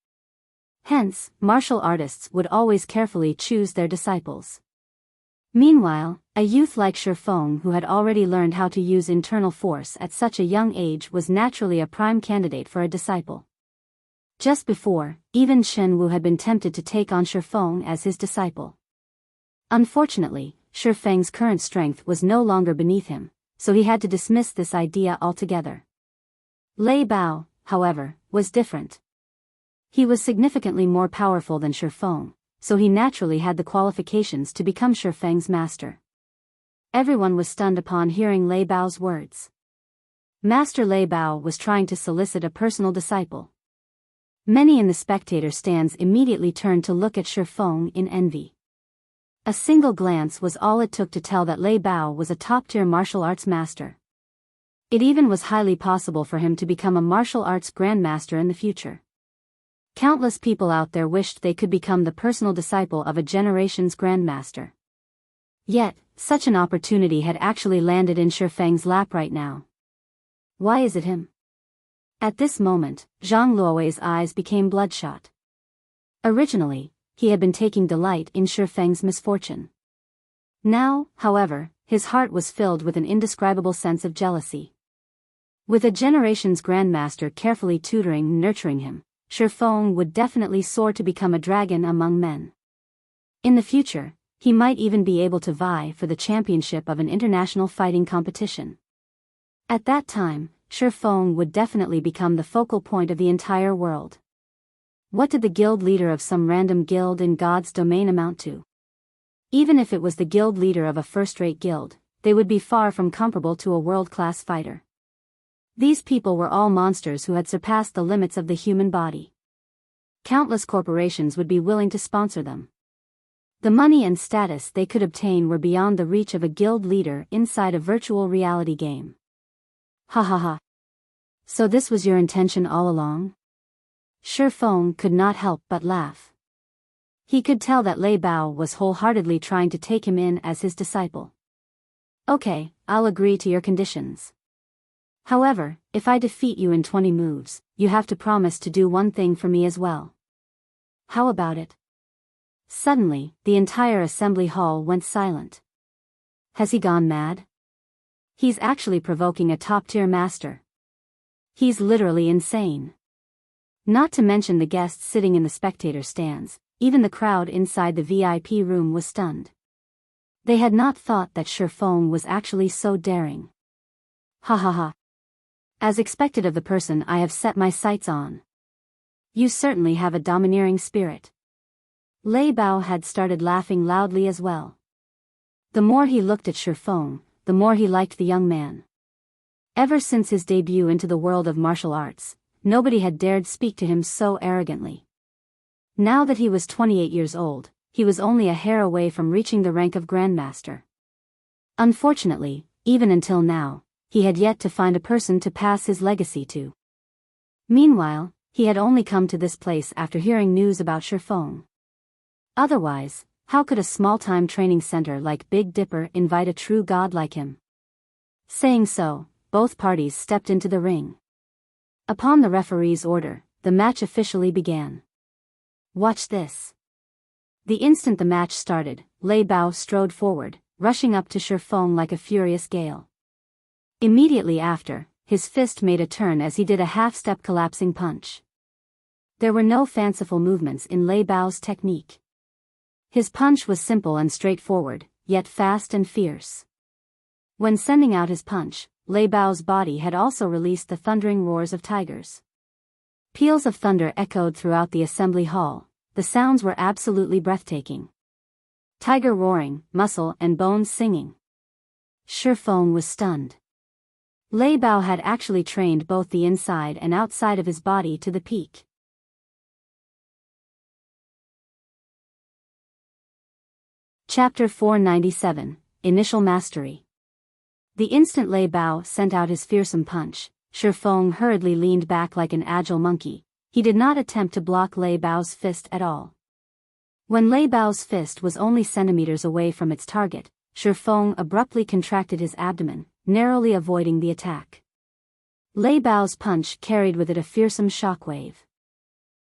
Speaker 1: Hence, martial artists would always carefully choose their disciples. Meanwhile, a youth like Shi Feng who had already learned how to use internal force at such a young age was naturally a prime candidate for a disciple. Just before, even Shen Wu had been tempted to take on Shi Feng as his disciple. Unfortunately, Shi Feng's current strength was no longer beneath him, so he had to dismiss this idea altogether. Lei Bao, however, was different. He was significantly more powerful than Shi Feng, so he naturally had the qualifications to become Shi Feng's master. Everyone was stunned upon hearing Lei Bao's words. Master Lei Bao was trying to solicit a personal disciple. Many in the spectator stands immediately turned to look at Shi Feng in envy. A single glance was all it took to tell that Lei Bao was a top-tier martial arts master. It even was highly possible for him to become a martial arts grandmaster in the future. Countless people out there wished they could become the personal disciple of a generation's grandmaster. Yet, such an opportunity had actually landed in Shi Feng's lap right now. Why is it him? At this moment, Zhang Luowei's eyes became bloodshot. Originally, he had been taking delight in Shi Feng's misfortune. Now, however, his heart was filled with an indescribable sense of jealousy. With a generation's grandmaster carefully tutoring and nurturing him, Shi Feng would definitely soar to become a dragon among men. In the future, he might even be able to vie for the championship of an international fighting competition. At that time, Shi Feng would definitely become the focal point of the entire world. What did the guild leader of some random guild in God's domain amount to? Even if it was the guild leader of a first-rate guild, they would be far from comparable to a world-class fighter. These people were all monsters who had surpassed the limits of the human body. Countless corporations would be willing to sponsor them. The money and status they could obtain were beyond the reach of a guild leader inside a virtual reality game. Ha ha ha. So this was your intention all along? Shi Feng could not help but laugh. He could tell that Lei Bao was wholeheartedly trying to take him in as his disciple. "Okay, I'll agree to your conditions. However, if I defeat you in 20 moves, you have to promise to do one thing for me as well." "How about it?" Suddenly, the entire assembly hall went silent. Has he gone mad? He's actually provoking a top-tier master. He's literally insane. Not to mention the guests sitting in the spectator stands, even the crowd inside the VIP room was stunned. They had not thought that Shi Feng was actually so daring. Ha ha ha. As expected of the person I have set my sights on. You certainly have a domineering spirit. Lei Bao had started laughing loudly as well. The more he looked at Shi Feng, the more he liked the young man. Ever since his debut into the world of martial arts, nobody had dared speak to him so arrogantly. Now that he was 28 years old, he was only a hair away from reaching the rank of Grandmaster. Unfortunately, even until now, he had yet to find a person to pass his legacy to. Meanwhile, he had only come to this place after hearing news about Shi Feng. Otherwise, how could a small-time training center like Big Dipper invite a true god like him? Saying so, both parties stepped into the ring. Upon the referee's order, the match officially began. Watch this. The instant the match started, Lei Bao strode forward, rushing up to Shi Feng like a furious gale. Immediately after, his fist made a turn as he did a half-step collapsing punch. There were no fanciful movements in Lei Bao's technique. His punch was simple and straightforward, yet fast and fierce. When sending out his punch, Lei Bao's body had also released the thundering roars of tigers. Peals of thunder echoed throughout the assembly hall. The sounds were absolutely breathtaking. Tiger roaring, muscle and bones singing. Shi Feng was stunned. Lei Bao had actually trained both the inside and outside of his body to the peak. Chapter 497, Initial Mastery. The instant Lei Bao sent out his fearsome punch, Shi Feng hurriedly leaned back like an agile monkey. He did not attempt to block Lei Bao's fist at all. When Lei Bao's fist was only centimeters away from its target, Shi Feng abruptly contracted his abdomen, narrowly avoiding the attack. Lei Bao's punch carried with it a fearsome shockwave.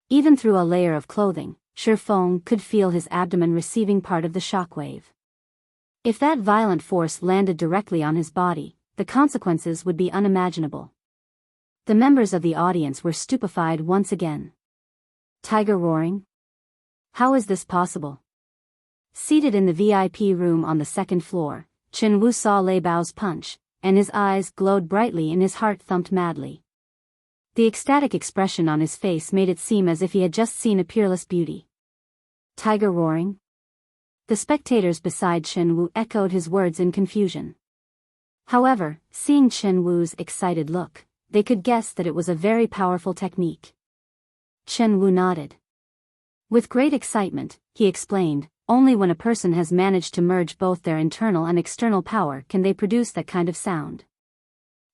Speaker 1: Even through a layer of clothing, Shi Feng could feel his abdomen receiving part of the shockwave. If that violent force landed directly on his body, the consequences would be unimaginable. The members of the audience were stupefied once again. Tiger roaring? How is this possible? Seated in the VIP room on the second floor, Chen Wu saw Lei Bao's punch, and his eyes glowed brightly and his heart thumped madly. The ecstatic expression on his face made it seem as if he had just seen a peerless beauty. Tiger roaring? The spectators beside Chen Wu echoed his words in confusion. However, seeing Chen Wu's excited look, they could guess that it was a very powerful technique. Chen Wu nodded. With great excitement, he explained, only when a person has managed to merge both their internal and external power can they produce that kind of sound.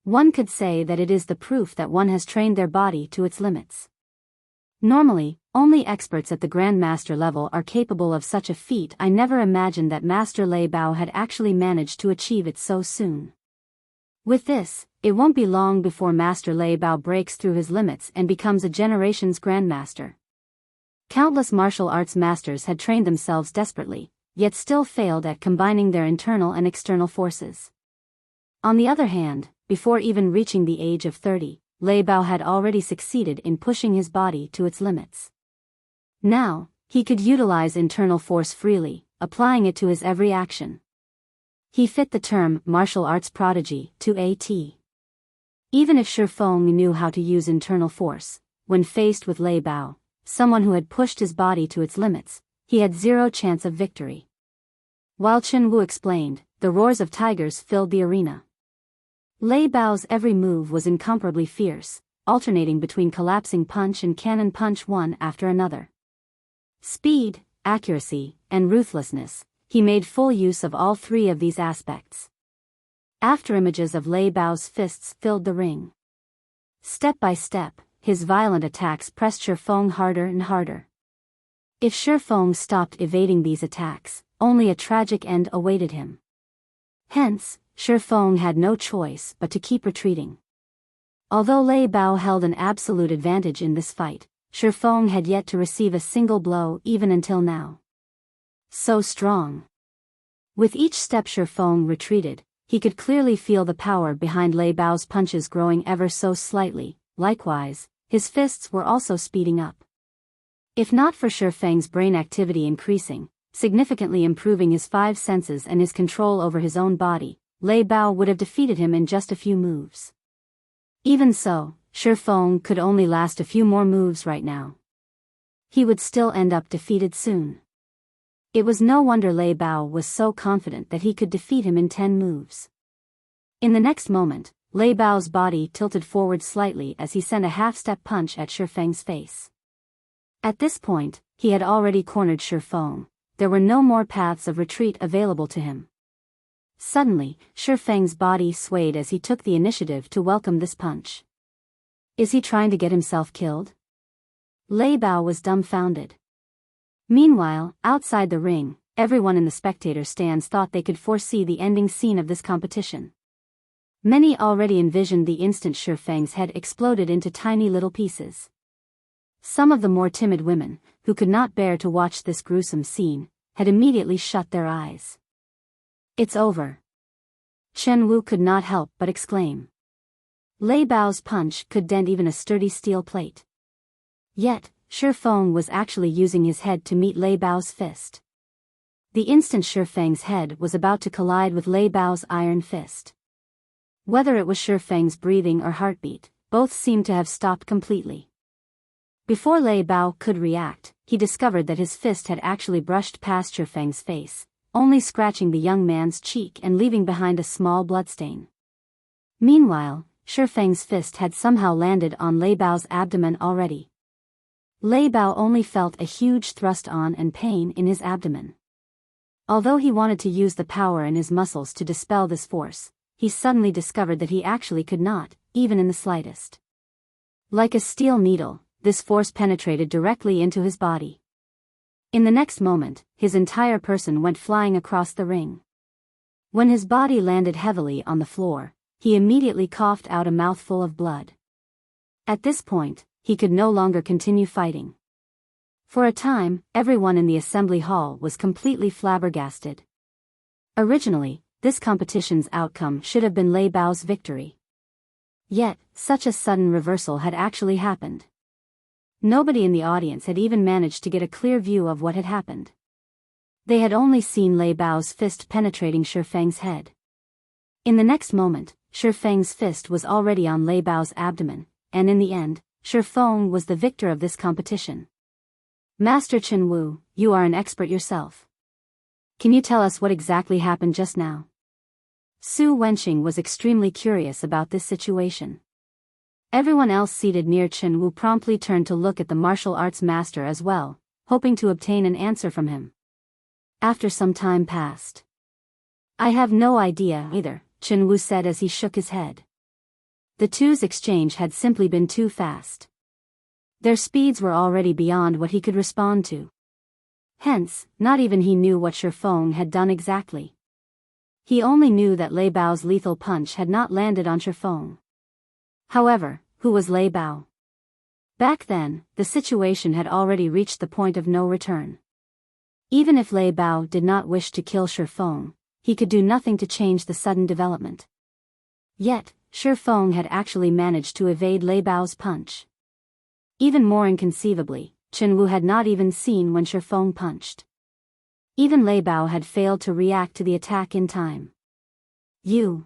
Speaker 1: One could say that it is the proof that one has trained their body to its limits. Normally, only experts at the Grandmaster level are capable of such a feat. I never imagined that Master Lei Bao had actually managed to achieve it so soon. With this, it won't be long before Master Lei Bao breaks through his limits and becomes a generation's Grandmaster. Countless martial arts masters had trained themselves desperately, yet still failed at combining their internal and external forces. On the other hand, before even reaching the age of 30, Lei Bao had already succeeded in pushing his body to its limits. Now, he could utilize internal force freely, applying it to his every action. He fit the term martial arts prodigy to a T. Even if Shi Feng knew how to use internal force, when faced with Lei Bao, someone who had pushed his body to its limits, he had zero chance of victory. While Chen Wu explained, the roars of tigers filled the arena. Lei Bao's every move was incomparably fierce, alternating between collapsing punch and cannon punch one after another. Speed, accuracy, and ruthlessness, he made full use of all three of these aspects. After images of Lei Bao's fists filled the ring. Step by step, his violent attacks pressed Shi Feng harder and harder. If Shi Feng stopped evading these attacks, only a tragic end awaited him. Hence, Shi Feng had no choice but to keep retreating. Although Lei Bao held an absolute advantage in this fight, Shi Feng had yet to receive a single blow even until now. So strong. With each step Shi Feng retreated, he could clearly feel the power behind Lei Bao's punches growing ever so slightly. Likewise, his fists were also speeding up. If not for Shi Feng's brain activity increasing, significantly improving his five senses and his control over his own body, Lei Bao would have defeated him in just a few moves. Even so, Shi Feng could only last a few more moves right now. He would still end up defeated soon. It was no wonder Lei Bao was so confident that he could defeat him in 10 moves. In the next moment, Lei Bao's body tilted forward slightly as he sent a half-step punch at Shi Feng's face. At this point, he had already cornered Shi Feng. There were no more paths of retreat available to him. Suddenly, Shi Feng's body swayed as he took the initiative to welcome this punch. Is he trying to get himself killed? Lei Bao was dumbfounded. Meanwhile, outside the ring, everyone in the spectator stands thought they could foresee the ending scene of this competition. Many already envisioned the instant Shi Feng's head exploded into tiny little pieces. Some of the more timid women, who could not bear to watch this gruesome scene, had immediately shut their eyes. It's over. Chen Wu could not help but exclaim. Lei Bao's punch could dent even a sturdy steel plate. Yet, Shi Feng was actually using his head to meet Lei Bao's fist. The instant Shi Feng's head was about to collide with Lei Bao's iron fist. Whether it was Shi Feng's breathing or heartbeat, both seemed to have stopped completely. Before Lei Bao could react, he discovered that his fist had actually brushed past Shi Feng's face, only scratching the young man's cheek and leaving behind a small bloodstain. Meanwhile, Shi Feng's fist had somehow landed on Lei Bao's abdomen already. Lei Bao only felt a huge thrust on and pain in his abdomen. Although he wanted to use the power in his muscles to dispel this force, he suddenly discovered that he actually could not, even in the slightest. Like a steel needle, this force penetrated directly into his body. In the next moment, his entire person went flying across the ring. When his body landed heavily on the floor, he immediately coughed out a mouthful of blood. At this point, he could no longer continue fighting. For a time, everyone in the assembly hall was completely flabbergasted. Originally, this competition's outcome should have been Lei Bao's victory. Yet, such a sudden reversal had actually happened. Nobody in the audience had even managed to get a clear view of what had happened. They had only seen Lei Bao's fist penetrating Shi Feng's head. In the next moment, Shi Feng's fist was already on Lei Bao's abdomen, and in the end, Shi Feng was the victor of this competition. Master Chen Wu, you are an expert yourself. Can you tell us what exactly happened just now? Su Wenqing was extremely curious about this situation. Everyone else seated near Chen Wu promptly turned to look at the martial arts master as well, hoping to obtain an answer from him. After some time passed. I have no idea either, Chen Wu said as he shook his head. The two's exchange had simply been too fast. Their speeds were already beyond what he could respond to. Hence, not even he knew what Shi Feng had done exactly. He only knew that Lei Bao's lethal punch had not landed on Shi Feng. However, who was Lei Bao? Back then, the situation had already reached the point of no return. Even if Lei Bao did not wish to kill Shi Feng, he could do nothing to change the sudden development. Yet, Shi Feng had actually managed to evade Lei Bao's punch. Even more inconceivably, Chen Wu had not even seen when Shi Feng punched. Even Lei Bao had failed to react to the attack in time. You.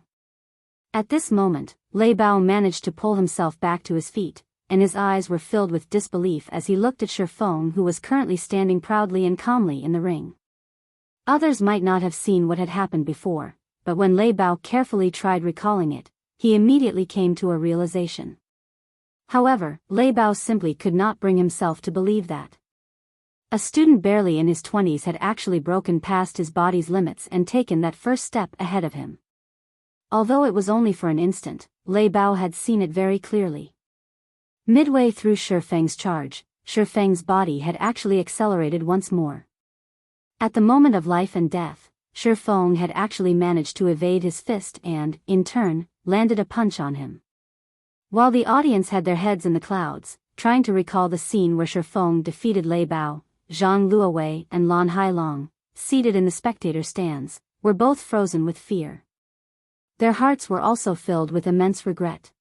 Speaker 1: At this moment, Lei Bao managed to pull himself back to his feet, and his eyes were filled with disbelief as he looked at Shi Feng, who was currently standing proudly and calmly in the ring. Others might not have seen what had happened before, but when Lei Bao carefully tried recalling it, he immediately came to a realization. However, Lei Bao simply could not bring himself to believe that. A student barely in his 20s had actually broken past his body's limits and taken that first step ahead of him. Although it was only for an instant, Lei Bao had seen it very clearly. Midway through Shi Feng's charge, Shi Feng's body had actually accelerated once more. At the moment of life and death, Shi Feng had actually managed to evade his fist and, in turn, landed a punch on him. While the audience had their heads in the clouds, trying to recall the scene where Shi Feng defeated Lei Bao, Zhang Luowei and Lan Hailong, seated in the spectator stands, were both frozen with fear. Their hearts were also filled with immense regret.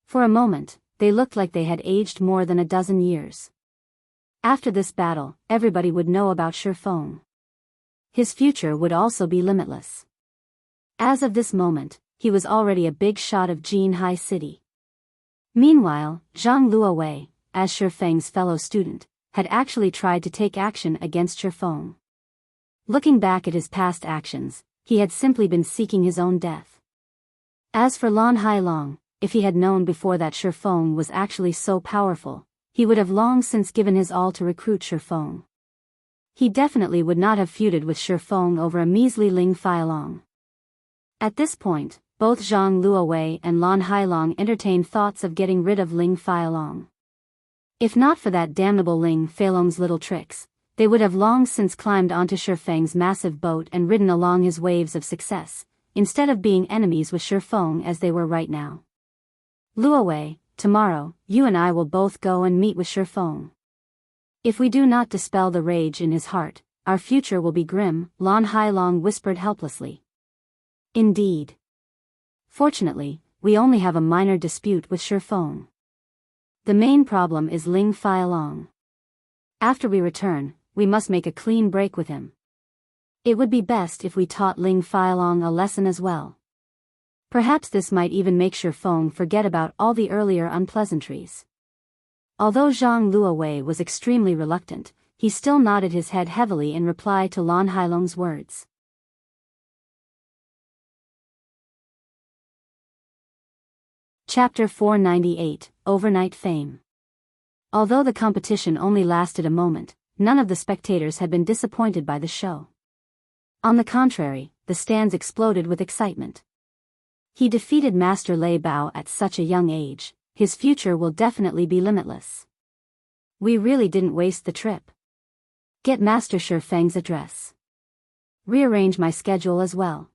Speaker 1: For a moment, they looked like they had aged more than a dozen years. After this battle, everybody would know about Shi Feng. His future would also be limitless. As of this moment, he was already a big shot of Jinhai City. Meanwhile, Zhang Luowei, as Shi Feng's fellow student, had actually tried to take action against Shi Feng. Looking back at his past actions, he had simply been seeking his own death. As for Lan Hailong, if he had known before that Shi Feng was actually so powerful, he would have long since given his all to recruit Shi Feng. He definitely would not have feuded with Shi Feng over a measly Ling Failong. At this point, both Zhang Luowei and Lan Hailong entertained thoughts of getting rid of Ling Failong. If not for that damnable Ling Failong's little tricks, they would have long since climbed onto Shi Feng's massive boat and ridden along his waves of success, instead of being enemies with Shi Feng as they were right now. Luowei, tomorrow, you and I will both go and meet with Shi Feng. If we do not dispel the rage in his heart, our future will be grim, Lan Hailong whispered helplessly. Indeed. Fortunately, we only have a minor dispute with Shifeng. The main problem is Ling Feilong. After we return, we must make a clean break with him. It would be best if we taught Ling Feilong a lesson as well. Perhaps this might even make Shifeng forget about all the earlier unpleasantries. Although Zhang Luowei was extremely reluctant, he still nodded his head heavily in reply to Lan Hailong's words. Chapter 498, Overnight Fame. Although the competition only lasted a moment, none of the spectators had been disappointed by the show. On the contrary, the stands exploded with excitement. He defeated Master Lei Bao at such a young age, his future will definitely be limitless. We really didn't waste the trip. Get Master Shifeng's address. Rearrange my schedule as well.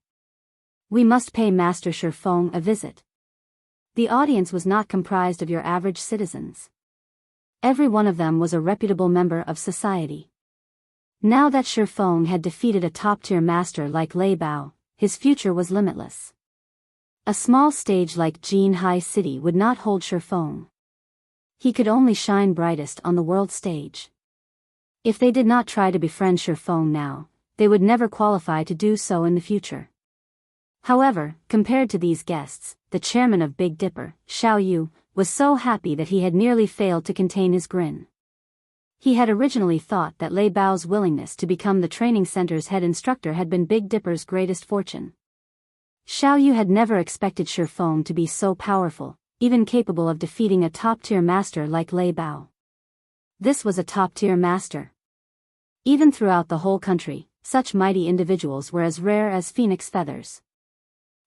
Speaker 1: We must pay Master Shifeng a visit. The audience was not comprised of your average citizens. Every one of them was a reputable member of society. Now that Shifeng had defeated a top-tier master like Lei Bao, his future was limitless. A small stage like Jinhai City would not hold Shifeng. He could only shine brightest on the world stage. If they did not try to befriend Shifeng now, they would never qualify to do so in the future. However, compared to these guests, the chairman of Big Dipper, Xiao Yu, was so happy that he had nearly failed to contain his grin. He had originally thought that Lei Bao's willingness to become the training center's head instructor had been Big Dipper's greatest fortune. Xiao Yu had never expected Shifeng to be so powerful, even capable of defeating a top-tier master like Lei Bao. This was a top-tier master. Even throughout the whole country, such mighty individuals were as rare as phoenix feathers.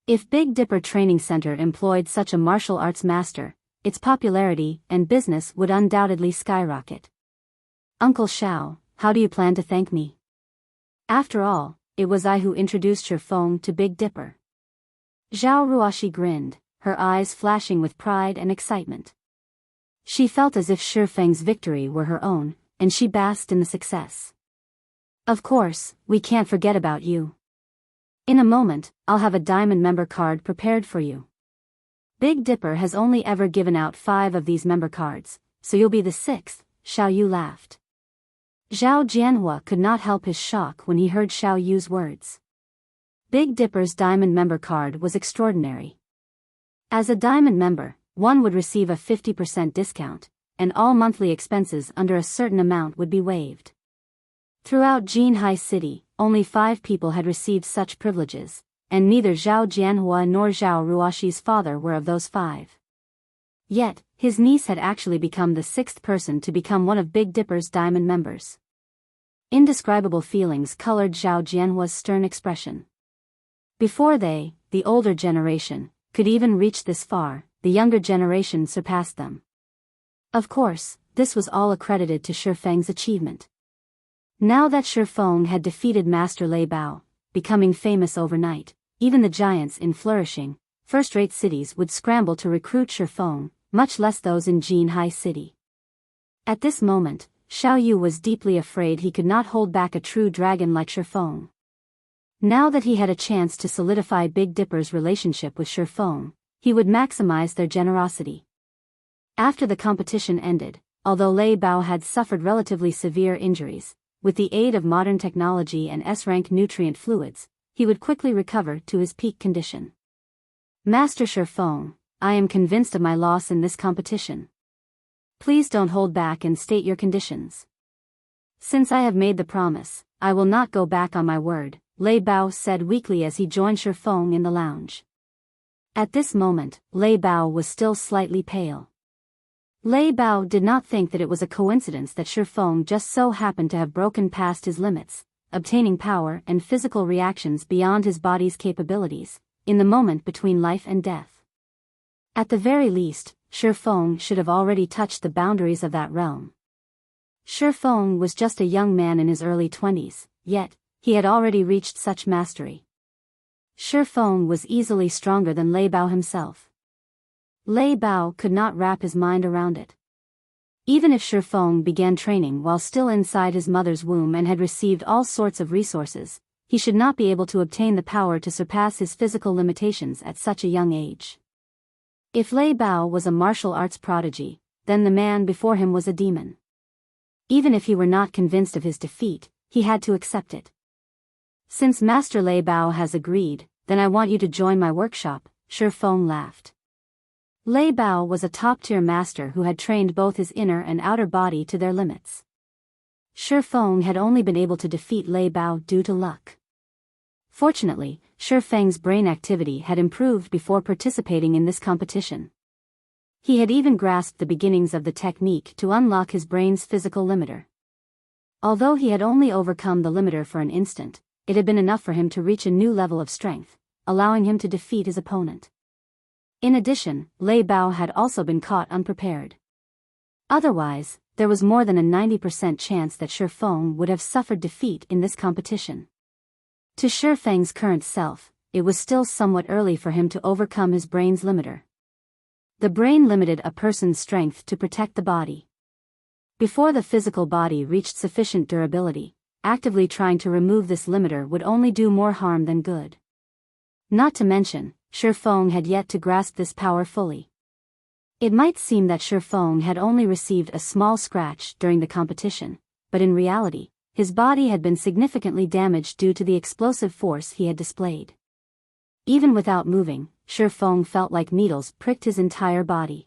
Speaker 1: If Big Dipper Training Center employed such a martial arts master, its popularity and business would undoubtedly skyrocket. Uncle Xiao, how do you plan to thank me? After all, it was I who introduced Shifeng to Big Dipper. Zhao Ruoxi grinned, her eyes flashing with pride and excitement. She felt as if Shifeng's victory were her own, and she basked in the success. Of course, we can't forget about you. In a moment, I'll have a diamond member card prepared for you. Big Dipper has only ever given out 5 of these member cards, so you'll be the 6th, Xiao Yu laughed. Zhao Jianhua could not help his shock when he heard Xiao Yu's words. Big Dipper's diamond member card was extraordinary. As a diamond member, one would receive a 50% discount, and all monthly expenses under a certain amount would be waived. Throughout Jinhai City, only 5 people had received such privileges, and neither Zhao Jianhua nor Zhao Ruoxi's father were of those 5. Yet, his niece had actually become the 6th person to become one of Big Dipper's diamond members. Indescribable feelings colored Zhao Jianhua's stern expression. Before they, the older generation, could even reach this far, the younger generation surpassed them. Of course, this was all accredited to Shifeng's achievement. Now that Shifeng had defeated Master Lei Bao, becoming famous overnight, even the giants in flourishing, first-rate cities would scramble to recruit Shifeng, much less those in Jinhai City. At this moment, Xiao Yu was deeply afraid he could not hold back a true dragon like Shifeng. Now that he had a chance to solidify Big Dipper's relationship with Shifeng, he would maximize their generosity. After the competition ended, although Lei Bao had suffered relatively severe injuries, with the aid of modern technology and S-rank nutrient fluids, he would quickly recover to his peak condition. Master Shifeng, I am convinced of my loss in this competition. Please don't hold back and state your conditions. Since I have made the promise, I will not go back on my word, Lei Bao said weakly as he joined Shifeng in the lounge. At this moment, Lei Bao was still slightly pale. Lei Bao did not think that it was a coincidence that Shifeng just so happened to have broken past his limits, obtaining power and physical reactions beyond his body's capabilities, in the moment between life and death. At the very least, Shifeng should have already touched the boundaries of that realm. Shifeng was just a young man in his early 20s, yet, he had already reached such mastery. Shifeng was easily stronger than Lei Bao himself. Lei Bao could not wrap his mind around it. Even if Shifeng began training while still inside his mother's womb and had received all sorts of resources, he should not be able to obtain the power to surpass his physical limitations at such a young age. If Lei Bao was a martial arts prodigy, then the man before him was a demon. Even if he were not convinced of his defeat, he had to accept it. Since Master Lei Bao has agreed, then I want you to join my workshop, Shi Feng laughed. Lei Bao was a top-tier master who had trained both his inner and outer body to their limits. Shi Feng had only been able to defeat Lei Bao due to luck. Fortunately, Shi Feng's brain activity had improved before participating in this competition. He had even grasped the beginnings of the technique to unlock his brain's physical limiter. Although he had only overcome the limiter for an instant, it had been enough for him to reach a new level of strength, allowing him to defeat his opponent. In addition, Lei Bao had also been caught unprepared. Otherwise, there was more than a 90% chance that Shi Feng would have suffered defeat in this competition. To Shi Feng's current self, it was still somewhat early for him to overcome his brain's limiter. The brain limited a person's strength to protect the body. Before the physical body reached sufficient durability, actively trying to remove this limiter would only do more harm than good. Not to mention, Shi Feng had yet to grasp this power fully. It might seem that Shi Feng had only received a small scratch during the competition, but in reality, his body had been significantly damaged due to the explosive force he had displayed. Even without moving, Shi Feng felt like needles pricked his entire body.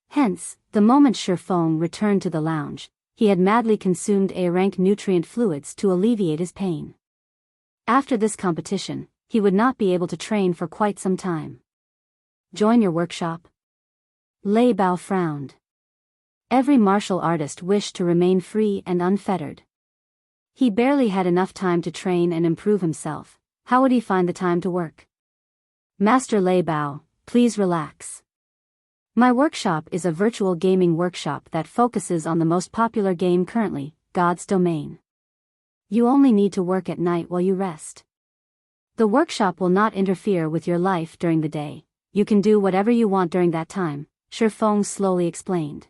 Speaker 1: Hence, the moment Shi Feng returned to the lounge, he had madly consumed A-rank nutrient fluids to alleviate his pain. After this competition, he would not be able to train for quite some time. Join your workshop? Lei Bao frowned. Every martial artist wished to remain free and unfettered. He barely had enough time to train and improve himself. How would he find the time to work? Master Lei Bao, please relax. My workshop is a virtual gaming workshop that focuses on the most popular game currently, God's Domain. You only need to work at night while you rest. The workshop will not interfere with your life during the day. You can do whatever you want during that time, Shi Feng slowly explained.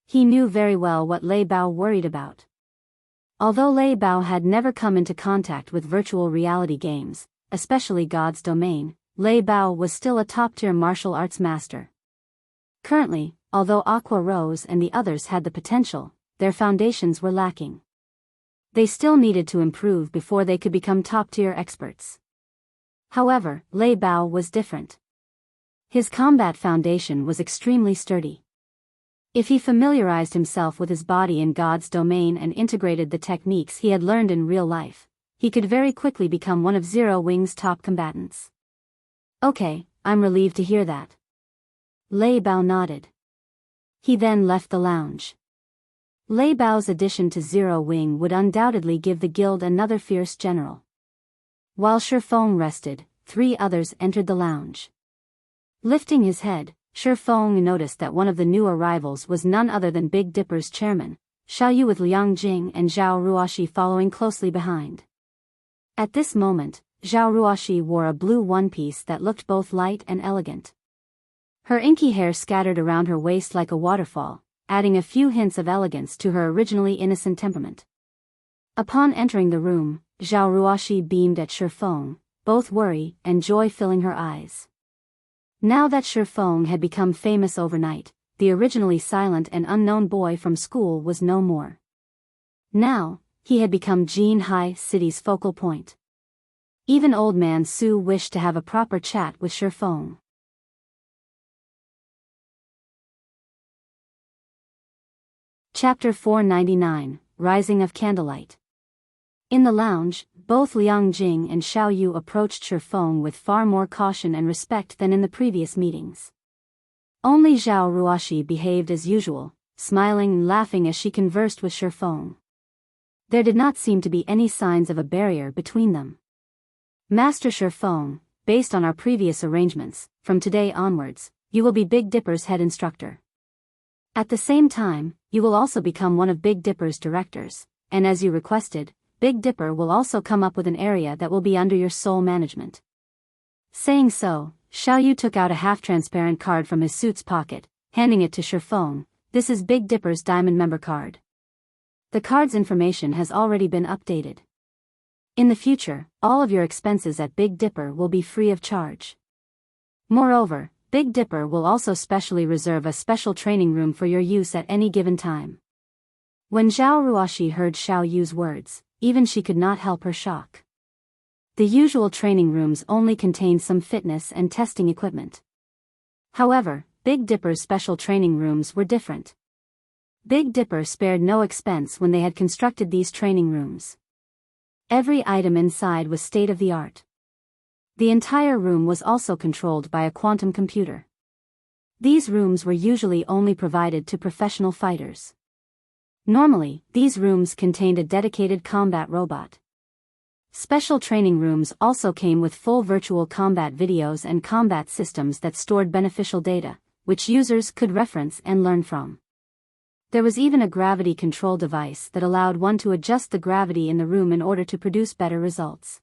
Speaker 1: He knew very well what Lei Bao worried about. Although Lei Bao had never come into contact with virtual reality games, especially God's Domain, Lei Bao was still a top-tier martial arts master. Currently, although Aqua Rose and the others had the potential, their foundations were lacking. They still needed to improve before they could become top-tier experts. However, Lei Bao was different. His combat foundation was extremely sturdy. If he familiarized himself with his body in God's Domain and integrated the techniques he had learned in real life, he could very quickly become one of Zero Wing's top combatants. Okay, I'm relieved to hear that. Lei Bao nodded. He then left the lounge. Lei Bao's addition to Zero Wing would undoubtedly give the guild another fierce general. While Shi Feng rested, 3 others entered the lounge. Lifting his head, Shi Feng noticed that one of the new arrivals was none other than Big Dipper's chairman, Xiao Yu, with Liang Jing and Zhao Ruoxi following closely behind. At this moment, Zhao Ruoxi wore a blue one-piece that looked both light and elegant. Her inky hair scattered around her waist like a waterfall, adding a few hints of elegance to her originally innocent temperament. Upon entering the room, Zhao Ruoxi beamed at Shi Feng, both worry and joy filling her eyes. Now that Shi Feng had become famous overnight, the originally silent and unknown boy from school was no more. Now, he had become Jinhai City's focal point. Even old man Su wished to have a proper chat with Shi Feng. Chapter 499, Rising of Candlelight. In the lounge, both Liang Jing and Xiao Yu approached Shi Feng with far more caution and respect than in the previous meetings. Only Zhao Ruoxi behaved as usual, smiling and laughing as she conversed with Shi Feng. There did not seem to be any signs of a barrier between them. Master Shi Feng, based on our previous arrangements, from today onwards, you will be Big Dipper's head instructor. At the same time, you will also become one of Big Dipper's directors, and as you requested, Big Dipper will also come up with an area that will be under your sole management. Saying so, Xiao Yu took out a half-transparent card from his suit's pocket, handing it to Shi Feng. This is Big Dipper's diamond member card. The card's information has already been updated. In the future, all of your expenses at Big Dipper will be free of charge. Moreover, Big Dipper will also specially reserve a special training room for your use at any given time. When Zhao Ruoxi heard Xiao Yu's words, even she could not help her shock. The usual training rooms only contained some fitness and testing equipment. However, Big Dipper's special training rooms were different. Big Dipper spared no expense when they had constructed these training rooms. Every item inside was state-of-the-art. The entire room was also controlled by a quantum computer. These rooms were usually only provided to professional fighters. Normally, these rooms contained a dedicated combat robot. Special training rooms also came with full virtual combat videos and combat systems that stored beneficial data, which users could reference and learn from. There was even a gravity control device that allowed one to adjust the gravity in the room in order to produce better results.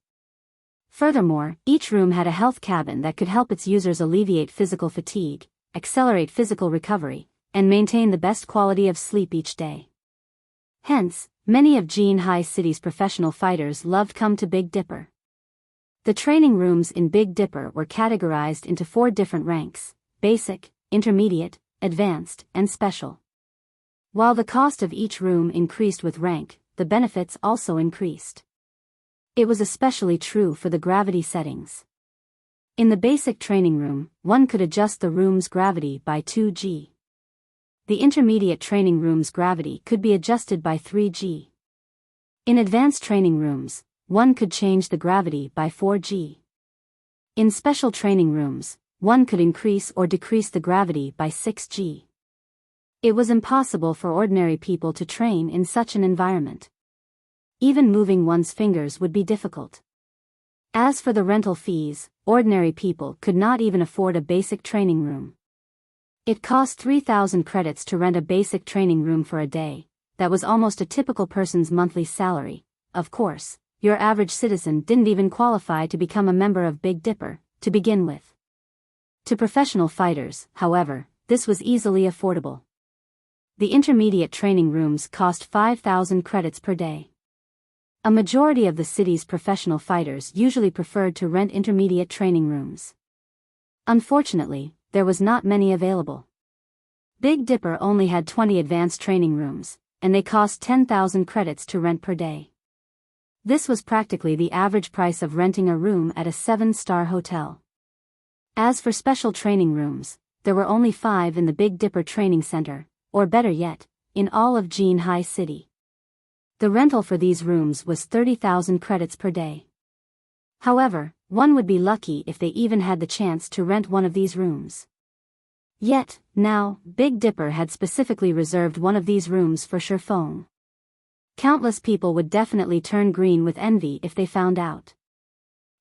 Speaker 1: Furthermore, each room had a health cabin that could help its users alleviate physical fatigue, accelerate physical recovery, and maintain the best quality of sleep each day. Hence, many of Jinhai City's professional fighters loved come to Big Dipper. The training rooms in Big Dipper were categorized into 4 different ranks: basic, intermediate, advanced, and special. While the cost of each room increased with rank, the benefits also increased. It was especially true for the gravity settings. In the basic training room, one could adjust the room's gravity by 2G. The intermediate training room's gravity could be adjusted by 3G. In advanced training rooms, one could change the gravity by 4G. In special training rooms, one could increase or decrease the gravity by 6G. It was impossible for ordinary people to train in such an environment. Even moving one's fingers would be difficult. As for the rental fees, ordinary people could not even afford a basic training room. It cost 3,000 credits to rent a basic training room for a day. That was almost a typical person's monthly salary. Of course, your average citizen didn't even qualify to become a member of Big Dipper, to begin with. To professional fighters, however, this was easily affordable. The intermediate training rooms cost 5,000 credits per day. A majority of the city's professional fighters usually preferred to rent intermediate training rooms. Unfortunately, there was not many available. Big Dipper only had 20 advanced training rooms, and they cost 10,000 credits to rent per day. This was practically the average price of renting a room at a 7-star hotel. As for special training rooms, there were only 5 in the Big Dipper Training Center, or better yet, in all of Jinhai City. The rental for these rooms was 30,000 credits per day. However, one would be lucky if they even had the chance to rent one of these rooms. Yet, now, Big Dipper had specifically reserved one of these rooms for Shifeng. Countless people would definitely turn green with envy if they found out.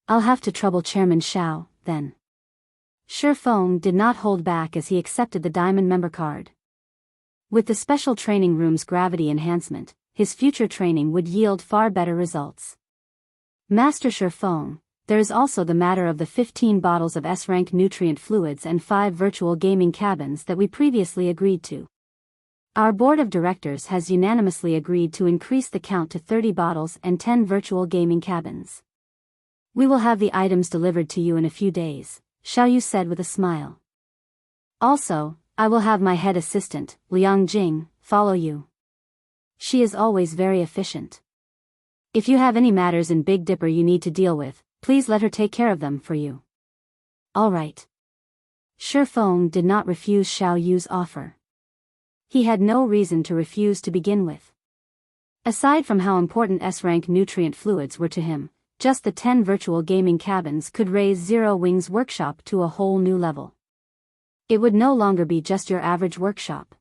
Speaker 1: I'll have to trouble Chairman Xiao, then. Shifeng did not hold back as he accepted the diamond member card. With the special training room's gravity enhancement, his future training would yield far better results. Master Shifeng, there is also the matter of the 15 bottles of S-rank nutrient fluids and 5 virtual gaming cabins that we previously agreed to. Our board of directors has unanimously agreed to increase the count to 30 bottles and 10 virtual gaming cabins. We will have the items delivered to you in a few days, Xiao Yu said with a smile. Also, I will have my head assistant, Liang Jing, follow you. She is always very efficient. If you have any matters in Big Dipper you need to deal with, please let her take care of them for you. All right. Shifeng did not refuse Xiao Yu's offer. He had no reason to refuse to begin with. Aside from how important S-rank nutrient fluids were to him, just the 10 virtual gaming cabins could raise Zero Wing's workshop to a whole new level. It would no longer be just your average workshop.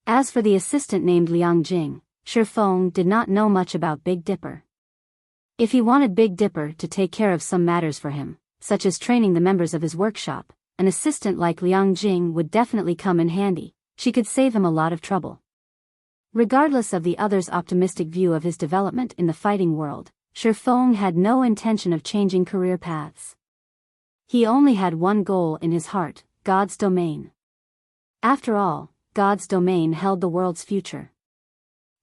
Speaker 1: As for the assistant named Liang Jing, Shifeng did not know much about Big Dipper. If he wanted Big Dipper to take care of some matters for him, such as training the members of his workshop, an assistant like Liang Jing would definitely come in handy. She could save him a lot of trouble. Regardless of the other's optimistic view of his development in the fighting world, Shifeng had no intention of changing career paths. He only had one goal in his heart: God's domain. After all, God's domain held the world's future.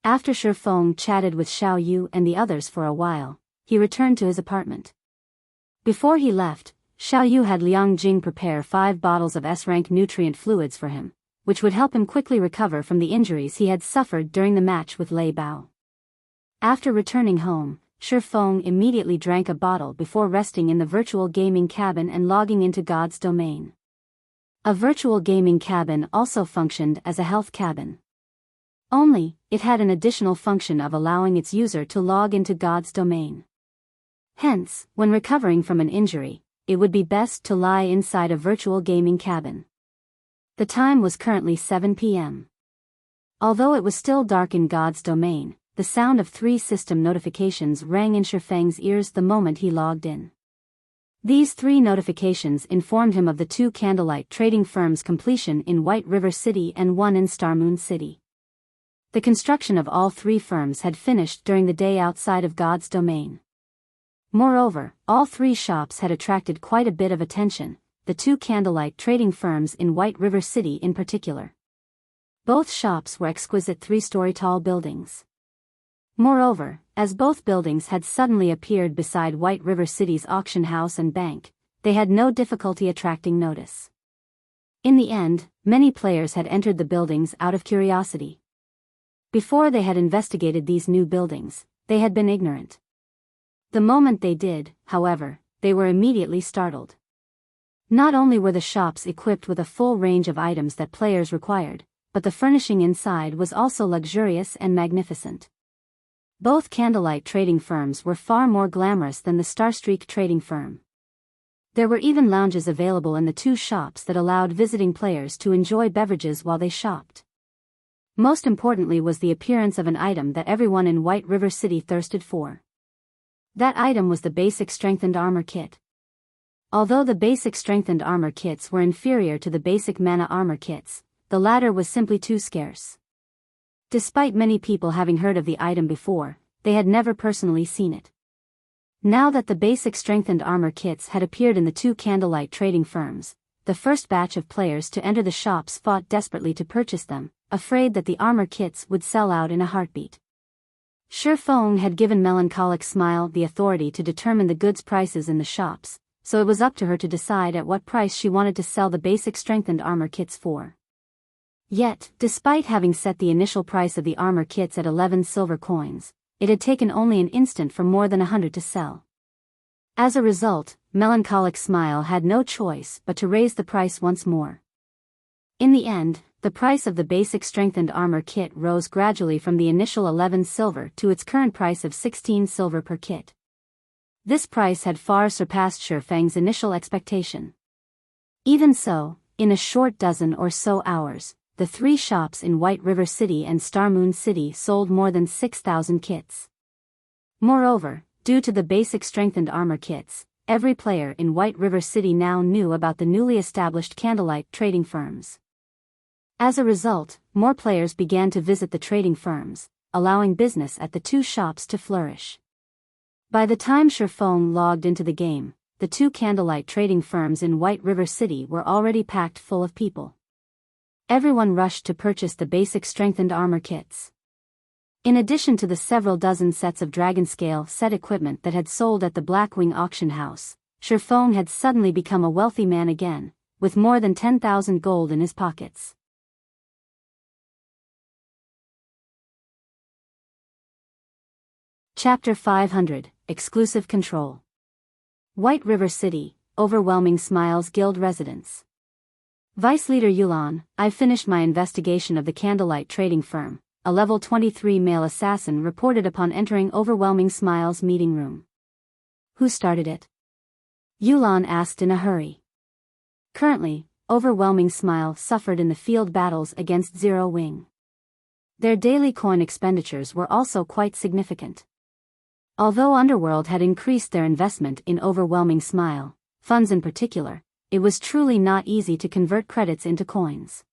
Speaker 1: After Shifeng chatted with Xiao Yu and the others for a while, he returned to his apartment. Before he left, Xiao Yu had Liang Jing prepare 5 bottles of S-rank nutrient fluids for him, which would help him quickly recover from the injuries he had suffered during the match with Lei Bao. After returning home, Shi Feng immediately drank a bottle before resting in the virtual gaming cabin and logging into God's domain. A virtual gaming cabin also functioned as a health cabin. Only, it had an additional function of allowing its user to log into God's domain. Hence, when recovering from an injury, it would be best to lie inside a virtual gaming cabin. The time was currently 7 p.m. Although it was still dark in God's domain, the sound of 3 system notifications rang in Shi Feng's ears the moment he logged in. These 3 notifications informed him of the 2 Candlelight trading firms' completion in White River City and 1 in Star Moon City. The construction of all 3 firms had finished during the day outside of God's domain. Moreover, all 3 shops had attracted quite a bit of attention, the 2 Candlelight trading firms in White River City in particular. Both shops were exquisite 3-story tall buildings. Moreover, as both buildings had suddenly appeared beside White River City's auction house and bank, they had no difficulty attracting notice. In the end, many players had entered the buildings out of curiosity. Before they had investigated these new buildings, they had been ignorant. The moment they did, however, they were immediately startled. Not only were the shops equipped with a full range of items that players required, but the furnishing inside was also luxurious and magnificent. Both Candlelight trading firms were far more glamorous than the Starstreak trading firm. There were even lounges available in the 2 shops that allowed visiting players to enjoy beverages while they shopped. Most importantly was the appearance of an item that everyone in White River City thirsted for. That item was the basic strengthened armor kit. Although the basic strengthened armor kits were inferior to the basic mana armor kits, the latter was simply too scarce. Despite many people having heard of the item before, they had never personally seen it. Now that the basic strengthened armor kits had appeared in the 2 Candlelight trading firms, the first batch of players to enter the shops fought desperately to purchase them, afraid that the armor kits would sell out in a heartbeat. Shi Feng had given Melancholic Smile the authority to determine the goods prices in the shops, so it was up to her to decide at what price she wanted to sell the basic strengthened armor kits for. Yet, despite having set the initial price of the armor kits at 11 silver coins, it had taken only an instant for more than 100 to sell. As a result, Melancholic Smile had no choice but to raise the price once more. In the end, the price of the basic strengthened armor kit rose gradually from the initial 11 silver to its current price of 16 silver per kit. This price had far surpassed Shi Feng's initial expectation. Even so, in a short dozen or so hours, the 3 shops in White River City and Star Moon City sold more than 6,000 kits. Moreover, due to the basic strengthened armor kits, every player in White River City now knew about the newly established Candlelight trading firms. As a result, more players began to visit the trading firms, allowing business at the 2 shops to flourish. By the time Shi Feng logged into the game, the 2 Candlelight trading firms in White River City were already packed full of people. Everyone rushed to purchase the basic strengthened armor kits. In addition to the several dozen sets of dragon scale set equipment that had sold at the Blackwing auction house, Shi Feng had suddenly become a wealthy man again, with more than 10,000 gold in his pockets. Chapter 500, Exclusive Control. White River City, Overwhelming Smiles Guild Residence. Vice Leader Yulan, I've finished my investigation of the Candlelight trading firm, a level 23 male assassin reported upon entering Overwhelming Smiles meeting room. Who started it? Yulan asked in a hurry. Currently, Overwhelming Smile suffered in the field battles against Zero Wing. Their daily coin expenditures were also quite significant. Although Underworld had increased their investment in Overwhelming Smile, funds in particular, it was truly not easy to convert credits into coins.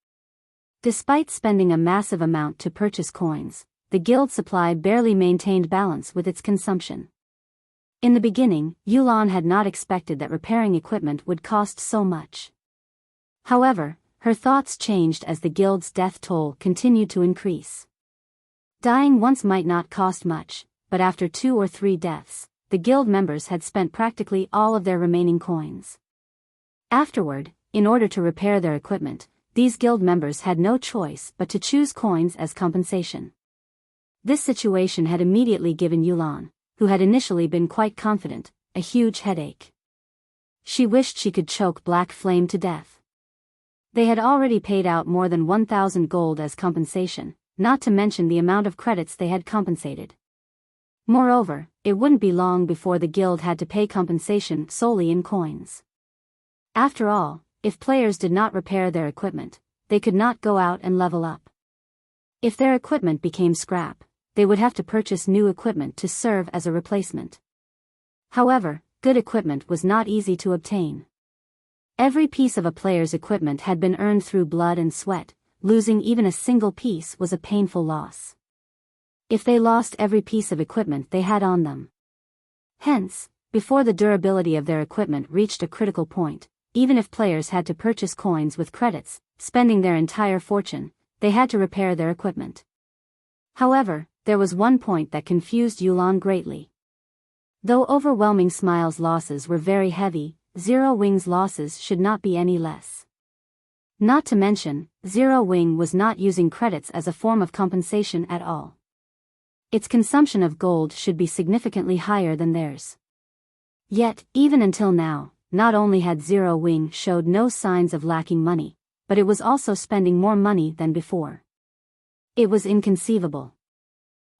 Speaker 1: Despite spending a massive amount to purchase coins, the guild supply barely maintained balance with its consumption. In the beginning, Yulan had not expected that repairing equipment would cost so much. However, her thoughts changed as the guild's death toll continued to increase. Dying once might not cost much, but after 2 or 3 deaths, the guild members had spent practically all of their remaining coins. Afterward, in order to repair their equipment, these guild members had no choice but to choose coins as compensation. This situation had immediately given Yulan, who had initially been quite confident, a huge headache. She wished she could choke Black Flame to death. They had already paid out more than 1,000 gold as compensation, not to mention the amount of credits they had compensated. Moreover, it wouldn't be long before the guild had to pay compensation solely in coins. After all, if players did not repair their equipment, they could not go out and level up. If their equipment became scrap, they would have to purchase new equipment to serve as a replacement. However, good equipment was not easy to obtain. Every piece of a player's equipment had been earned through blood and sweat. Losing even a single piece was a painful loss. If they lost every piece of equipment they had on them. Hence, before the durability of their equipment reached a critical point, even if players had to purchase coins with credits, spending their entire fortune, they had to repair their equipment. However, there was one point that confused Yulan greatly. Though Overwhelming Smile's losses were very heavy, Zero Wing's losses should not be any less. Not to mention, Zero Wing was not using credits as a form of compensation at all. Its consumption of gold should be significantly higher than theirs. Yet, even until now, not only had Zero Wing showed no signs of lacking money, but it was also spending more money than before. It was inconceivable.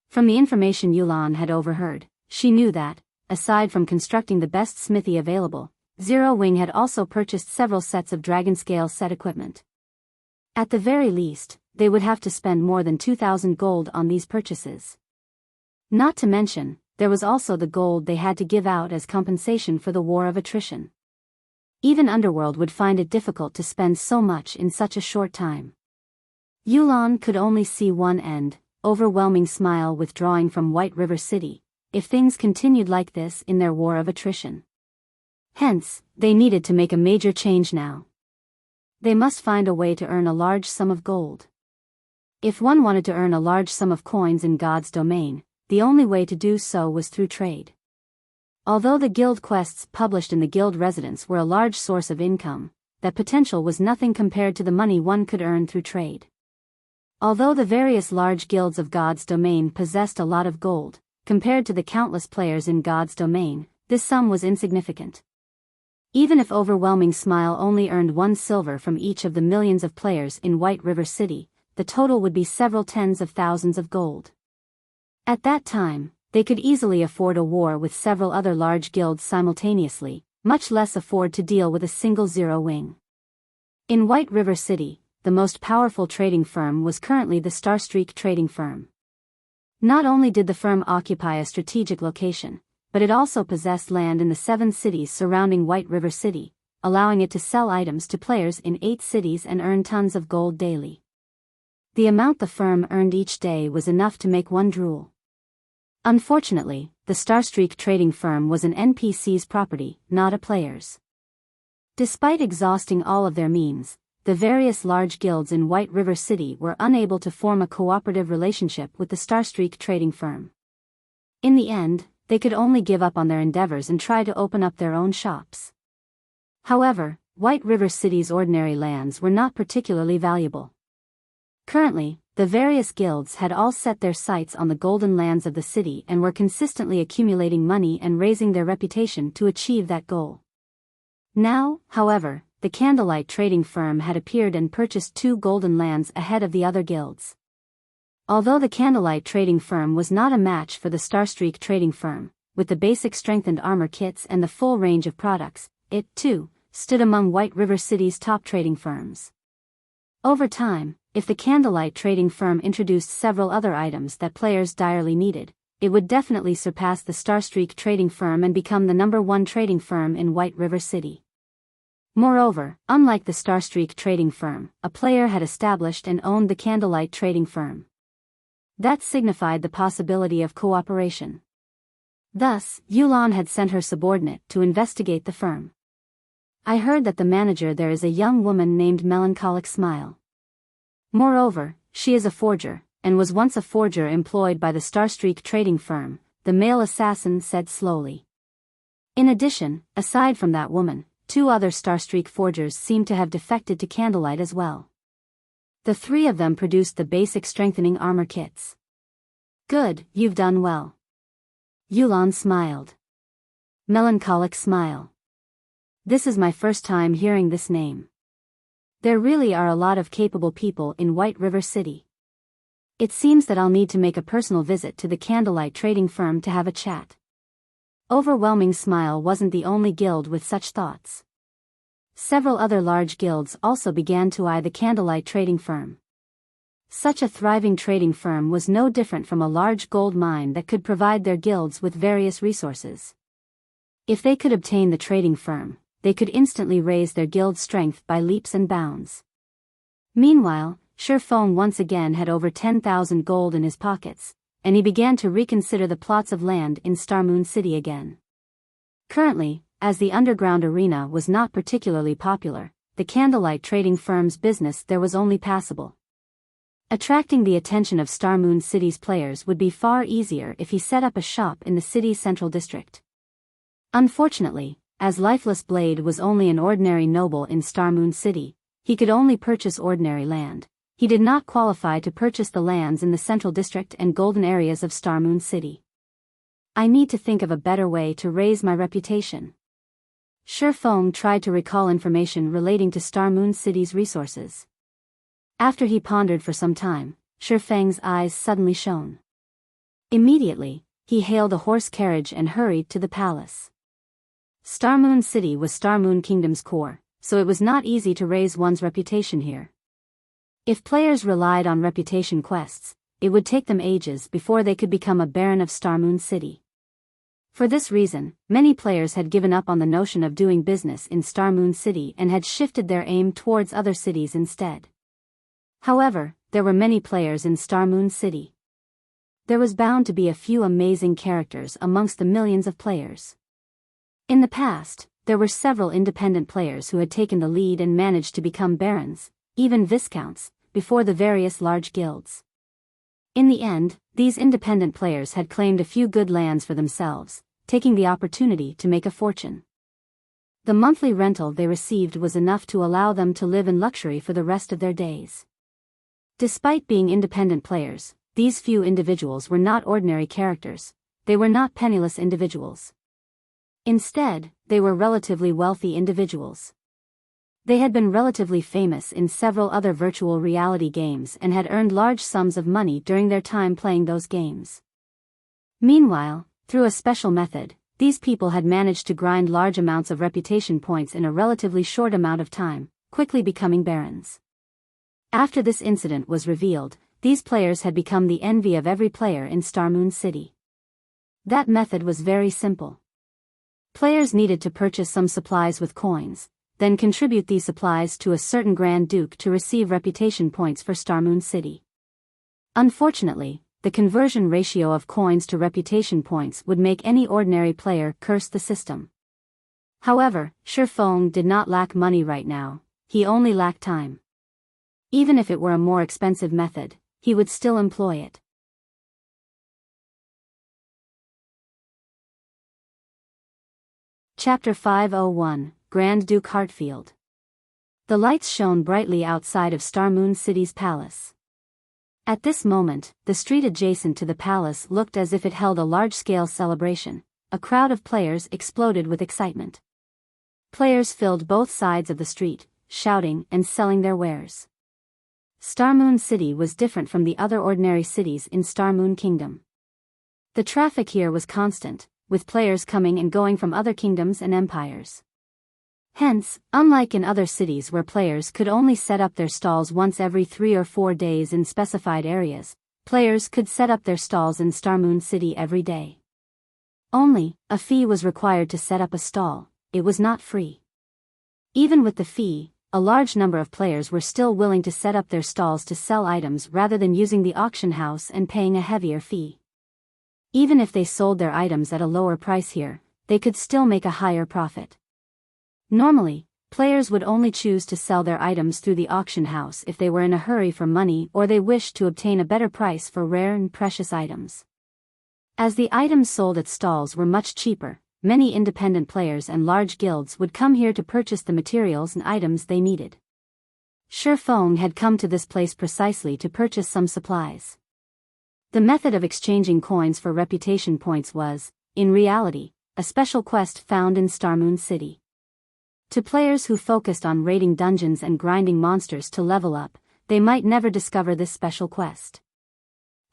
Speaker 1: From the information Yulan had overheard, she knew that, aside from constructing the best smithy available, Zero Wing had also purchased several sets of dragon-scale set equipment. At the very least, they would have to spend more than 2,000 gold on these purchases. Not to mention, there was also the gold they had to give out as compensation for the war of attrition. Even Underworld would find it difficult to spend so much in such a short time. Yulan could only see one end, Overwhelming Smile withdrawing from White River City, if things continued like this in their war of attrition. Hence, they needed to make a major change now. They must find a way to earn a large sum of gold. If one wanted to earn a large sum of coins in God's domain, the only way to do so was through trade. Although the guild quests published in the guild residence were a large source of income, that potential was nothing compared to the money one could earn through trade. Although the various large guilds of God's domain possessed a lot of gold, compared to the countless players in God's domain, this sum was insignificant. Even if Overwhelming Smile only earned 1 silver from each of the millions of players in White River City, the total would be several tens of thousands of gold. At that time, they could easily afford a war with several other large guilds simultaneously, much less afford to deal with a single Zero Wing. In White River City, the most powerful trading firm was currently the Starstreak trading firm. Not only did the firm occupy a strategic location, but it also possessed land in the 7 cities surrounding White River City, allowing it to sell items to players in 8 cities and earn tons of gold daily. The amount the firm earned each day was enough to make one drool. Unfortunately, the Starstreak trading firm was an NPC's property, not a player's. Despite exhausting all of their means, the various large guilds in White River City were unable to form a cooperative relationship with the Starstreak trading firm. In the end, they could only give up on their endeavors and try to open up their own shops. However, White River City's ordinary lands were not particularly valuable. Currently, the various guilds had all set their sights on the golden lands of the city and were consistently accumulating money and raising their reputation to achieve that goal. Now, however, the Candlelight trading firm had appeared and purchased 2 golden lands ahead of the other guilds. Although the Candlelight trading firm was not a match for the Starstreak trading firm, with the basic strengthened armor kits and the full range of products, it, too, stood among White River City's top trading firms. Over time, if the Candlelight trading firm introduced several other items that players direly needed, it would definitely surpass the Starstreak trading firm and become the #1 trading firm in White River City. Moreover, unlike the Starstreak trading firm, a player had established and owned the Candlelight trading firm. That signified the possibility of cooperation. Thus, Yulan had sent her subordinate to investigate the firm. I heard that the manager there is a young woman named Melancholic Smile. Moreover, she is a forger, and was once a forger employed by the Starstreak trading firm, the male assassin said slowly. In addition, aside from that woman, 2 other Starstreak forgers seemed to have defected to Candlelight as well. The 3 of them produced the basic strengthening armor kits. Good, you've done well. Yulan smiled. Melancholic smile. This is my first time hearing this name. There really are a lot of capable people in White River City. It seems that I'll need to make a personal visit to the Candlelight trading firm to have a chat. Overwhelming Smile wasn't the only guild with such thoughts. Several other large guilds also began to eye the Candlelight trading firm. Such a thriving trading firm was no different from a large gold mine that could provide their guilds with various resources. If they could obtain the trading firm, they could instantly raise their guild's strength by leaps and bounds. Meanwhile, Shifeng once again had over 10,000 gold in his pockets, and he began to reconsider the plots of land in Starmoon City again. Currently, as the underground arena was not particularly popular, the Candlelight trading firm's business there was only passable. Attracting the attention of Starmoon City's players would be far easier if he set up a shop in the city's central district. Unfortunately, as Lifeless Blade was only an ordinary noble in Starmoon City, he could only purchase ordinary land. He did not qualify to purchase the lands in the central district and golden areas of Starmoon City. I need to think of a better way to raise my reputation. Shifeng tried to recall information relating to Starmoon City's resources. After he pondered for some time, Shifeng's eyes suddenly shone. Immediately, he hailed a horse carriage and hurried to the palace. Starmoon City was Starmoon Kingdom's core, so it was not easy to raise one's reputation here. If players relied on reputation quests, it would take them ages before they could become a Baron of Starmoon City. For this reason, many players had given up on the notion of doing business in Starmoon City and had shifted their aim towards other cities instead. However, there were many players in Starmoon City. There was bound to be a few amazing characters amongst the millions of players. In the past, there were several independent players who had taken the lead and managed to become barons, even viscounts, before the various large guilds. In the end, these independent players had claimed a few good lands for themselves, taking the opportunity to make a fortune. The monthly rental they received was enough to allow them to live in luxury for the rest of their days. Despite being independent players, these few individuals were not ordinary characters. They were not penniless individuals. Instead, they were relatively wealthy individuals. They had been relatively famous in several other virtual reality games and had earned large sums of money during their time playing those games. Meanwhile, through a special method, these people had managed to grind large amounts of reputation points in a relatively short amount of time, quickly becoming barons. After this incident was revealed, these players had become the envy of every player in Starmoon City. That method was very simple. Players needed to purchase some supplies with coins, then contribute these supplies to a certain Grand Duke to receive reputation points for Starmoon City. Unfortunately, the conversion ratio of coins to reputation points would make any ordinary player curse the system. However, Shifeng did not lack money right now, he only lacked time. Even if it were a more expensive method, he would still employ it. Chapter 501, Grand Duke Hartfield. The lights shone brightly outside of Starmoon City's palace. At this moment, the street adjacent to the palace looked as if it held a large-scale celebration. A crowd of players exploded with excitement. Players filled both sides of the street, shouting and selling their wares. Starmoon City was different from the other ordinary cities in Starmoon Kingdom. The traffic here was constant, with players coming and going from other kingdoms and empires. Hence, unlike in other cities where players could only set up their stalls once every 3 or 4 days in specified areas, players could set up their stalls in Starmoon City every day. Only, a fee was required to set up a stall, it was not free. Even with the fee, a large number of players were still willing to set up their stalls to sell items rather than using the auction house and paying a heavier fee. Even if they sold their items at a lower price here, they could still make a higher profit. Normally, players would only choose to sell their items through the auction house if they were in a hurry for money or they wished to obtain a better price for rare and precious items. As the items sold at stalls were much cheaper, many independent players and large guilds would come here to purchase the materials and items they needed. Shi Feng had come to this place precisely to purchase some supplies. The method of exchanging coins for reputation points was, in reality, a special quest found in Starmoon City. To players who focused on raiding dungeons and grinding monsters to level up, they might never discover this special quest.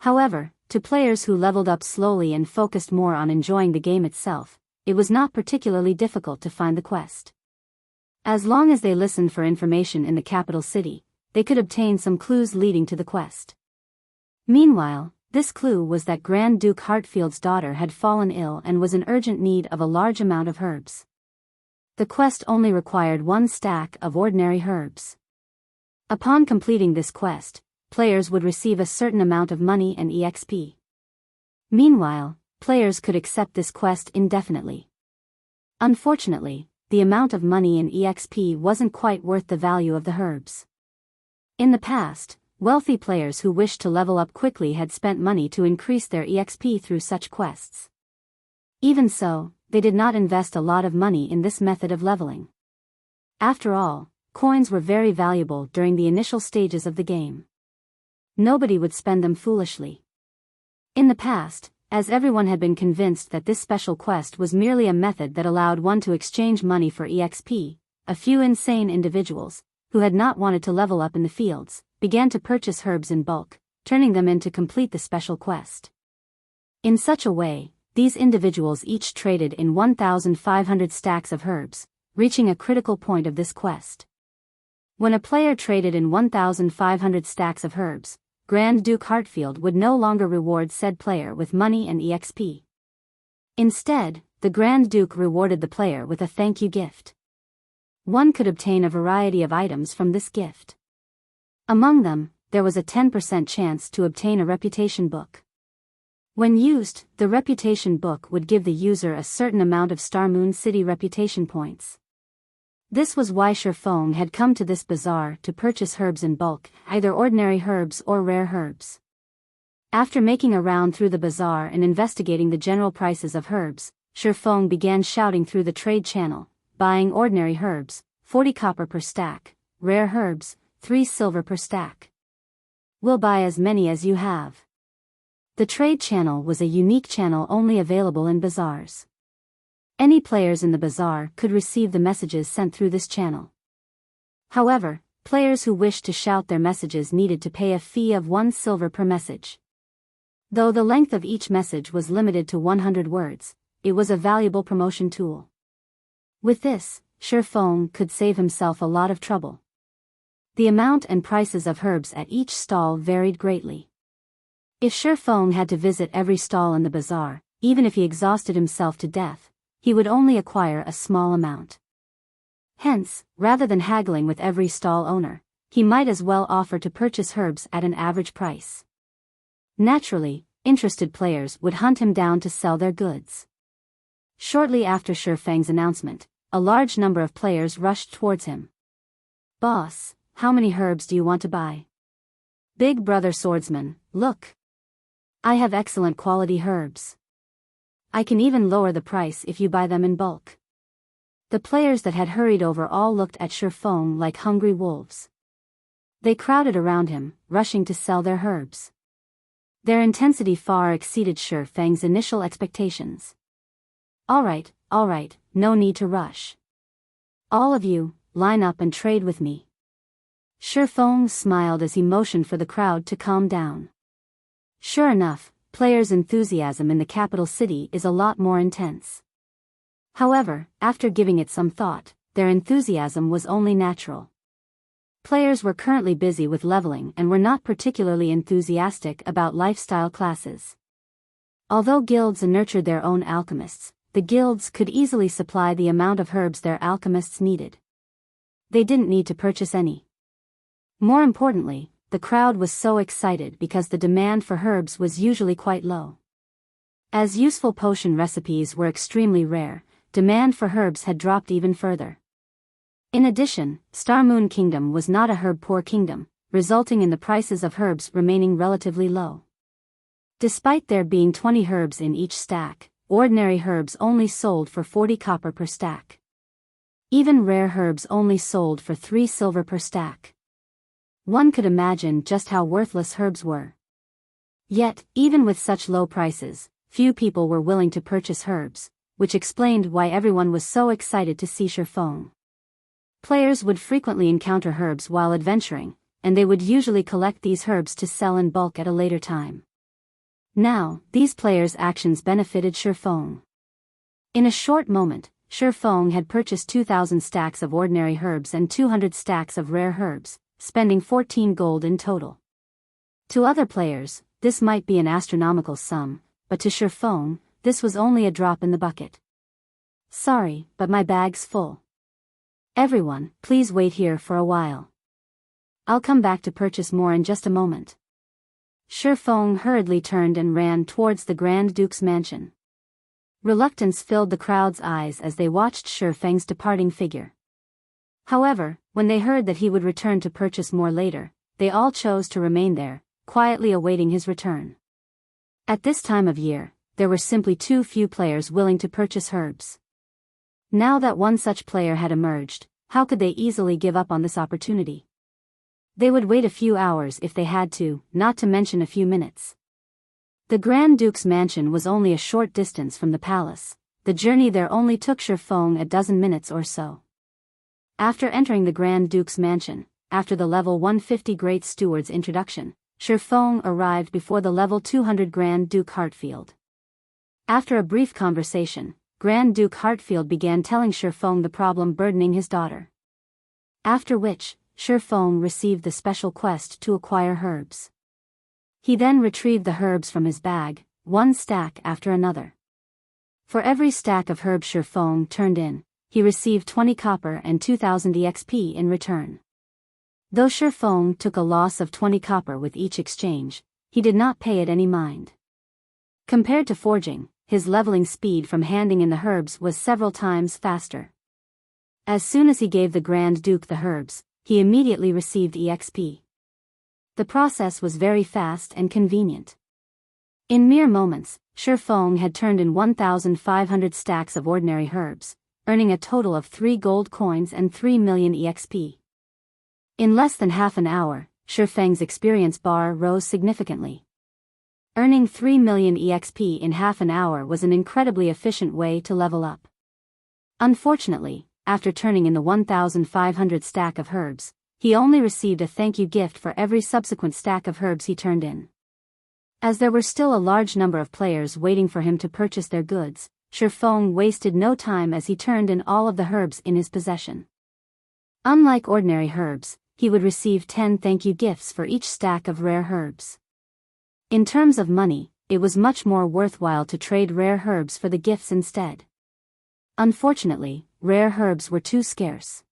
Speaker 1: However, to players who leveled up slowly and focused more on enjoying the game itself, it was not particularly difficult to find the quest. As long as they listened for information in the capital city, they could obtain some clues leading to the quest. Meanwhile, this clue was that Grand Duke Hartfield's daughter had fallen ill and was in urgent need of a large amount of herbs. The quest only required 1 stack of ordinary herbs. Upon completing this quest, players would receive a certain amount of money and EXP. Meanwhile, players could accept this quest indefinitely. Unfortunately, the amount of money and EXP wasn't quite worth the value of the herbs. In the past, wealthy players who wished to level up quickly had spent money to increase their EXP through such quests. Even so, they did not invest a lot of money in this method of leveling. After all, coins were very valuable during the initial stages of the game. Nobody would spend them foolishly. In the past, as everyone had been convinced that this special quest was merely a method that allowed one to exchange money for EXP, a few insane individuals, who had not wanted to level up in the fields, began to purchase herbs in bulk, turning them in to complete the special quest. In such a way, these individuals each traded in 1,500 stacks of herbs, reaching a critical point of this quest. When a player traded in 1,500 stacks of herbs, Grand Duke Hartfield would no longer reward said player with money and EXP. Instead, the Grand Duke rewarded the player with a thank you gift. One could obtain a variety of items from this gift. Among them, there was a 10% chance to obtain a reputation book. When used, the reputation book would give the user a certain amount of Starmoon City reputation points. This was why Shi Feng had come to this bazaar to purchase herbs in bulk, either ordinary herbs or rare herbs. After making a round through the bazaar and investigating the general prices of herbs, Shi Feng began shouting through the trade channel, buying ordinary herbs, 40 copper per stack, rare herbs, 3 silver per stack. We'll buy as many as you have. The trade channel was a unique channel only available in bazaars. Any players in the bazaar could receive the messages sent through this channel. However, players who wished to shout their messages needed to pay a fee of 1 silver per message. Though the length of each message was limited to 100 words, it was a valuable promotion tool. With this, Shi Feng could save himself a lot of trouble. The amount and prices of herbs at each stall varied greatly. If Shi Feng had to visit every stall in the bazaar, even if he exhausted himself to death, he would only acquire a small amount. Hence, rather than haggling with every stall owner, he might as well offer to purchase herbs at an average price. Naturally, interested players would hunt him down to sell their goods. Shortly after Shi Feng's announcement, a large number of players rushed towards him. "Boss, how many herbs do you want to buy?" "Big brother swordsman, look. I have excellent quality herbs. I can even lower the price if you buy them in bulk." The players that had hurried over all looked at Shi Feng like hungry wolves. They crowded around him, rushing to sell their herbs. Their intensity far exceeded Shi Feng's initial expectations. All right, no need to rush. All of you, line up and trade with me." Shi Feng smiled as he motioned for the crowd to calm down. Sure enough, players' enthusiasm in the capital city is a lot more intense. However, after giving it some thought, their enthusiasm was only natural. Players were currently busy with leveling and were not particularly enthusiastic about lifestyle classes. Although guilds nurtured their own alchemists, the guilds could easily supply the amount of herbs their alchemists needed. They didn't need to purchase any. More importantly, the crowd was so excited because the demand for herbs was usually quite low. As useful potion recipes were extremely rare, demand for herbs had dropped even further. In addition, Starmoon Kingdom was not a herb-poor kingdom, resulting in the prices of herbs remaining relatively low. Despite there being 20 herbs in each stack, ordinary herbs only sold for 40 copper per stack. Even rare herbs only sold for 3 silver per stack. One could imagine just how worthless herbs were. Yet, even with such low prices, few people were willing to purchase herbs, which explained why everyone was so excited to see Shifeng. Players would frequently encounter herbs while adventuring, and they would usually collect these herbs to sell in bulk at a later time. Now, these players' actions benefited Shifeng. In a short moment, Shifeng had purchased 2,000 stacks of ordinary herbs and 200 stacks of rare herbs, spending 14 gold in total. To other players, this might be an astronomical sum, but to Shifeng, this was only a drop in the bucket. Sorry, but my bag's full. Everyone, please wait here for a while. I'll come back to purchase more in just a moment. Shifeng hurriedly turned and ran towards the Grand Duke's mansion. Reluctance filled the crowd's eyes as they watched Shifeng's departing figure. However, when they heard that he would return to purchase more later, they all chose to remain there, quietly awaiting his return. At this time of year, there were simply too few players willing to purchase herbs. Now that one such player had emerged, how could they easily give up on this opportunity? They would wait a few hours if they had to, not to mention a few minutes. The Grand Duke's mansion was only a short distance from the palace. The journey there only took Shifeng a dozen minutes or so. After entering the Grand Duke's mansion, after the level 150 Great Steward's introduction, Shifeng arrived before the level 200 Grand Duke Hartfield. After a brief conversation, Grand Duke Hartfield began telling Shifeng the problem burdening his daughter. After which, Shifeng received the special quest to acquire herbs. He then retrieved the herbs from his bag, one stack after another. For every stack of herbs Shifeng turned in, he received 20 copper and 2,000 EXP in return. Though Shifeng took a loss of 20 copper with each exchange, he did not pay it any mind. Compared to forging, his leveling speed from handing in the herbs was several times faster. As soon as he gave the Grand Duke the herbs, he immediately received EXP. The process was very fast and convenient. In mere moments, Shifeng had turned in 1,500 stacks of ordinary herbs, earning a total of 3 gold coins and 3 million EXP. In less than half an hour, Shifeng's experience bar rose significantly. Earning 3 million EXP in half an hour was an incredibly efficient way to level up. Unfortunately, after turning in the 1,500 stack of herbs, he only received a thank you gift for every subsequent stack of herbs he turned in. As there were still a large number of players waiting for him to purchase their goods, Shifeng wasted no time as he turned in all of the herbs in his possession. Unlike ordinary herbs, he would receive 10 thank you gifts for each stack of rare herbs. In terms of money, it was much more worthwhile to trade rare herbs for the gifts instead. Unfortunately, rare herbs were too scarce.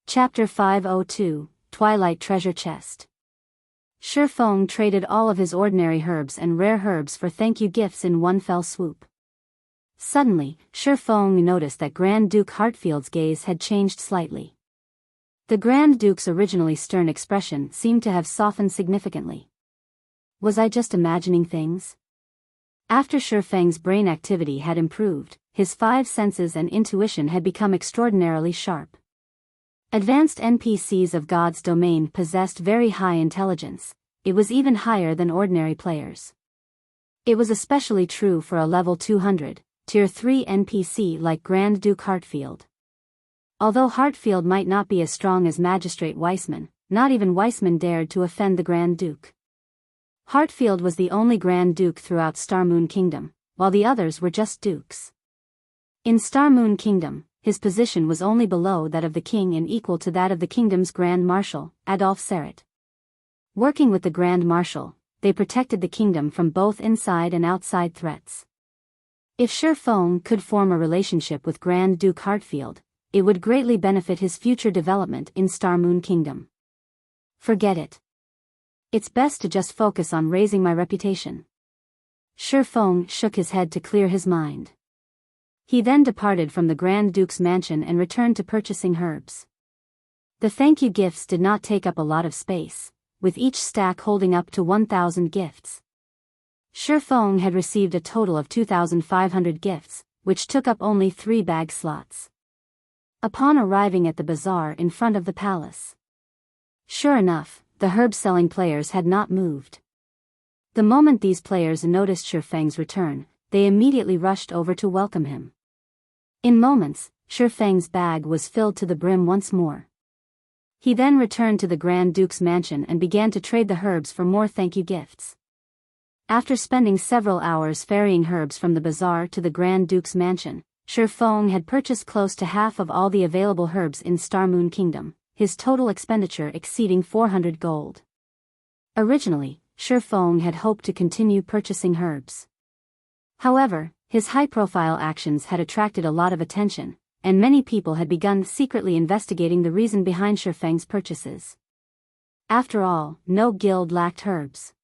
Speaker 1: Chapter 502, Twilight Treasure Chest. Shifeng traded all of his ordinary herbs and rare herbs for thank you gifts in one fell swoop. Suddenly, Shifeng noticed that Grand Duke Hartfield's gaze had changed slightly. The Grand Duke's originally stern expression seemed to have softened significantly. Was I just imagining things? After Shifeng's brain activity had improved, his 5 senses and intuition had become extraordinarily sharp. Advanced NPCs of God's domain possessed very high intelligence. It was even higher than ordinary players. It was especially true for a level 200, Tier 3 NPC like Grand Duke Hartfield. Although Hartfield might not be as strong as Magistrate Weissman, not even Weissman dared to offend the Grand Duke. Hartfield was the only Grand Duke throughout Starmoon Kingdom, while the others were just dukes. In Starmoon Kingdom, his position was only below that of the king and equal to that of the kingdom's Grand Marshal, Adolphe Serret. Working with the Grand Marshal, they protected the kingdom from both inside and outside threats. If Shifeng could form a relationship with Grand Duke Hartfield, it would greatly benefit his future development in Starmoon Kingdom. Forget it. It's best to just focus on raising my reputation. Shifeng shook his head to clear his mind. He then departed from the Grand Duke's mansion and returned to purchasing herbs. The thank you gifts did not take up a lot of space, with each stack holding up to 1,000 gifts. Shi Feng had received a total of 2,500 gifts, which took up only 3 bag slots. Upon arriving at the bazaar in front of the palace, sure enough, the herb-selling players had not moved. The moment these players noticed Shi Feng's return, they immediately rushed over to welcome him. In moments, Shi Feng's bag was filled to the brim once more. He then returned to the Grand Duke's mansion and began to trade the herbs for more thank you gifts. After spending several hours ferrying herbs from the bazaar to the Grand Duke's mansion, Shi Feng had purchased close to half of all the available herbs in Star Moon Kingdom, his total expenditure exceeding 400 gold. Originally, Shi Feng had hoped to continue purchasing herbs. However, his high-profile actions had attracted a lot of attention, and many people had begun secretly investigating the reason behind Shi Feng's purchases. After all, no guild lacked herbs.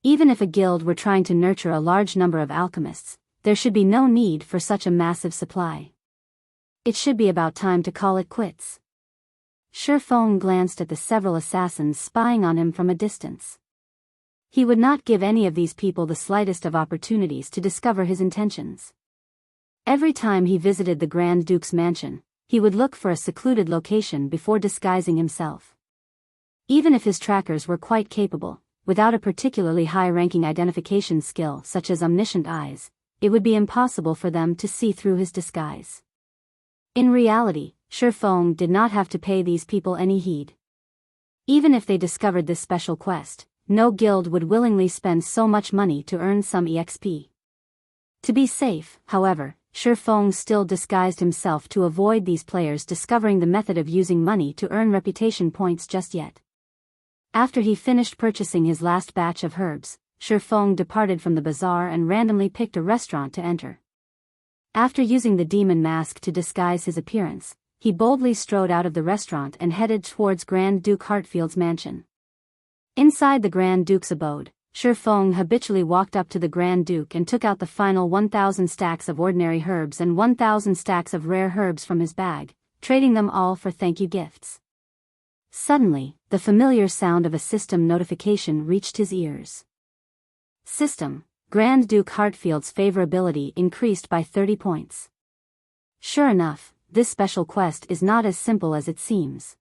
Speaker 1: Even if a guild were trying to nurture a large number of alchemists, there should be no need for such a massive supply. It should be about time to call it quits. Shi Feng glanced at the several assassins spying on him from a distance. He would not give any of these people the slightest of opportunities to discover his intentions. Every time he visited the Grand Duke's mansion, he would look for a secluded location before disguising himself. Even if his trackers were quite capable, without a particularly high-ranking identification skill such as omniscient eyes, it would be impossible for them to see through his disguise. In reality, Shi Feng did not have to pay these people any heed. Even if they discovered this special quest, no guild would willingly spend so much money to earn some EXP. To be safe, however, Shi Feng still disguised himself to avoid these players discovering the method of using money to earn reputation points just yet. After he finished purchasing his last batch of herbs, Shi Feng departed from the bazaar and randomly picked a restaurant to enter. After using the demon mask to disguise his appearance, he boldly strode out of the restaurant and headed towards Grand Duke Hartfield's mansion. Inside the Grand Duke's abode, Shi Feng habitually walked up to the Grand Duke and took out the final 1,000 stacks of ordinary herbs and 1,000 stacks of rare herbs from his bag, trading them all for thank you gifts. Suddenly, the familiar sound of a system notification reached his ears. System: Grand Duke Hartfield's favorability increased by 30 points. Sure enough, this special quest is not as simple as it seems.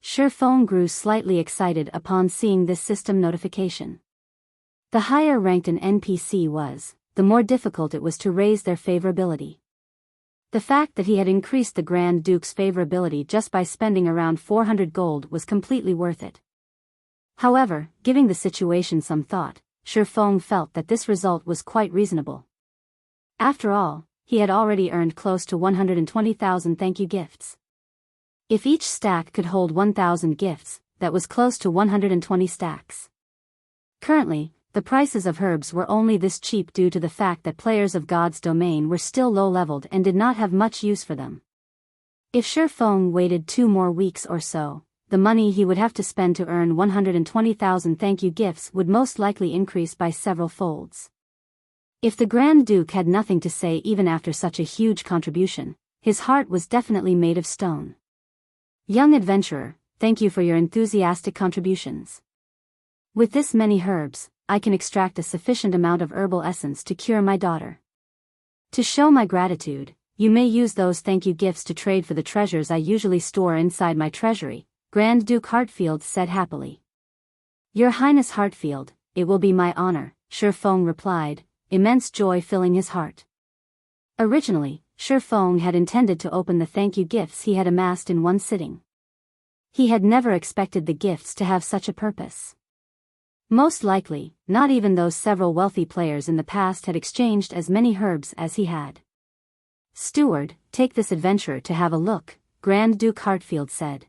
Speaker 1: Shi Feng grew slightly excited upon seeing this system notification. The higher ranked an NPC was, the more difficult it was to raise their favorability. The fact that he had increased the Grand Duke's favorability just by spending around 400 gold was completely worth it. However, giving the situation some thought, Shi Feng felt that this result was quite reasonable. After all, he had already earned close to 120,000 thank you gifts. If each stack could hold 1,000 gifts, that was close to 120 stacks. Currently, the prices of herbs were only this cheap due to the fact that players of God's domain were still low-leveled and did not have much use for them. If Shi Feng waited 2 more weeks or so, the money he would have to spend to earn 120,000 thank you gifts would most likely increase by several folds. If the Grand Duke had nothing to say even after such a huge contribution, his heart was definitely made of stone. Young adventurer, thank you for your enthusiastic contributions. With this many herbs, I can extract a sufficient amount of herbal essence to cure my daughter. To show my gratitude, you may use those thank you gifts to trade for the treasures I usually store inside my treasury, Grand Duke Hartfield said happily. Your Highness Hartfield, it will be my honor, Shi Feng replied, immense joy filling his heart. Originally, Shi Feng had intended to open the thank you gifts he had amassed in one sitting. He had never expected the gifts to have such a purpose. Most likely, not even those several wealthy players in the past had exchanged as many herbs as he had. Steward, take this adventurer to have a look, Grand Duke Hartfield said.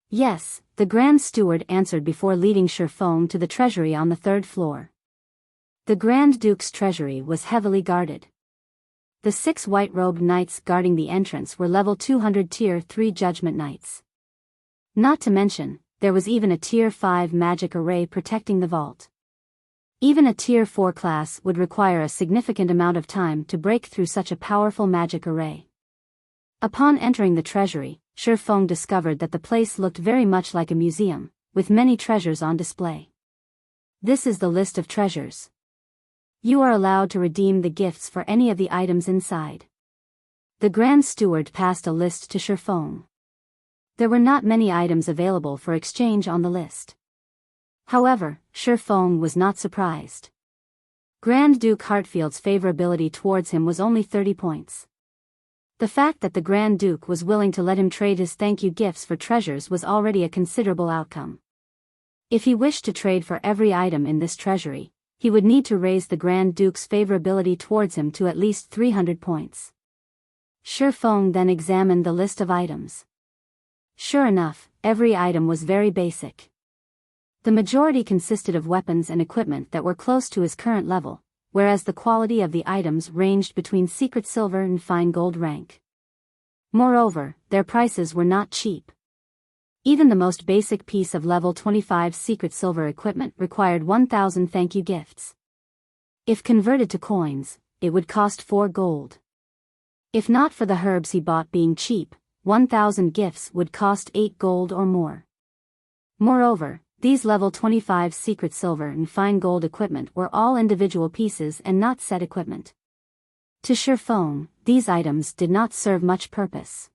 Speaker 1: Yes, the Grand Steward answered before leading Shi Feng to the treasury on the 3rd floor. The Grand Duke's treasury was heavily guarded. The 6 white-robed knights guarding the entrance were level 200 Tier 3 Judgment Knights. Not to mention, there was even a Tier 5 magic array protecting the vault. Even a Tier 4 class would require a significant amount of time to break through such a powerful magic array. Upon entering the treasury, Shi Feng discovered that the place looked very much like a museum, with many treasures on display. This is the list of treasures. You are allowed to redeem the gifts for any of the items inside. The Grand Steward passed a list to Shi Feng. There were not many items available for exchange on the list. However, Shi Feng was not surprised. Grand Duke Hartfield's favorability towards him was only 30 points. The fact that the Grand Duke was willing to let him trade his thank you gifts for treasures was already a considerable outcome. If he wished to trade for every item in this treasury, he would need to raise the Grand Duke's favorability towards him to at least 300 points. Shi Feng then examined the list of items. Sure enough, every item was very basic. The majority consisted of weapons and equipment that were close to his current level, whereas the quality of the items ranged between secret silver and fine gold rank. Moreover, their prices were not cheap. Even the most basic piece of level 25 secret silver equipment required 1,000 thank you gifts. If converted to coins, it would cost 4 gold. If not for the herbs he bought being cheap, 1,000 gifts would cost 8 gold or more. Moreover, these level 25 secret silver and fine gold equipment were all individual pieces and not set equipment. To Shi Feng, these items did not serve much purpose.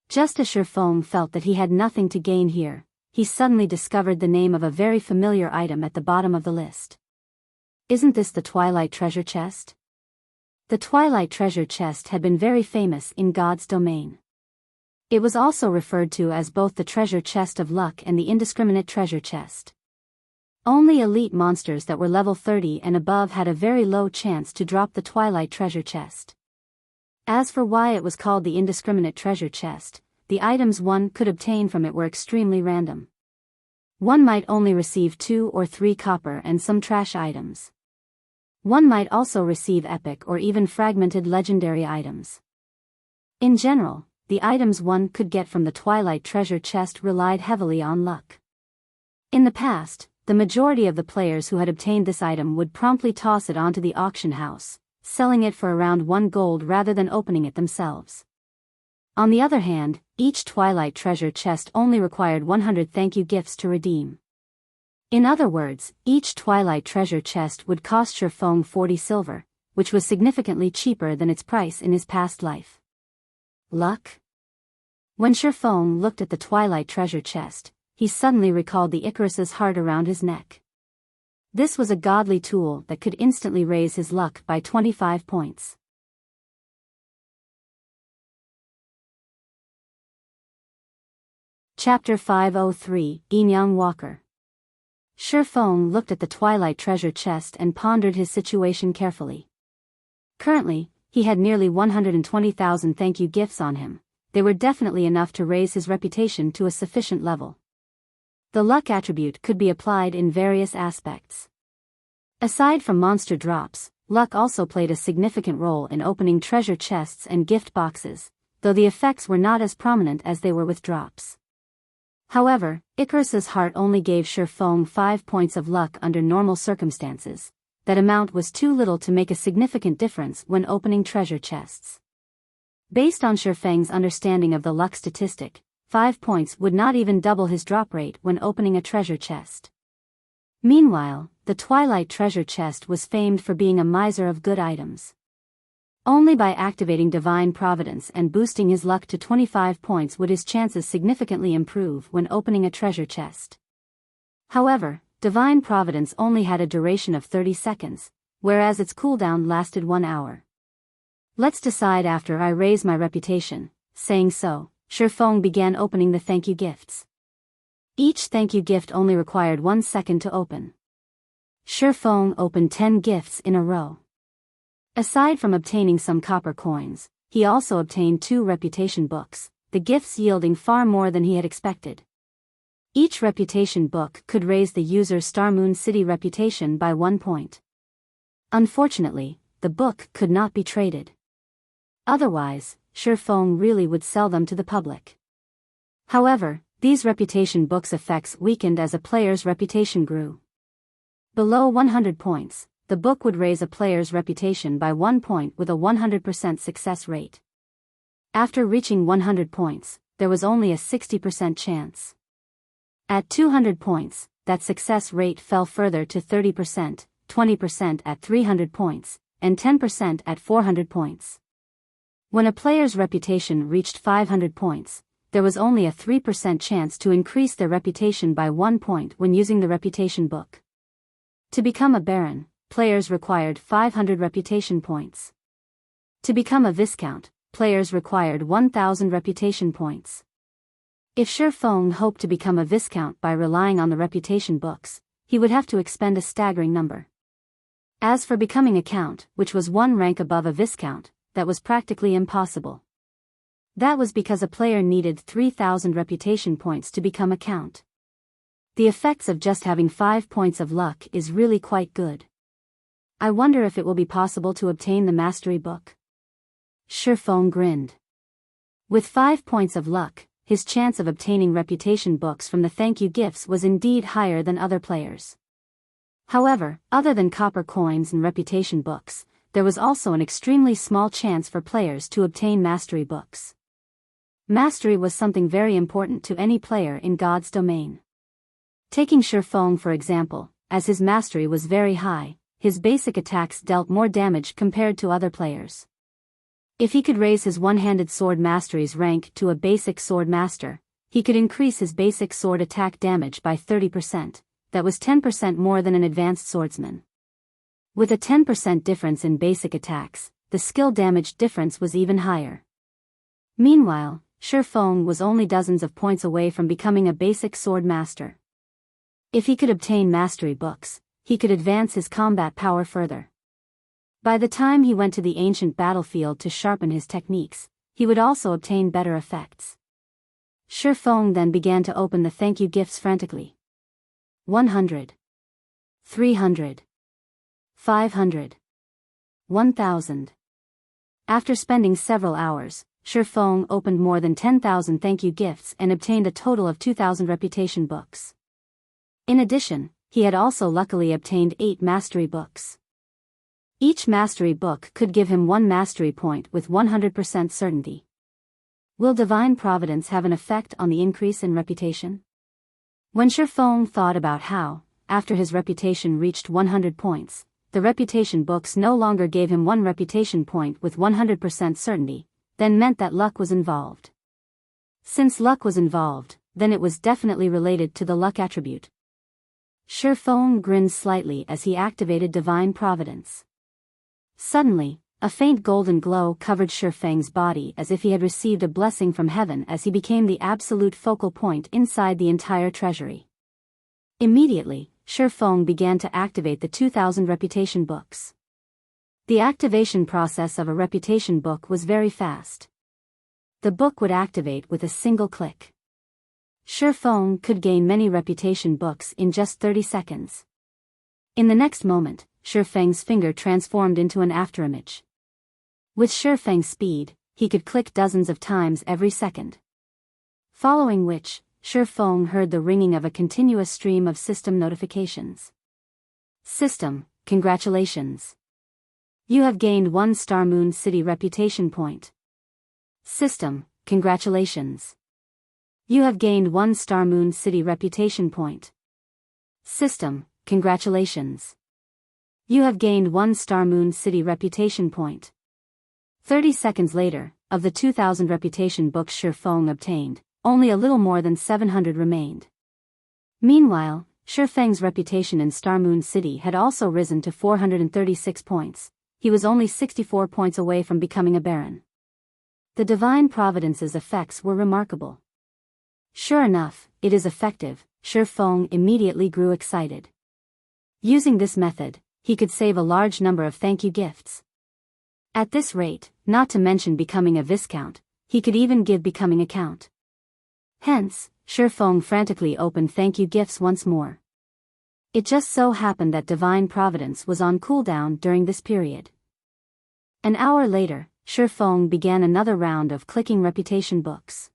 Speaker 1: Just as Shi Feng felt that he had nothing to gain here, he suddenly discovered the name of a very familiar item at the bottom of the list. Isn't this the Twilight treasure chest? The Twilight treasure chest had been very famous in God's domain. It was also referred to as both the treasure chest of luck and the indiscriminate treasure chest. Only elite monsters that were level 30 and above had a very low chance to drop the Twilight treasure chest. As for why it was called the indiscriminate treasure chest, the items one could obtain from it were extremely random. One might only receive 2 or 3 copper and some trash items. One might also receive epic or even fragmented legendary items. In general, the items one could get from the Twilight treasure chest relied heavily on luck. In the past, the majority of the players who had obtained this item would promptly toss it onto the auction house, selling it for around 1 gold rather than opening it themselves. On the other hand, each Twilight treasure chest only required 100 thank you gifts to redeem. In other words, each Twilight treasure chest would cost Shi Feng 40 silver, which was significantly cheaper than its price in his past life. Luck? When Shi Feng looked at the Twilight treasure chest, he suddenly recalled the Icarus's heart around his neck. This was a godly tool that could instantly raise his luck by 25 points. Chapter 503, Yin-Yang Walker. Shi Feng looked at the Twilight treasure chest and pondered his situation carefully. Currently, he had nearly 120,000 thank you gifts on him. They were definitely enough to raise his reputation to a sufficient level. The luck attribute could be applied in various aspects. Aside from monster drops, luck also played a significant role in opening treasure chests and gift boxes, though the effects were not as prominent as they were with drops. However, Icarus's heart only gave Shi Feng 5 points of luck under normal circumstances. That amount was too little to make a significant difference when opening treasure chests. Based on Shi Feng's understanding of the luck statistic, 5 points would not even double his drop rate when opening a treasure chest. Meanwhile, the Twilight treasure chest was famed for being a miser of good items. Only by activating Divine Providence and boosting his luck to 25 points would his chances significantly improve when opening a treasure chest. However, Divine Providence only had a duration of 30 seconds, whereas its cooldown lasted 1 hour. Let's decide after I raise my reputation. Saying so, Shi Feng began opening the thank you gifts. Each thank you gift only required 1 second to open. Shi Feng opened 10 gifts in a row. Aside from obtaining some copper coins, he also obtained 2 reputation books, the gifts yielding far more than he had expected. Each reputation book could raise the user's Star Moon City reputation by 1 point. Unfortunately, the book could not be traded. Otherwise, Shi Feng really would sell them to the public. However, these reputation books' effects weakened as a player's reputation grew. Below 100 points, the book would raise a player's reputation by 1 point with a 100% success rate. After reaching 100 points, there was only a 60% chance. At 200 points, that success rate fell further to 30%, 20% at 300 points, and 10% at 400 points. When a player's reputation reached 500 points, there was only a 3% chance to increase their reputation by 1 point when using the reputation book. To become a baron, players required 500 reputation points. To become a viscount, players required 1,000 reputation points. If Shi Feng hoped to become a viscount by relying on the reputation books, he would have to expend a staggering number. As for becoming a count, which was one rank above a viscount, that was practically impossible. That was because a player needed 3,000 reputation points to become a count. The effects of just having 5 points of luck is really quite good. I wonder if it will be possible to obtain the mastery book. Shi Feng grinned. With 5 points of luck, his chance of obtaining reputation books from the thank you gifts was indeed higher than other players. However, other than copper coins and reputation books, there was also an extremely small chance for players to obtain mastery books. Mastery was something very important to any player in God's domain. Taking Shi Feng for example, as his mastery was very high, his basic attacks dealt more damage compared to other players. If he could raise his one-handed sword mastery's rank to a basic sword master, he could increase his basic sword attack damage by 30%, that was 10% more than an advanced swordsman. With a 10% difference in basic attacks, the skill damage difference was even higher. Meanwhile, Shi Feng was only dozens of points away from becoming a basic sword master. If he could obtain mastery books, he could advance his combat power further. By the time he went to the ancient battlefield to sharpen his techniques, he would also obtain better effects. Shi Feng then began to open the thank you gifts frantically. 100. 300. 500. 1,000. After spending several hours, Shi Feng opened more than 10,000 thank you gifts and obtained a total of 2,000 reputation books. In addition, he had also luckily obtained 8 mastery books. Each mastery book could give him 1 mastery point with 100% certainty. Will divine providence have an effect on the increase in reputation? When Shi Feng thought about how, after his reputation reached 100 points, the reputation books no longer gave him 1 reputation point with 100% certainty, then meant that luck was involved. Since luck was involved, then it was definitely related to the luck attribute. Shi Feng grinned slightly as he activated divine providence. Suddenly, a faint golden glow covered Shi Feng's body as if he had received a blessing from heaven as he became the absolute focal point inside the entire treasury. Immediately, Shi Feng began to activate the 2,000 reputation books. The activation process of a reputation book was very fast. The book would activate with a single click. Shi Feng could gain many reputation books in just 30 seconds. In the next moment, Shi Feng's finger transformed into an afterimage. With Shi Feng's speed, he could click dozens of times every second. Following which, Shi Feng heard the ringing of a continuous stream of system notifications. System, congratulations. You have gained 1 Star Moon City reputation point. System, congratulations. You have gained 1 Star Moon City reputation point. System, congratulations. You have gained 1 Star Moon City reputation point. 30 seconds later, of the 2,000 reputation books Shi Feng obtained, only a little more than 700 remained. Meanwhile, Shi Feng's reputation in Star Moon City had also risen to 436 points. He was only 64 points away from becoming a baron. The divine providence's effects were remarkable. Sure enough, it is effective. Shi Feng immediately grew excited. Using this method, he could save a large number of thank you gifts. At this rate, not to mention becoming a viscount, he could even give becoming a count. Hence, Shi Feng frantically opened thank you gifts once more. It just so happened that divine providence was on cooldown during this period. An hour later, Shi Feng began another round of clicking reputation books.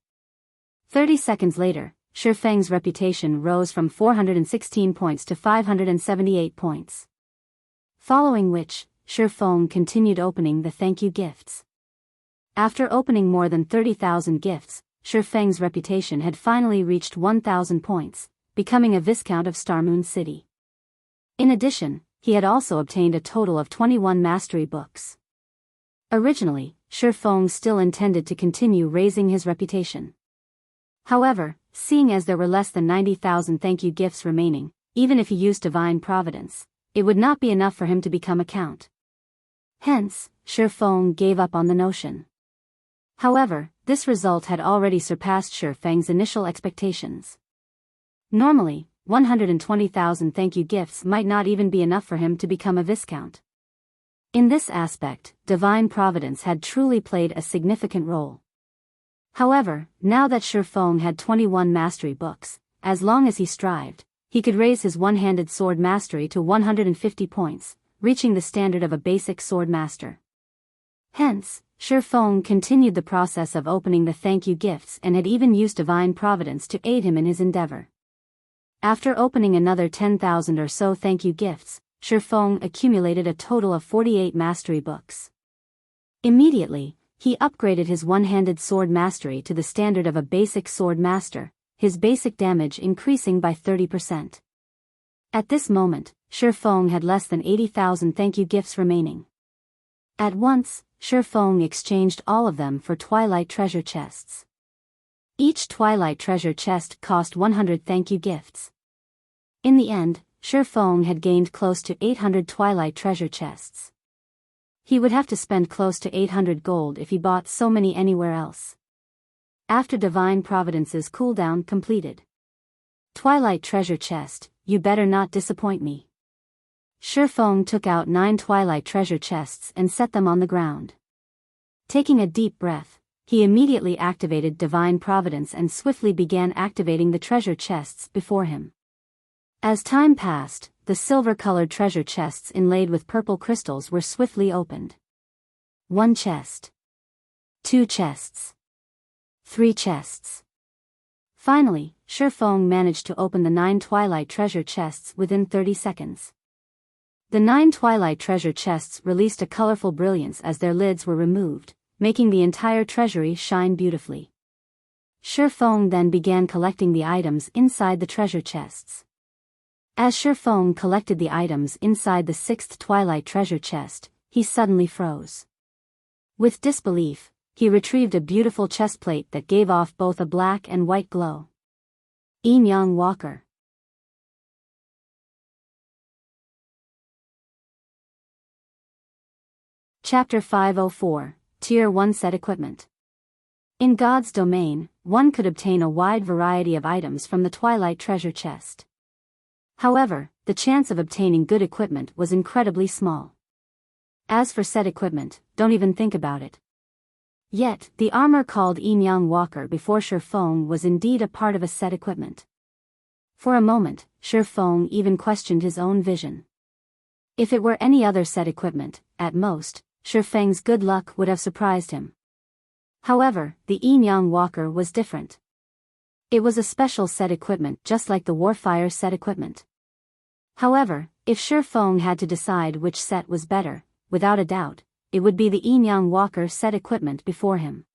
Speaker 1: 30 seconds later, Shi Feng's reputation rose from 416 points to 578 points. Following which, Shi Feng continued opening the thank you gifts. After opening more than 30,000 gifts, Shi Feng's reputation had finally reached 1,000 points, becoming a Viscount of Starmoon City. In addition, he had also obtained a total of 21 mastery books. Originally, Shi Feng still intended to continue raising his reputation. However, seeing as there were less than 90,000 thank you gifts remaining, even if he used divine providence, it would not be enough for him to become a count. Hence, Shi Feng gave up on the notion. However, this result had already surpassed Shi Feng's initial expectations. Normally, 120,000 thank you gifts might not even be enough for him to become a Viscount. In this aspect, divine providence had truly played a significant role. However, now that Shi Feng had 21 mastery books, as long as he strived, he could raise his one-handed sword mastery to 150 points, reaching the standard of a basic Swordmaster. Hence, Shi Feng continued the process of opening the thank you gifts and had even used divine providence to aid him in his endeavor. After opening another 10,000 or so thank you gifts, Shi Feng accumulated a total of 48 mastery books. Immediately, he upgraded his one-handed sword mastery to the standard of a basic sword master, his basic damage increasing by 30%. At this moment, Shi Feng had less than 80,000 thank you gifts remaining. At once, Shi Feng exchanged all of them for Twilight treasure chests. Each Twilight treasure chest cost 100 thank you gifts. In the end, Shi Feng had gained close to 800 Twilight treasure chests. He would have to spend close to 800 gold if he bought so many anywhere else. After Divine Providence's cooldown completed. Twilight treasure chest, you better not disappoint me. Shi Feng took out 9 Twilight treasure chests and set them on the ground. Taking a deep breath, he immediately activated Divine Providence and swiftly began activating the treasure chests before him. As time passed, the silver-colored treasure chests inlaid with purple crystals were swiftly opened. 1 chest. 2 chests. 3 chests. Finally, Shi Feng managed to open the 9 Twilight treasure chests within 30 seconds. The 9 Twilight treasure chests released a colorful brilliance as their lids were removed, making the entire treasury shine beautifully. Shi Feng then began collecting the items inside the treasure chests. As Shi Feng collected the items inside the 6th Twilight treasure chest, he suddenly froze. With disbelief, he retrieved a beautiful chestplate that gave off both a black and white glow. Yin-Yang Walker. Chapter 504, Tier 1 Set Equipment. In God's domain, one could obtain a wide variety of items from the Twilight treasure chest. However, the chance of obtaining good equipment was incredibly small. As for set equipment, don't even think about it. Yet, the armor called Yin-Yang Walker before Shi Feng was indeed a part of a set equipment. For a moment, Shi Feng even questioned his own vision. If it were any other set equipment, at most, Shi Feng's good luck would have surprised him. However, the Yin-Yang Walker was different. It was a special set equipment just like the Warfire set equipment. However, if Shi Feng had to decide which set was better, without a doubt, it would be the Yin-Yang Walker set equipment before him.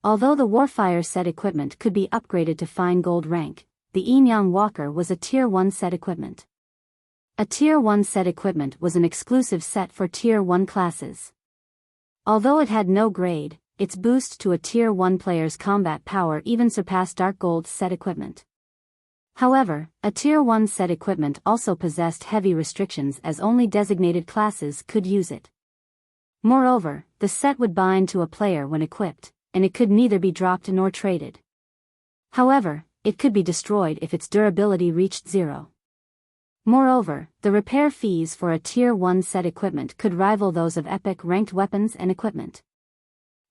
Speaker 1: Although the Warfire set equipment could be upgraded to fine gold rank, the Yin-Yang Walker was a Tier 1 set equipment. A Tier 1 set equipment was an exclusive set for Tier 1 classes. Although it had no grade, its boost to a Tier 1 player's combat power even surpassed Dark Gold's set equipment. However, a Tier 1 set equipment also possessed heavy restrictions as only designated classes could use it. Moreover, the set would bind to a player when equipped, and it could neither be dropped nor traded. However, it could be destroyed if its durability reached 0. Moreover, the repair fees for a Tier 1 set equipment could rival those of epic ranked weapons and equipment.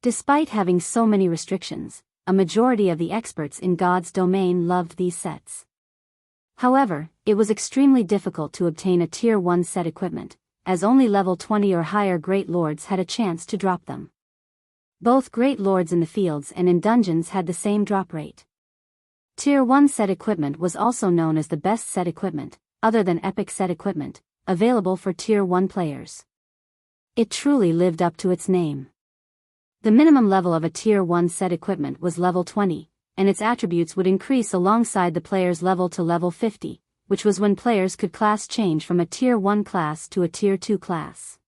Speaker 1: Despite having so many restrictions, a majority of the experts in God's domain loved these sets. However, it was extremely difficult to obtain a Tier 1 set equipment, as only level 20 or higher Great Lords had a chance to drop them. Both Great Lords in the fields and in dungeons had the same drop rate. Tier 1 set equipment was also known as the best set equipment, other than epic set equipment, available for Tier 1 players. It truly lived up to its name. The minimum level of a Tier 1 set equipment was level 20, and its attributes would increase alongside the player's level to level 50, which was when players could class change from a Tier 1 class to a Tier 2 class.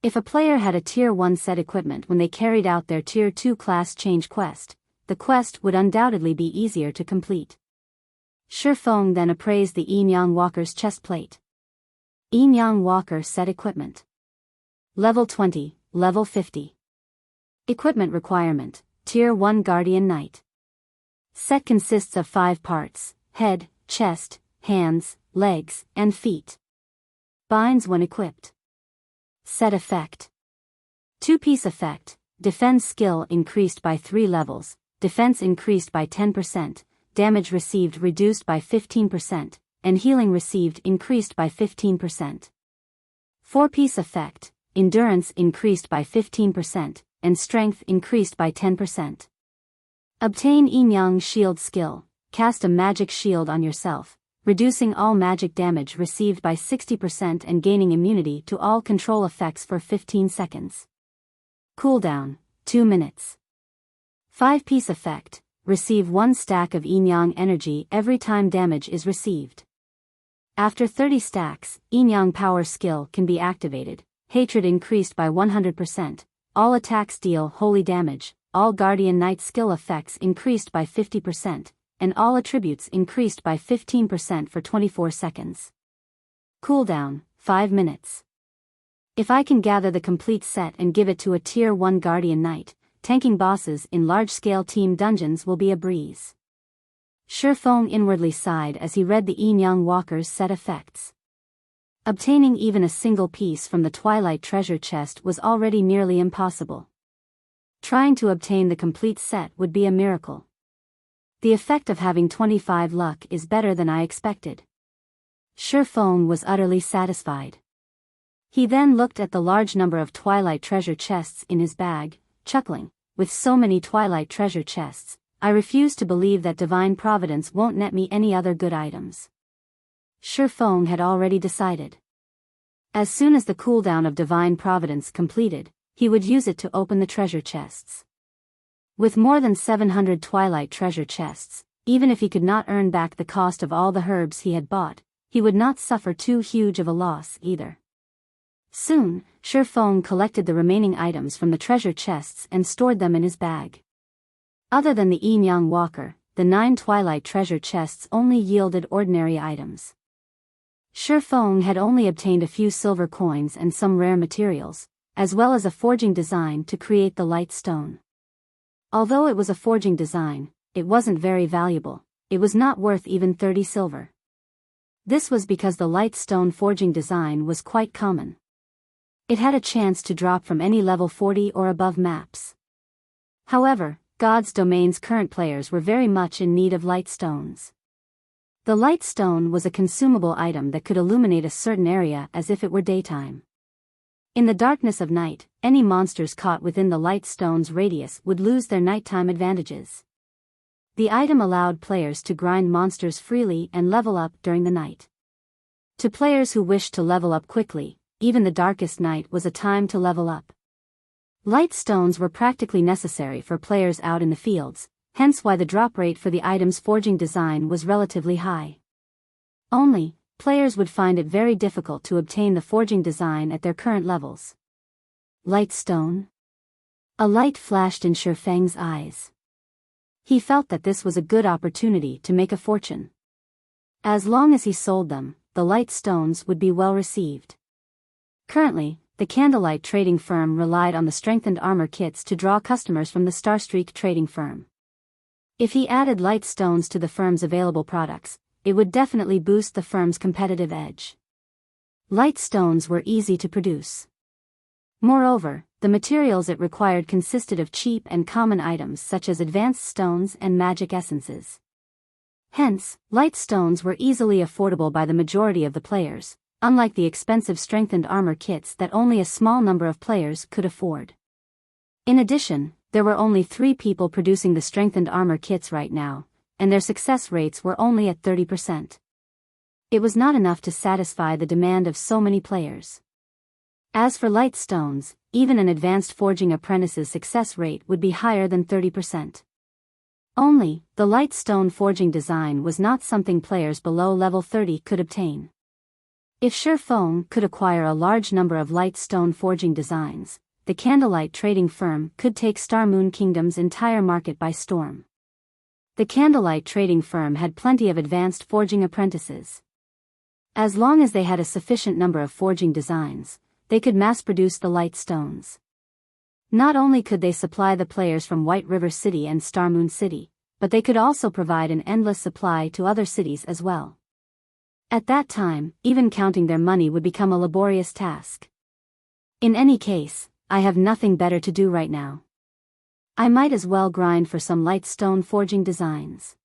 Speaker 1: If a player had a Tier 1 set equipment when they carried out their Tier 2 class change quest, the quest would undoubtedly be easier to complete. Shifeng then appraised the Yin-Yang Walker's chest plate. Yin-Yang Walker set equipment. Level 20, level 50. Equipment requirement, Tier 1 Guardian Knight. Set consists of 5 parts: head, chest, hands, legs, and feet. Binds when equipped. Set effect. 2-piece effect, defense skill increased by 3 levels, defense increased by 10%, damage received reduced by 15%, and healing received increased by 15%. 4-piece effect, endurance increased by 15%, and strength increased by 10%. Obtain Yin-Yang Shield skill, cast a magic shield on yourself, reducing all magic damage received by 60% and gaining immunity to all control effects for 15 seconds. Cooldown, 2 minutes. 5-piece effect, receive 1 stack of Yin-Yang energy every time damage is received. After 30 stacks, Yin-Yang power skill can be activated, hatred increased by 100%, all attacks deal holy damage, all Guardian Knight skill effects increased by 50%, and all attributes increased by 15% for 24 seconds. Cooldown, 5 minutes. If I can gather the complete set and give it to a Tier 1 Guardian Knight, tanking bosses in large-scale team dungeons will be a breeze. Shifeng inwardly sighed as he read the Yin-Yang Walker's set effects. Obtaining even a single piece from the Twilight treasure chest was already nearly impossible. Trying to obtain the complete set would be a miracle. The effect of having 25 luck is better than I expected. Shifeng was utterly satisfied. He then looked at the large number of Twilight treasure chests in his bag, chuckling, with so many Twilight treasure chests, I refuse to believe that Divine Providence won't net me any other good items. Shifeng had already decided. As soon as the cooldown of Divine Providence completed, he would use it to open the treasure chests. With more than 700 Twilight treasure chests, even if he could not earn back the cost of all the herbs he had bought, he would not suffer too huge of a loss either. Soon, Shifeng collected the remaining items from the treasure chests and stored them in his bag. Other than the Yin-Yang Walker, the 9 Twilight treasure chests only yielded ordinary items. Shifeng had only obtained a few silver coins and some rare materials, as well as a forging design to create the light stone. Although it was a forging design, it wasn't very valuable, it was not worth even 30 silver. This was because the light stone forging design was quite common. It had a chance to drop from any level 40 or above maps. However, God's Domain's current players were very much in need of light stones. The light stone was a consumable item that could illuminate a certain area as if it were daytime. In the darkness of night, any monsters caught within the light stone's radius would lose their nighttime advantages. The item allowed players to grind monsters freely and level up during the night. To players who wished to level up quickly, even the darkest night was a time to level up. Light stones were practically necessary for players out in the fields, hence why the drop rate for the item's forging design was relatively high. Only, players would find it very difficult to obtain the forging design at their current levels. Light stone? A light flashed in Shifeng's eyes. He felt that this was a good opportunity to make a fortune. As long as he sold them, the light stones would be well received. Currently, the Candlelight trading firm relied on the strengthened armor kits to draw customers from the Starstreak trading firm. If he added light stones to the firm's available products, it would definitely boost the firm's competitive edge. Light stones were easy to produce. Moreover, the materials it required consisted of cheap and common items such as advanced stones and magic essences. Hence, light stones were easily affordable by the majority of the players, unlike the expensive strengthened armor kits that only a small number of players could afford. In addition, there were only 3 people producing the strengthened armor kits right now, and their success rates were only at 30%. It was not enough to satisfy the demand of so many players. As for light stones, even an advanced forging apprentice's success rate would be higher than 30%. Only, the light stone forging design was not something players below level 30 could obtain. If Shifeng could acquire a large number of light stone forging designs, the Candlelight trading firm could take Star Moon Kingdom's entire market by storm. The Candlelight trading firm had plenty of advanced forging apprentices. As long as they had a sufficient number of forging designs, they could mass-produce the light stones. Not only could they supply the players from White River City and Star Moon City, but they could also provide an endless supply to other cities as well. At that time, even counting their money would become a laborious task. In any case, I have nothing better to do right now. I might as well grind for some light stone forging designs.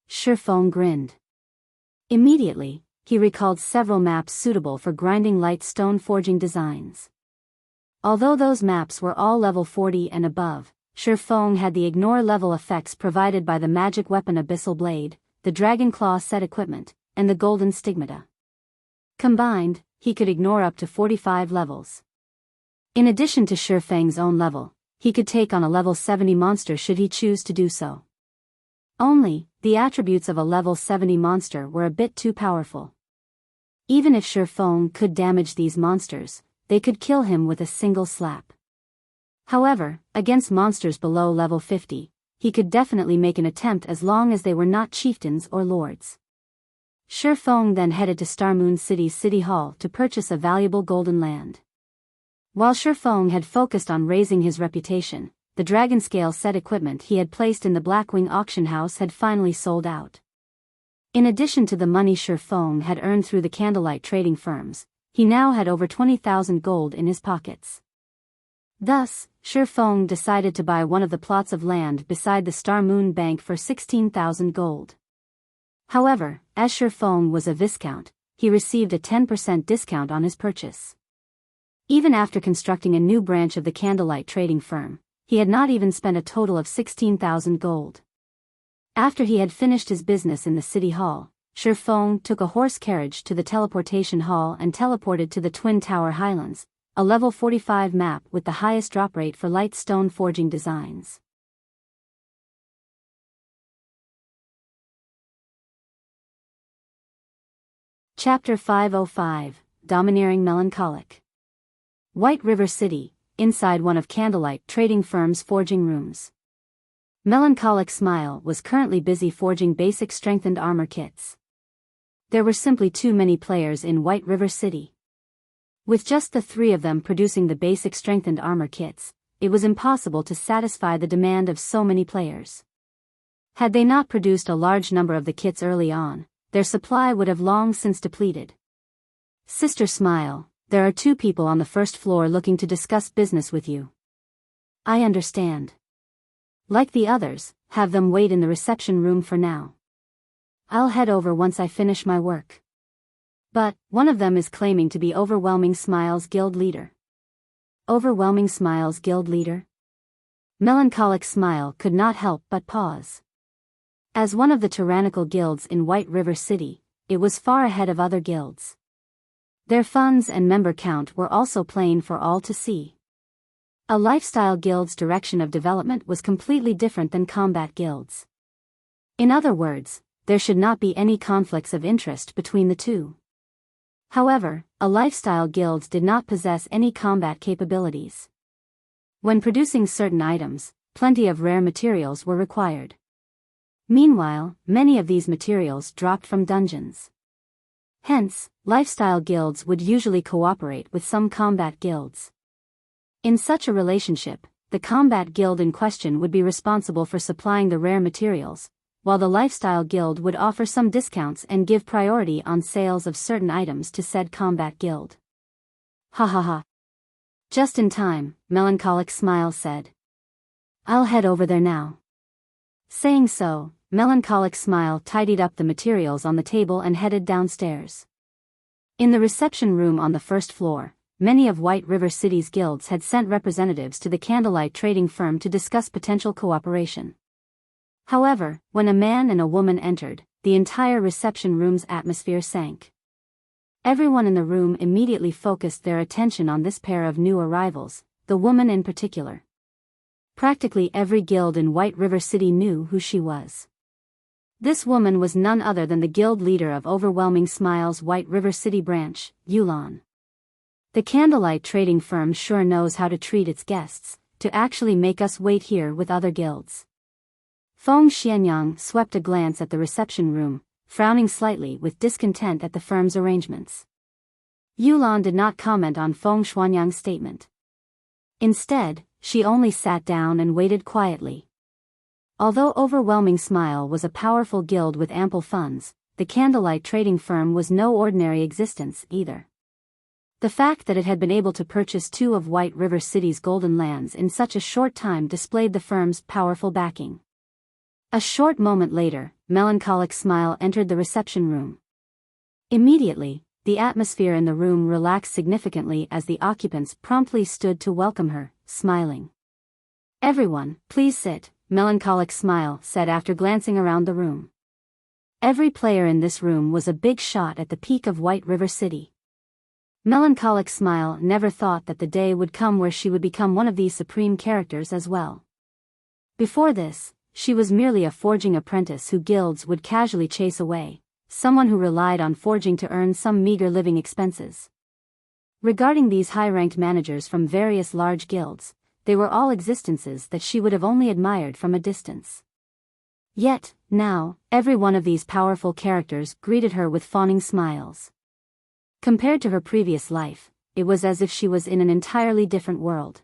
Speaker 1: Shifeng grinned. Immediately, he recalled several maps suitable for grinding light stone forging designs. Although those maps were all level 40 and above, Shifeng had the ignore level effects provided by the magic weapon Abyssal Blade, the Dragon Claw set equipment, and the Golden Stigmata. Combined, he could ignore up to 45 levels. In addition to Shifeng's own level, he could take on a level 70 monster should he choose to do so. Only, the attributes of a level 70 monster were a bit too powerful. Even if Shifeng could damage these monsters, they could kill him with a single slap. However, against monsters below level 50, he could definitely make an attempt as long as they were not chieftains or lords. Shifeng then headed to Star Moon City's City Hall to purchase a valuable golden land. While Shifeng had focused on raising his reputation, the dragon scale set equipment he had placed in the Blackwing auction house had finally sold out. In addition to the money Shifeng had earned through the Candlelight trading firms, he now had over 20,000 gold in his pockets. Thus, Shifeng decided to buy one of the plots of land beside the Star Moon Bank for 16,000 gold. However, as Shifeng was a Viscount, he received a 10% discount on his purchase. Even after constructing a new branch of the Candlelight trading firm, he had not even spent a total of 16,000 gold. After he had finished his business in the City Hall, Shifeng took a horse carriage to the teleportation hall and teleported to the Twin Tower Highlands, a level 45 map with the highest drop rate for light stone forging designs. Chapter 505, Domineering Melancholic. White River City, inside one of Candlelight trading firm's forging rooms. Melancholic Smile was currently busy forging basic strengthened armor kits. There were simply too many players in White River City. With just the three of them producing the basic strengthened armor kits, it was impossible to satisfy the demand of so many players. Had they not produced a large number of the kits early on, their supply would have long since depleted. Sister Smile, there are two people on the first floor looking to discuss business with you. I understand. Like the others, have them wait in the reception room for now. I'll head over once I finish my work. But, one of them is claiming to be Overwhelming Smile's guild leader. Overwhelming Smile's guild leader? Melancholic Smile could not help but pause. As one of the tyrannical guilds in White River City, it was far ahead of other guilds. Their funds and member count were also plain for all to see. A lifestyle guild's direction of development was completely different than combat guilds. In other words, there should not be any conflicts of interest between the two. However, a lifestyle guild did not possess any combat capabilities. When producing certain items, plenty of rare materials were required. Meanwhile, many of these materials dropped from dungeons. Hence, lifestyle guilds would usually cooperate with some combat guilds. In such a relationship, the combat guild in question would be responsible for supplying the rare materials, while the lifestyle guild would offer some discounts and give priority on sales of certain items to said combat guild. Ha ha ha. Just in time, Melancholic Smile said. I'll head over there now. Saying so, Melancholic Smile tidied up the materials on the table and headed downstairs. In the reception room on the first floor, many of White River City's guilds had sent representatives to the Candlelight trading firm to discuss potential cooperation. However, when a man and a woman entered, the entire reception room's atmosphere sank. Everyone in the room immediately focused their attention on this pair of new arrivals, the woman in particular. Practically every guild in White River City knew who she was. This woman was none other than the guild leader of Overwhelming Smile's White River City branch, Yulan. The Candlelight trading firm sure knows how to treat its guests, to actually make us wait here with other guilds. Feng Xianyang swept a glance at the reception room, frowning slightly with discontent at the firm's arrangements. Yulan did not comment on Feng Xianyang's statement. Instead, she only sat down and waited quietly. Although Overwhelming Smile was a powerful guild with ample funds, the Candlelight trading firm was no ordinary existence either. The fact that it had been able to purchase 2 of White River City's golden lands in such a short time displayed the firm's powerful backing. A short moment later, Melancholic Smile entered the reception room. Immediately, the atmosphere in the room relaxed significantly as the occupants promptly stood to welcome her, smiling. "Everyone, please sit," Melancholic Smile said after glancing around the room. Every player in this room was a big shot at the peak of White River City. Melancholic Smile never thought that the day would come where she would become one of these supreme characters as well. Before this, she was merely a forging apprentice who guilds would casually chase away, someone who relied on forging to earn some meager living expenses. Regarding these high-ranked managers from various large guilds, they were all existences that she would have only admired from a distance. Yet, now, every one of these powerful characters greeted her with fawning smiles. Compared to her previous life, it was as if she was in an entirely different world.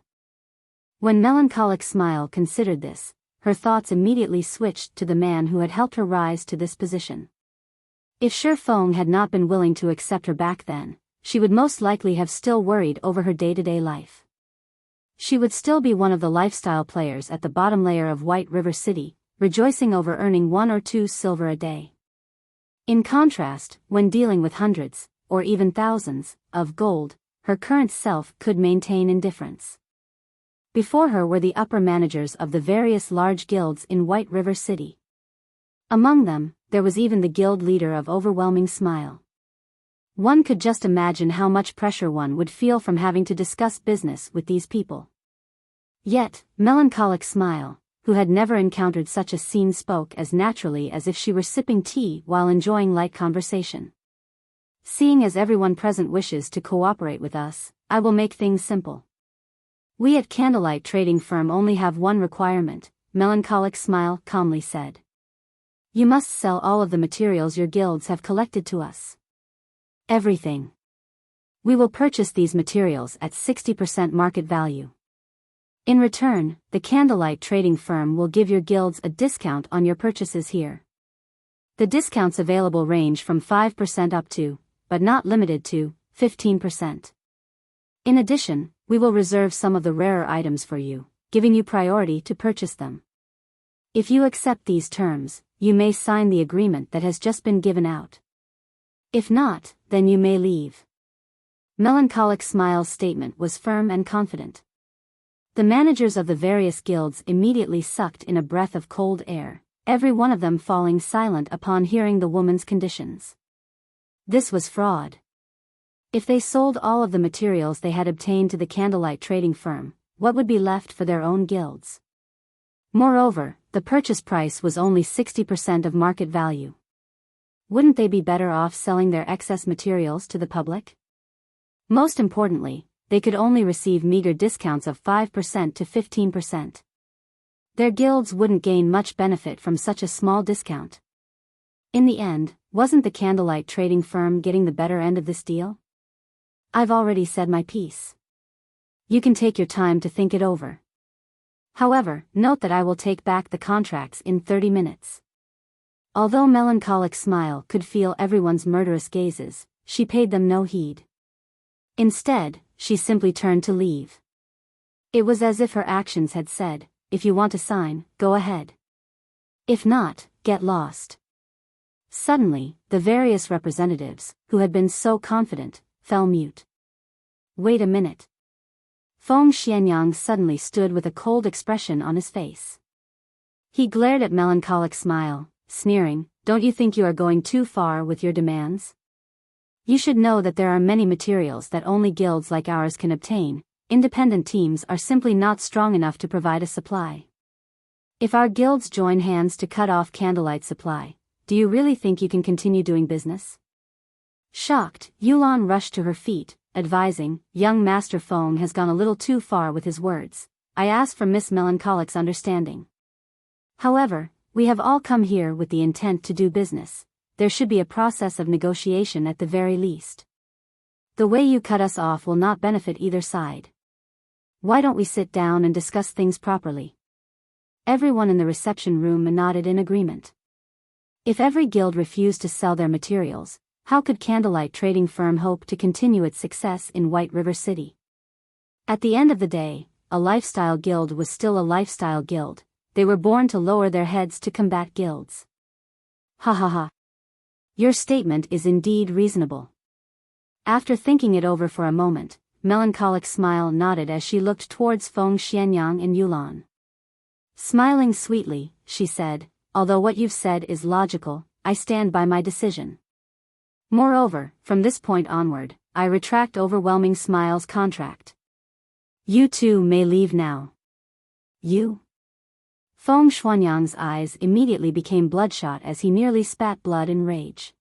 Speaker 1: When Melancholic Smile considered this, her thoughts immediately switched to the man who had helped her rise to this position. If Shi Feng had not been willing to accept her back then, she would most likely have still worried over her day-to-day life. She would still be one of the lifestyle players at the bottom layer of White River City, rejoicing over earning 1 or 2 silver a day. In contrast, when dealing with hundreds, or even thousands, of gold, her current self could maintain indifference. Before her were the upper managers of the various large guilds in White River City. Among them, there was even the guild leader of Overwhelming Smile. One could just imagine how much pressure one would feel from having to discuss business with these people. Yet, Melancholic Smile, who had never encountered such a scene, spoke as naturally as if she were sipping tea while enjoying light conversation. "Seeing as everyone present wishes to cooperate with us, I will make things simple. We at Candlelight Trading Firm only have one requirement," Melancholic Smile calmly said. "You must sell all of the materials your guilds have collected to us. Everything. We will purchase these materials at 60% market value. In return, the Candlelight Trading Firm will give your guilds a discount on your purchases here. The discounts available range from 5% up to, but not limited to, 15%. In addition, we will reserve some of the rarer items for you, giving you priority to purchase them. If you accept these terms, you may sign the agreement that has just been given out. If not, then you may leave." Melancholic Smile's statement was firm and confident. The managers of the various guilds immediately sucked in a breath of cold air, every one of them falling silent upon hearing the woman's conditions. This was fraud. If they sold all of the materials they had obtained to the Candlelight Trading Firm, what would be left for their own guilds? Moreover, the purchase price was only 60% of market value. Wouldn't they be better off selling their excess materials to the public? Most importantly, they could only receive meager discounts of 5% to 15%. Their guilds wouldn't gain much benefit from such a small discount. In the end, wasn't the Candlelight Trading Firm getting the better end of this deal? I've already said my piece. You can take your time to think it over. However, note that I will take back the contracts in 30 minutes. Although Melancholic Smile could feel everyone's murderous gazes, she paid them no heed. Instead, she simply turned to leave. It was as if her actions had said, "If you want to sign, go ahead. If not, get lost." Suddenly, the various representatives, who had been so confident, fell mute. "Wait a minute." Feng Xianyang suddenly stood with a cold expression on his face. He glared at Melancholic Smile, sneering, "Don't you think you are going too far with your demands? You should know that there are many materials that only guilds like ours can obtain. Independent teams are simply not strong enough to provide a supply. If our guilds join hands to cut off Candlelight's supply, do you really think you can continue doing business? Shocked, Yulan rushed to her feet, advising, "Young Master Feng has gone a little too far with his words. I ask for Miss Melancholic's understanding. However, we have all come here with the intent to do business. There should be a process of negotiation at the very least. The way you cut us off will not benefit either side. Why don't we sit down and discuss things properly?" Everyone in the reception room nodded in agreement. If every guild refused to sell their materials, how could Candlelight Trading Firm hope to continue its success in White River City? At the end of the day, a lifestyle guild was still a lifestyle guild. They were born to lower their heads to combat guilds. Ha ha ha. Your statement is indeed reasonable. After thinking it over for a moment, Melancholic's smile nodded as she looked towards Feng Xianyang and Yulan. Smiling sweetly, she said, "Although what you've said is logical, I stand by my decision. Moreover, from this point onward, I retract Overwhelming Smile's contract. You two may leave now." "You?" Feng Xuanyang's eyes immediately became bloodshot as he nearly spat blood in rage.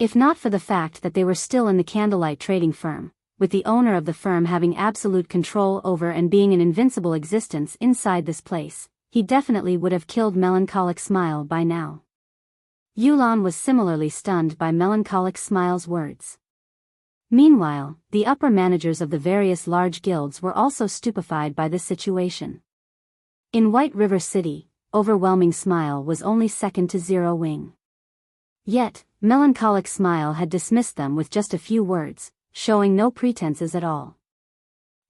Speaker 1: If not for the fact that they were still in the Candlelight Trading Firm, with the owner of the firm having absolute control over and being an invincible existence inside this place, he definitely would have killed Melancholic Smile by now. Yulan was similarly stunned by Melancholic Smile's words. Meanwhile, the upper managers of the various large guilds were also stupefied by this situation. In White River City, Overwhelming Smile was only second to Zero Wing. Yet, Melancholic Smile had dismissed them with just a few words, showing no pretenses at all.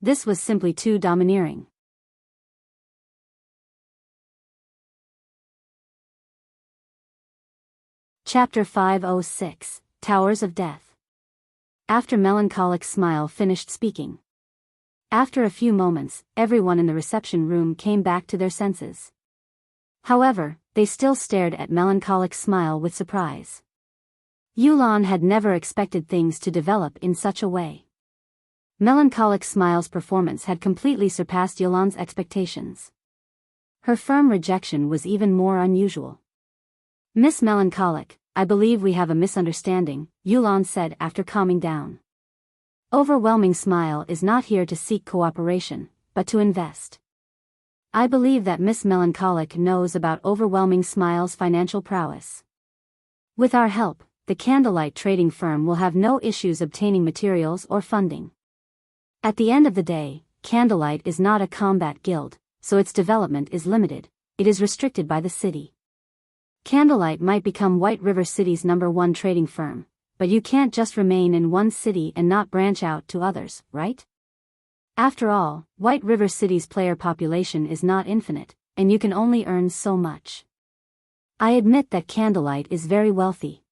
Speaker 1: This was simply too domineering. Chapter 506, Towers of Death. After Melancholic Smile finished speaking. After a few moments, everyone in the reception room came back to their senses. However, they still stared at Melancholic Smile with surprise. Yulan had never expected things to develop in such a way. Melancholic Smile's performance had completely surpassed Yulan's expectations. Her firm rejection was even more unusual. "Miss Melancholic, I believe we have a misunderstanding," Yulan said after calming down. "Overwhelming Smile is not here to seek cooperation, but to invest. I believe that Miss Melancholic knows about Overwhelming Smile's financial prowess. With our help, the Candlelight Trading Firm will have no issues obtaining materials or funding. At the end of the day, Candlelight is not a combat guild, so its development is limited. It is restricted by the city. Candlelight might become White River City's #1 trading firm, but you can't just remain in one city and not branch out to others, right? After all, White River City's player population is not infinite, and you can only earn so much. I admit that Candlelight is very wealthy.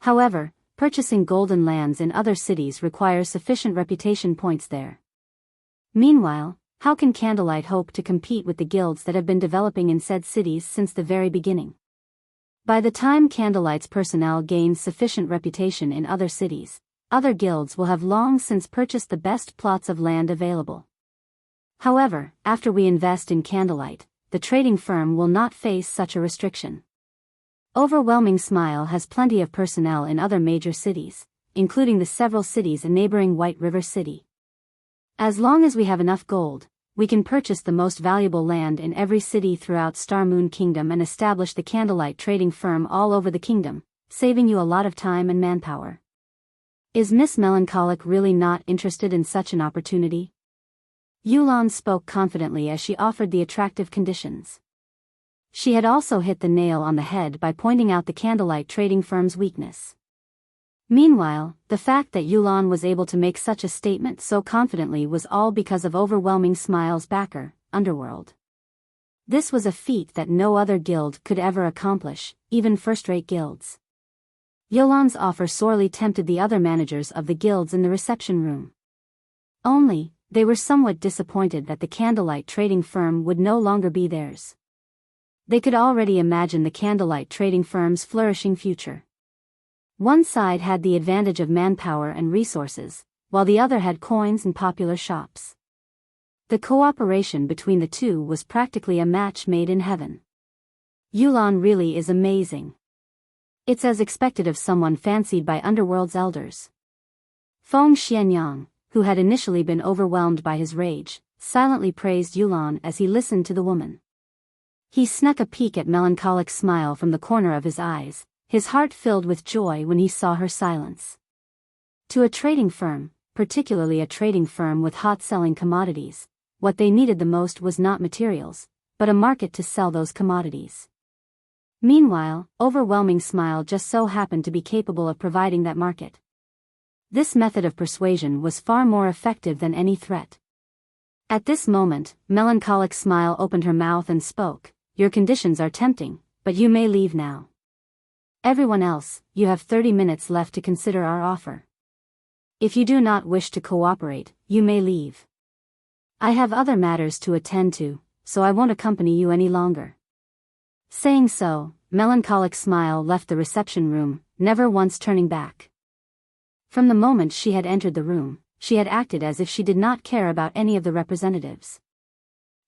Speaker 1: However, purchasing golden lands in other cities requires sufficient reputation points there. Meanwhile, how can Candlelight hope to compete with the guilds that have been developing in said cities since the very beginning? By the time Candlelight's personnel gains sufficient reputation in other cities, other guilds will have long since purchased the best plots of land available. However, after we invest in Candlelight, the trading firm will not face such a restriction. Overwhelming Smile has plenty of personnel in other major cities, including the several cities in neighboring White River City. As long as we have enough gold, we can purchase the most valuable land in every city throughout Star Moon Kingdom and establish the Candlelight Trading Firm all over the kingdom, saving you a lot of time and manpower. Is Miss Melancholic really not interested in such an opportunity? Yulan spoke confidently as she offered the attractive conditions. She had also hit the nail on the head by pointing out the Candlelight Trading Firm's weakness. Meanwhile, the fact that Yulan was able to make such a statement so confidently was all because of Overwhelming Smile's backer, Underworld. This was a feat that no other guild could ever accomplish, even first-rate guilds. Yulan's offer sorely tempted the other managers of the guilds in the reception room. Only, they were somewhat disappointed that the Candlelight Trading Firm would no longer be theirs. They could already imagine the Candlelight Trading Firm's flourishing future. One side had the advantage of manpower and resources, while the other had coins and popular shops. The cooperation between the two was practically a match made in heaven. Yulan really is amazing. It's as expected of someone fancied by Underworld's elders. Feng Xianyang, who had initially been overwhelmed by his rage, silently praised Yulan as he listened to the woman. He snuck a peek at Melancholic's smile from the corner of his eyes, his heart filled with joy when he saw her silence. To a trading firm, particularly a trading firm with hot-selling commodities, what they needed the most was not materials, but a market to sell those commodities. Meanwhile, Overwhelming Smile just so happened to be capable of providing that market. This method of persuasion was far more effective than any threat. At this moment, Melancholic Smile opened her mouth and spoke, "Your conditions are tempting, but you may leave now. Everyone else, you have 30 minutes left to consider our offer. If you do not wish to cooperate, you may leave. I have other matters to attend to, so I won't accompany you any longer." Saying so, Melancholic Smile left the reception room, never once turning back. From the moment she had entered the room, she had acted as if she did not care about any of the representatives.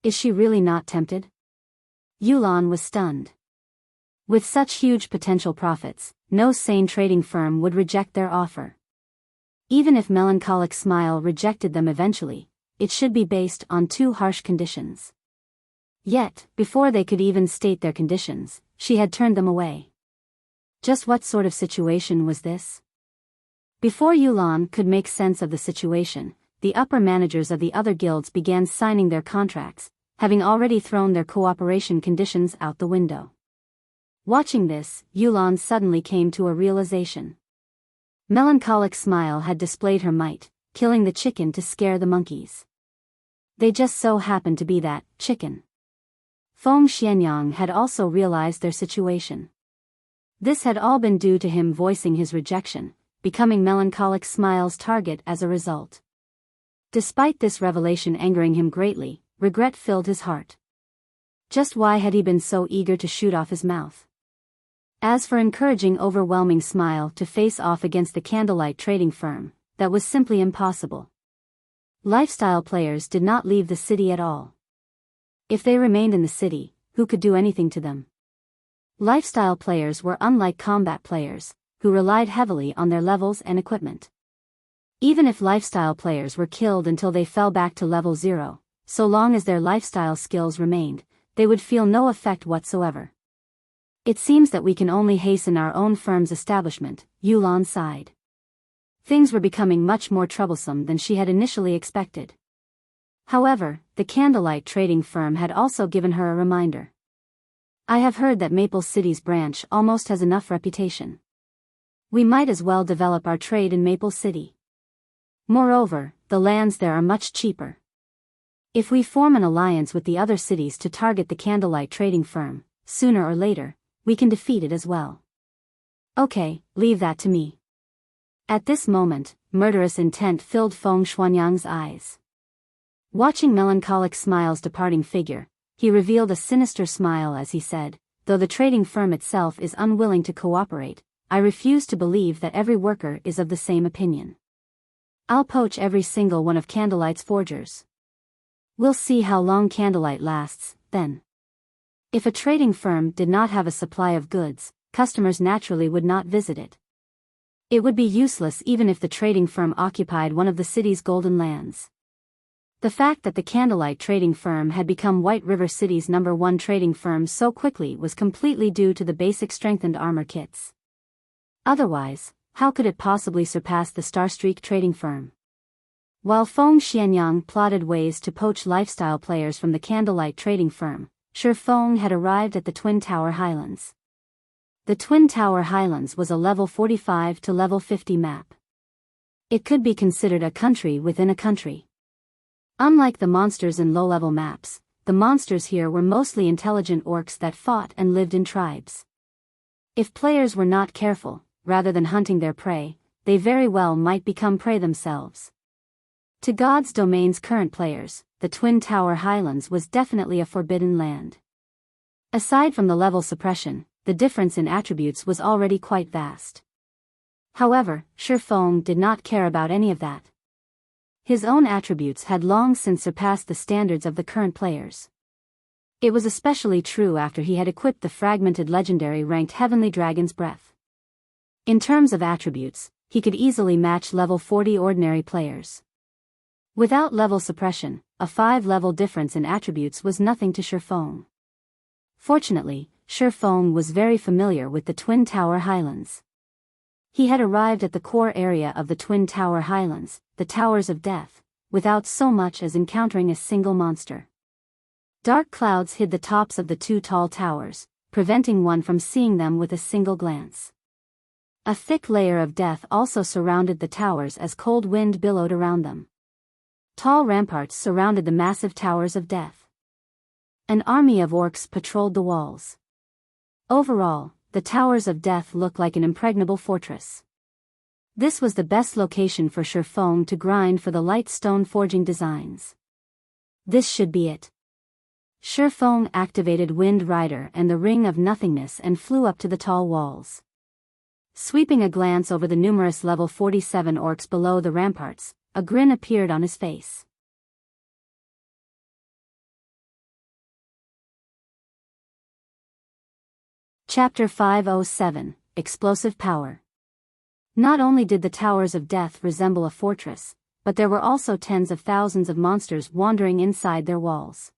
Speaker 1: Is she really not tempted? Yulan was stunned. With such huge potential profits, no sane trading firm would reject their offer. Even if Melancholic Smile rejected them eventually, it should be based on two harsh conditions. Yet, before they could even state their conditions, she had turned them away. Just what sort of situation was this? Before Yulan could make sense of the situation, the upper managers of the other guilds began signing their contracts, having already thrown their cooperation conditions out the window. Watching this, Yulan suddenly came to a realization. Melancholic Smile had displayed her might, killing the chicken to scare the monkeys. They just so happened to be that chicken. Feng Xianyang had also realized their situation. This had all been due to him voicing his rejection, becoming Melancholic Smile's target as a result. Despite this revelation angering him greatly, regret filled his heart. Just why had he been so eager to shoot off his mouth? As for encouraging Overwhelming Smile to face off against the Candlelight trading firm, that was simply impossible. Lifestyle players did not leave the city at all. If they remained in the city, who could do anything to them? Lifestyle players were unlike combat players, who relied heavily on their levels and equipment. Even if lifestyle players were killed until they fell back to level 0, so long as their lifestyle skills remained, they would feel no effect whatsoever. It seems that we can only hasten our own firm's establishment, Yulan sighed. Things were becoming much more troublesome than she had initially expected. However, the Candlelight trading firm had also given her a reminder. I have heard that Maple City's branch almost has enough reputation. We might as well develop our trade in Maple City. Moreover, the lands there are much cheaper. If we form an alliance with the other cities to target the Candlelight trading firm, sooner or later, we can defeat it as well. Okay, leave that to me. At this moment, murderous intent filled Feng Xianyang's eyes. Watching Melancholic Smile's departing figure, he revealed a sinister smile as he said, "Though the trading firm itself is unwilling to cooperate, I refuse to believe that every worker is of the same opinion. I'll poach every single one of Candlelight's forgers. We'll see how long Candlelight lasts, then." If a trading firm did not have a supply of goods, customers naturally would not visit it. It would be useless even if the trading firm occupied one of the city's golden lands. The fact that the Candlelight trading firm had become White River City's #1 trading firm so quickly was completely due to the basic strengthened armor kits. Otherwise, how could it possibly surpass the Starstreak trading firm? While Feng Xianyang plotted ways to poach lifestyle players from the Candlelight trading firm, Feng had arrived at the Twin Tower Highlands. The Twin Tower Highlands was a level 45 to level 50 map. It could be considered a country within a country. Unlike the monsters in low-level maps, the monsters here were mostly intelligent orcs that fought and lived in tribes. If players were not careful, rather than hunting their prey, they very well might become prey themselves. To God's Domain's current players, the Twin Tower Highlands was definitely a forbidden land. Aside from the level suppression, the difference in attributes was already quite vast. However, Shi Feng did not care about any of that. His own attributes had long since surpassed the standards of the current players. It was especially true after he had equipped the fragmented legendary ranked Heavenly Dragon's Breath. In terms of attributes, he could easily match level 40 ordinary players. Without level suppression, a 5-level difference in attributes was nothing to Shi Feng. Fortunately, Shi Feng was very familiar with the Twin Tower Highlands. He had arrived at the core area of the Twin Tower Highlands, the Towers of Death, without so much as encountering a single monster. Dark clouds hid the tops of the 2 tall towers, preventing one from seeing them with a single glance. A thick layer of death also surrounded the towers as cold wind billowed around them. Tall ramparts surrounded the massive Towers of Death. An army of orcs patrolled the walls. Overall, the Towers of Death looked like an impregnable fortress. This was the best location for Shi Feng to grind for the light stone forging designs. This should be it. Shi Feng activated Wind Rider and the Ring of Nothingness and flew up to the tall walls. Sweeping a glance over the numerous level 47 orcs below the ramparts, a grin appeared on his face. Chapter 507, Explosive Power. Not only did the Towers of Death resemble a fortress, but there were also tens of thousands of monsters wandering inside their walls.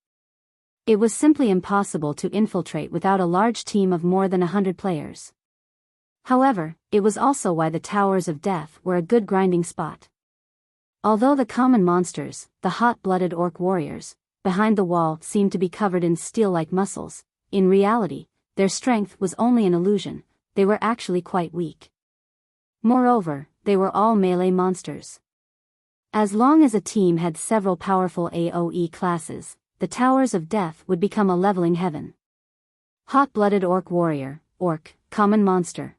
Speaker 1: It was simply impossible to infiltrate without a large team of more than 100 players. However, it was also why the Towers of Death were a good grinding spot. Although the common monsters, the hot-blooded orc warriors, behind the wall seemed to be covered in steel-like muscles, in reality, their strength was only an illusion. They were actually quite weak. Moreover, they were all melee monsters. As long as a team had several powerful AoE classes, the Towers of Death would become a leveling heaven. Hot-blooded orc warrior, orc, common monster.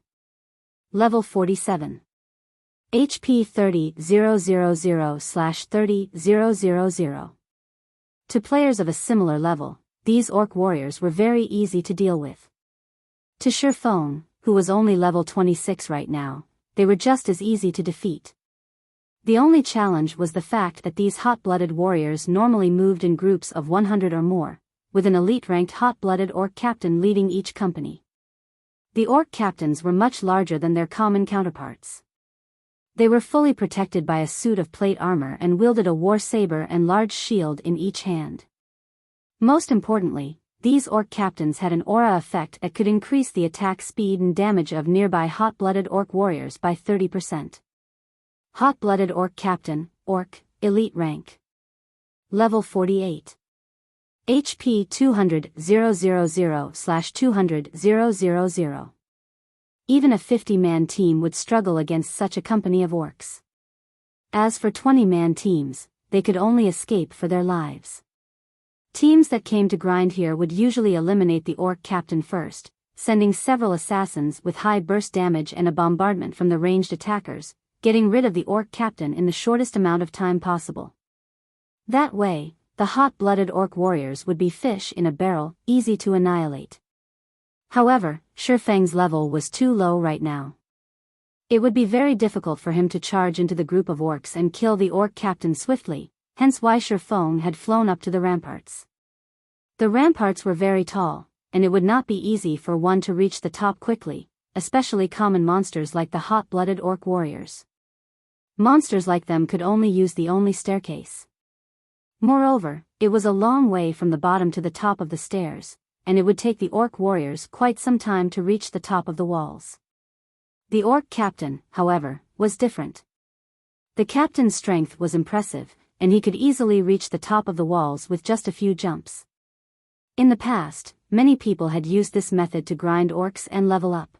Speaker 1: Level 47. HP 30,000/30,000. To players of a similar level, these orc warriors were very easy to deal with. To Shi Feng, who was only level 26 right now, they were just as easy to defeat. The only challenge was the fact that these hot-blooded warriors normally moved in groups of 100 or more, with an elite-ranked hot-blooded orc captain leading each company. The orc captains were much larger than their common counterparts. They were fully protected by a suit of plate armor and wielded a war saber and large shield in each hand. Most importantly, these orc captains had an aura effect that could increase the attack speed and damage of nearby hot-blooded orc warriors by 30%. Hot-blooded orc captain, orc, elite rank. Level 48. HP 200,000/200,000. Even a 50-man team would struggle against such a company of orcs. As for 20-man teams, they could only escape for their lives. Teams that came to grind here would usually eliminate the orc captain first, sending several assassins with high burst damage and a bombardment from the ranged attackers, getting rid of the orc captain in the shortest amount of time possible. That way, the hot-blooded orc warriors would be fish in a barrel, easy to annihilate. However, Shi Feng's level was too low right now. It would be very difficult for him to charge into the group of orcs and kill the orc captain swiftly, hence why Shi Feng had flown up to the ramparts. The ramparts were very tall, and it would not be easy for one to reach the top quickly, especially common monsters like the hot-blooded orc warriors. Monsters like them could only use the only staircase. Moreover, it was a long way from the bottom to the top of the stairs, and it would take the orc warriors quite some time to reach the top of the walls. The orc captain, however, was different. The captain's strength was impressive, and he could easily reach the top of the walls with just a few jumps. In the past, many people had used this method to grind orcs and level up.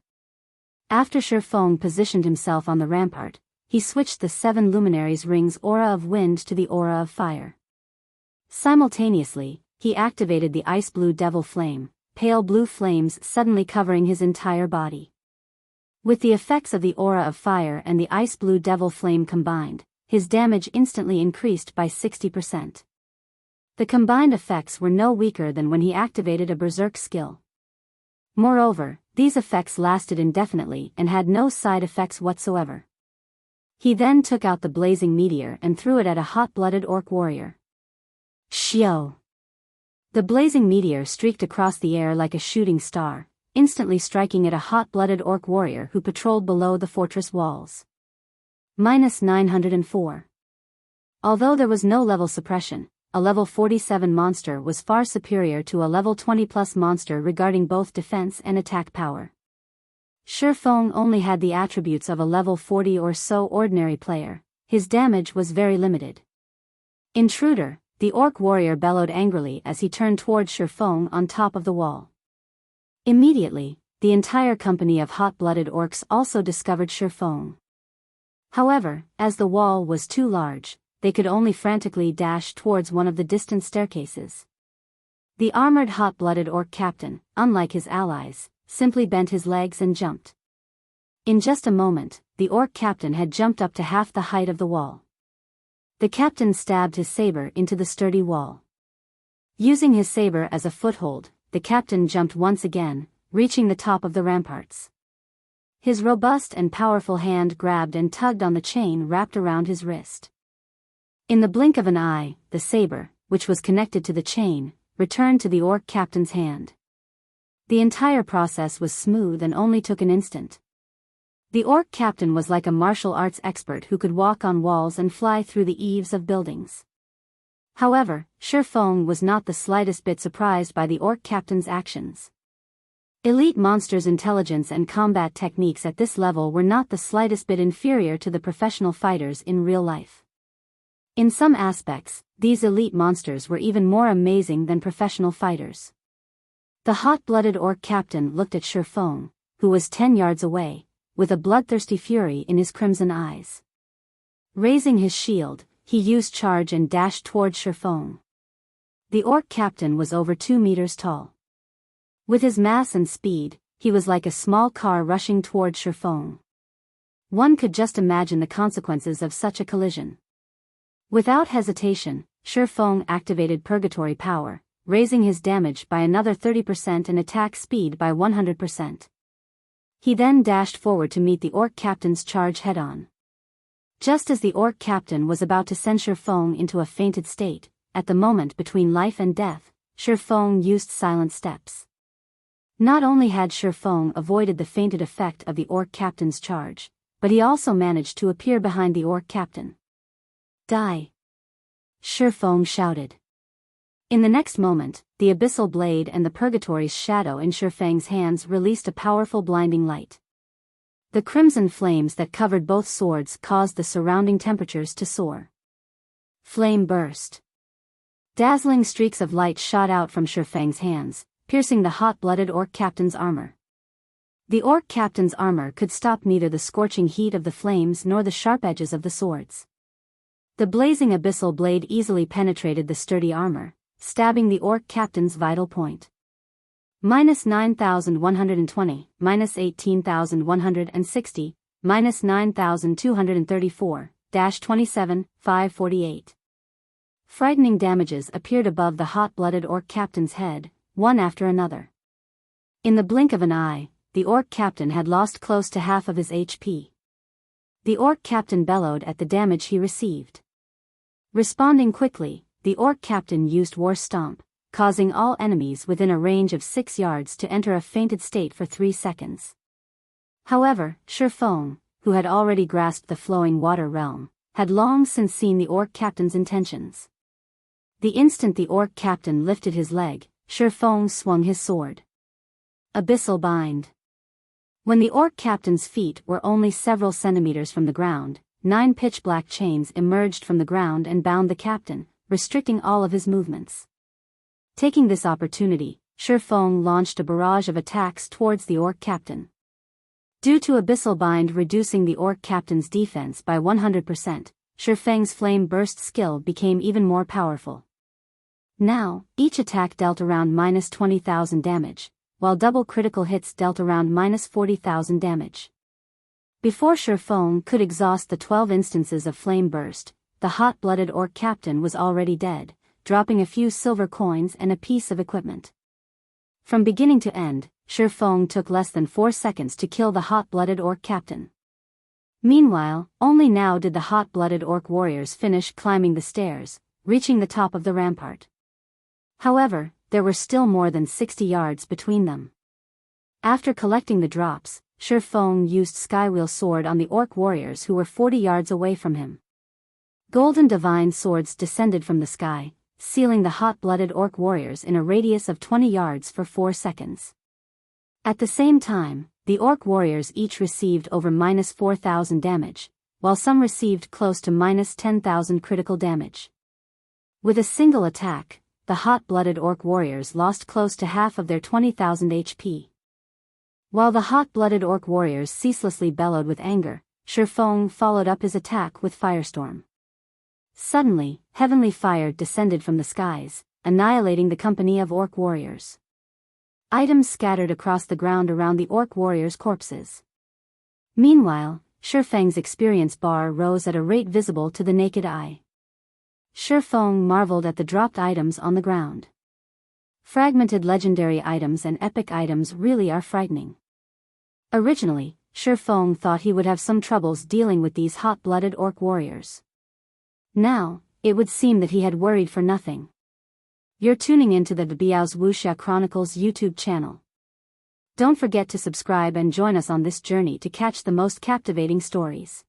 Speaker 1: After Shi Feng positioned himself on the rampart, he switched the 7 luminaries' ring's aura of wind to the aura of fire. Simultaneously, he activated the ice blue devil flame, pale blue flames suddenly covering his entire body. With the effects of the aura of fire and the ice blue devil flame combined, his damage instantly increased by 60%. The combined effects were no weaker than when he activated a berserk skill. Moreover, these effects lasted indefinitely and had no side effects whatsoever. He then took out the blazing meteor and threw it at a hot-blooded orc warrior. Shio! The blazing meteor streaked across the air like a shooting star, instantly striking at a hot-blooded orc warrior who patrolled below the fortress walls. -904. Although there was no level suppression, a level 47 monster was far superior to a level 20+ monster regarding both defense and attack power. Shifeng only had the attributes of a level 40 or so ordinary player. His damage was very limited. Intruder, the orc warrior bellowed angrily as he turned toward Shifeng on top of the wall. Immediately, the entire company of hot-blooded orcs also discovered Shifeng. However, as the wall was too large, they could only frantically dash towards one of the distant staircases. The armored hot-blooded orc captain, unlike his allies, simply bent his legs and jumped. In just a moment, the orc captain had jumped up to half the height of the wall. The captain stabbed his saber into the sturdy wall. Using his saber as a foothold, the captain jumped once again, reaching the top of the ramparts. His robust and powerful hand grabbed and tugged on the chain wrapped around his wrist. In the blink of an eye, the saber, which was connected to the chain, returned to the orc captain's hand. The entire process was smooth and only took an instant. The orc captain was like a martial arts expert who could walk on walls and fly through the eaves of buildings. However, Shifeng was not the slightest bit surprised by the orc captain's actions. Elite monsters' intelligence and combat techniques at this level were not the slightest bit inferior to the professional fighters in real life. In some aspects, these elite monsters were even more amazing than professional fighters. The hot-blooded orc captain looked at Shifeng, who was 10 yards away, with a bloodthirsty fury in his crimson eyes. Raising his shield, he used charge and dashed toward Shifeng. The orc captain was over 2 meters tall. With his mass and speed, he was like a small car rushing toward Shifeng. One could just imagine the consequences of such a collision. Without hesitation, Shifeng activated Purgatory Power, raising his damage by another 30% and attack speed by 100%. He then dashed forward to meet the orc captain's charge head-on. Just as the orc captain was about to send Shifeng into a fainted state, at the moment between life and death, Shifeng used silent steps. Not only had Shifeng avoided the fainted effect of the orc captain's charge, but he also managed to appear behind the orc captain. Die! Shifeng shouted. In the next moment, the abyssal blade and the purgatory's shadow in Shifeng's hands released a powerful blinding light. The crimson flames that covered both swords caused the surrounding temperatures to soar. Flame burst. Dazzling streaks of light shot out from Shifeng's hands, piercing the hot-blooded orc captain's armor. The orc captain's armor could stop neither the scorching heat of the flames nor the sharp edges of the swords. The blazing abyssal blade easily penetrated the sturdy armor, stabbing the orc captain's vital point. -9,120, -18,160, -9,234, -27, 548. Frightening damages appeared above the hot-blooded orc captain's head, one after another. In the blink of an eye, the orc captain had lost close to half of his HP. The orc captain bellowed at the damage he received. Responding quickly, the orc captain used War Stomp, causing all enemies within a range of 6 yards to enter a fainted state for 3 seconds. However, Shifeng, who had already grasped the flowing water realm, had long since seen the orc captain's intentions. The instant the orc captain lifted his leg, Shifeng swung his sword. Abyssal Bind. When the orc captain's feet were only several centimeters from the ground, 9 pitch-black chains emerged from the ground and bound the captain, restricting all of his movements. Taking this opportunity, Shifeng launched a barrage of attacks towards the orc captain. Due to Abyssal Bind reducing the orc captain's defense by 100%, Shifeng's flame burst skill became even more powerful. Now, each attack dealt around -20,000 damage, while double critical hits dealt around -40,000 damage. Before Shifeng could exhaust the 12 instances of flame burst, the hot-blooded orc captain was already dead, dropping a few silver coins and a piece of equipment. From beginning to end, Shi Feng took less than 4 seconds to kill the hot-blooded orc captain. Meanwhile, only now did the hot-blooded orc warriors finish climbing the stairs, reaching the top of the rampart. However, there were still more than 60 yards between them. After collecting the drops, Shi Feng used Skywheel Sword on the orc warriors who were 40 yards away from him. Golden divine swords descended from the sky, sealing the hot-blooded orc warriors in a radius of 20 yards for 4 seconds. At the same time, the orc warriors each received over -4,000 damage, while some received close to -10,000 critical damage. With a single attack, the hot-blooded orc warriors lost close to half of their 20,000 HP. While the hot-blooded orc warriors ceaselessly bellowed with anger, Shi Feng followed up his attack with Firestorm. Suddenly, heavenly fire descended from the skies, annihilating the company of orc warriors. Items scattered across the ground around the orc warriors' corpses. Meanwhile, Shi Feng's experience bar rose at a rate visible to the naked eye. Shi Feng marveled at the dropped items on the ground. Fragmented legendary items and epic items really are frightening. Originally, Shi Feng thought he would have some troubles dealing with these hot-blooded orc warriors. Now, it would seem that he had worried for nothing. You're tuning into the Biyao's Wuxia Chronicles YouTube channel. Don't forget to subscribe and join us on this journey to catch the most captivating stories.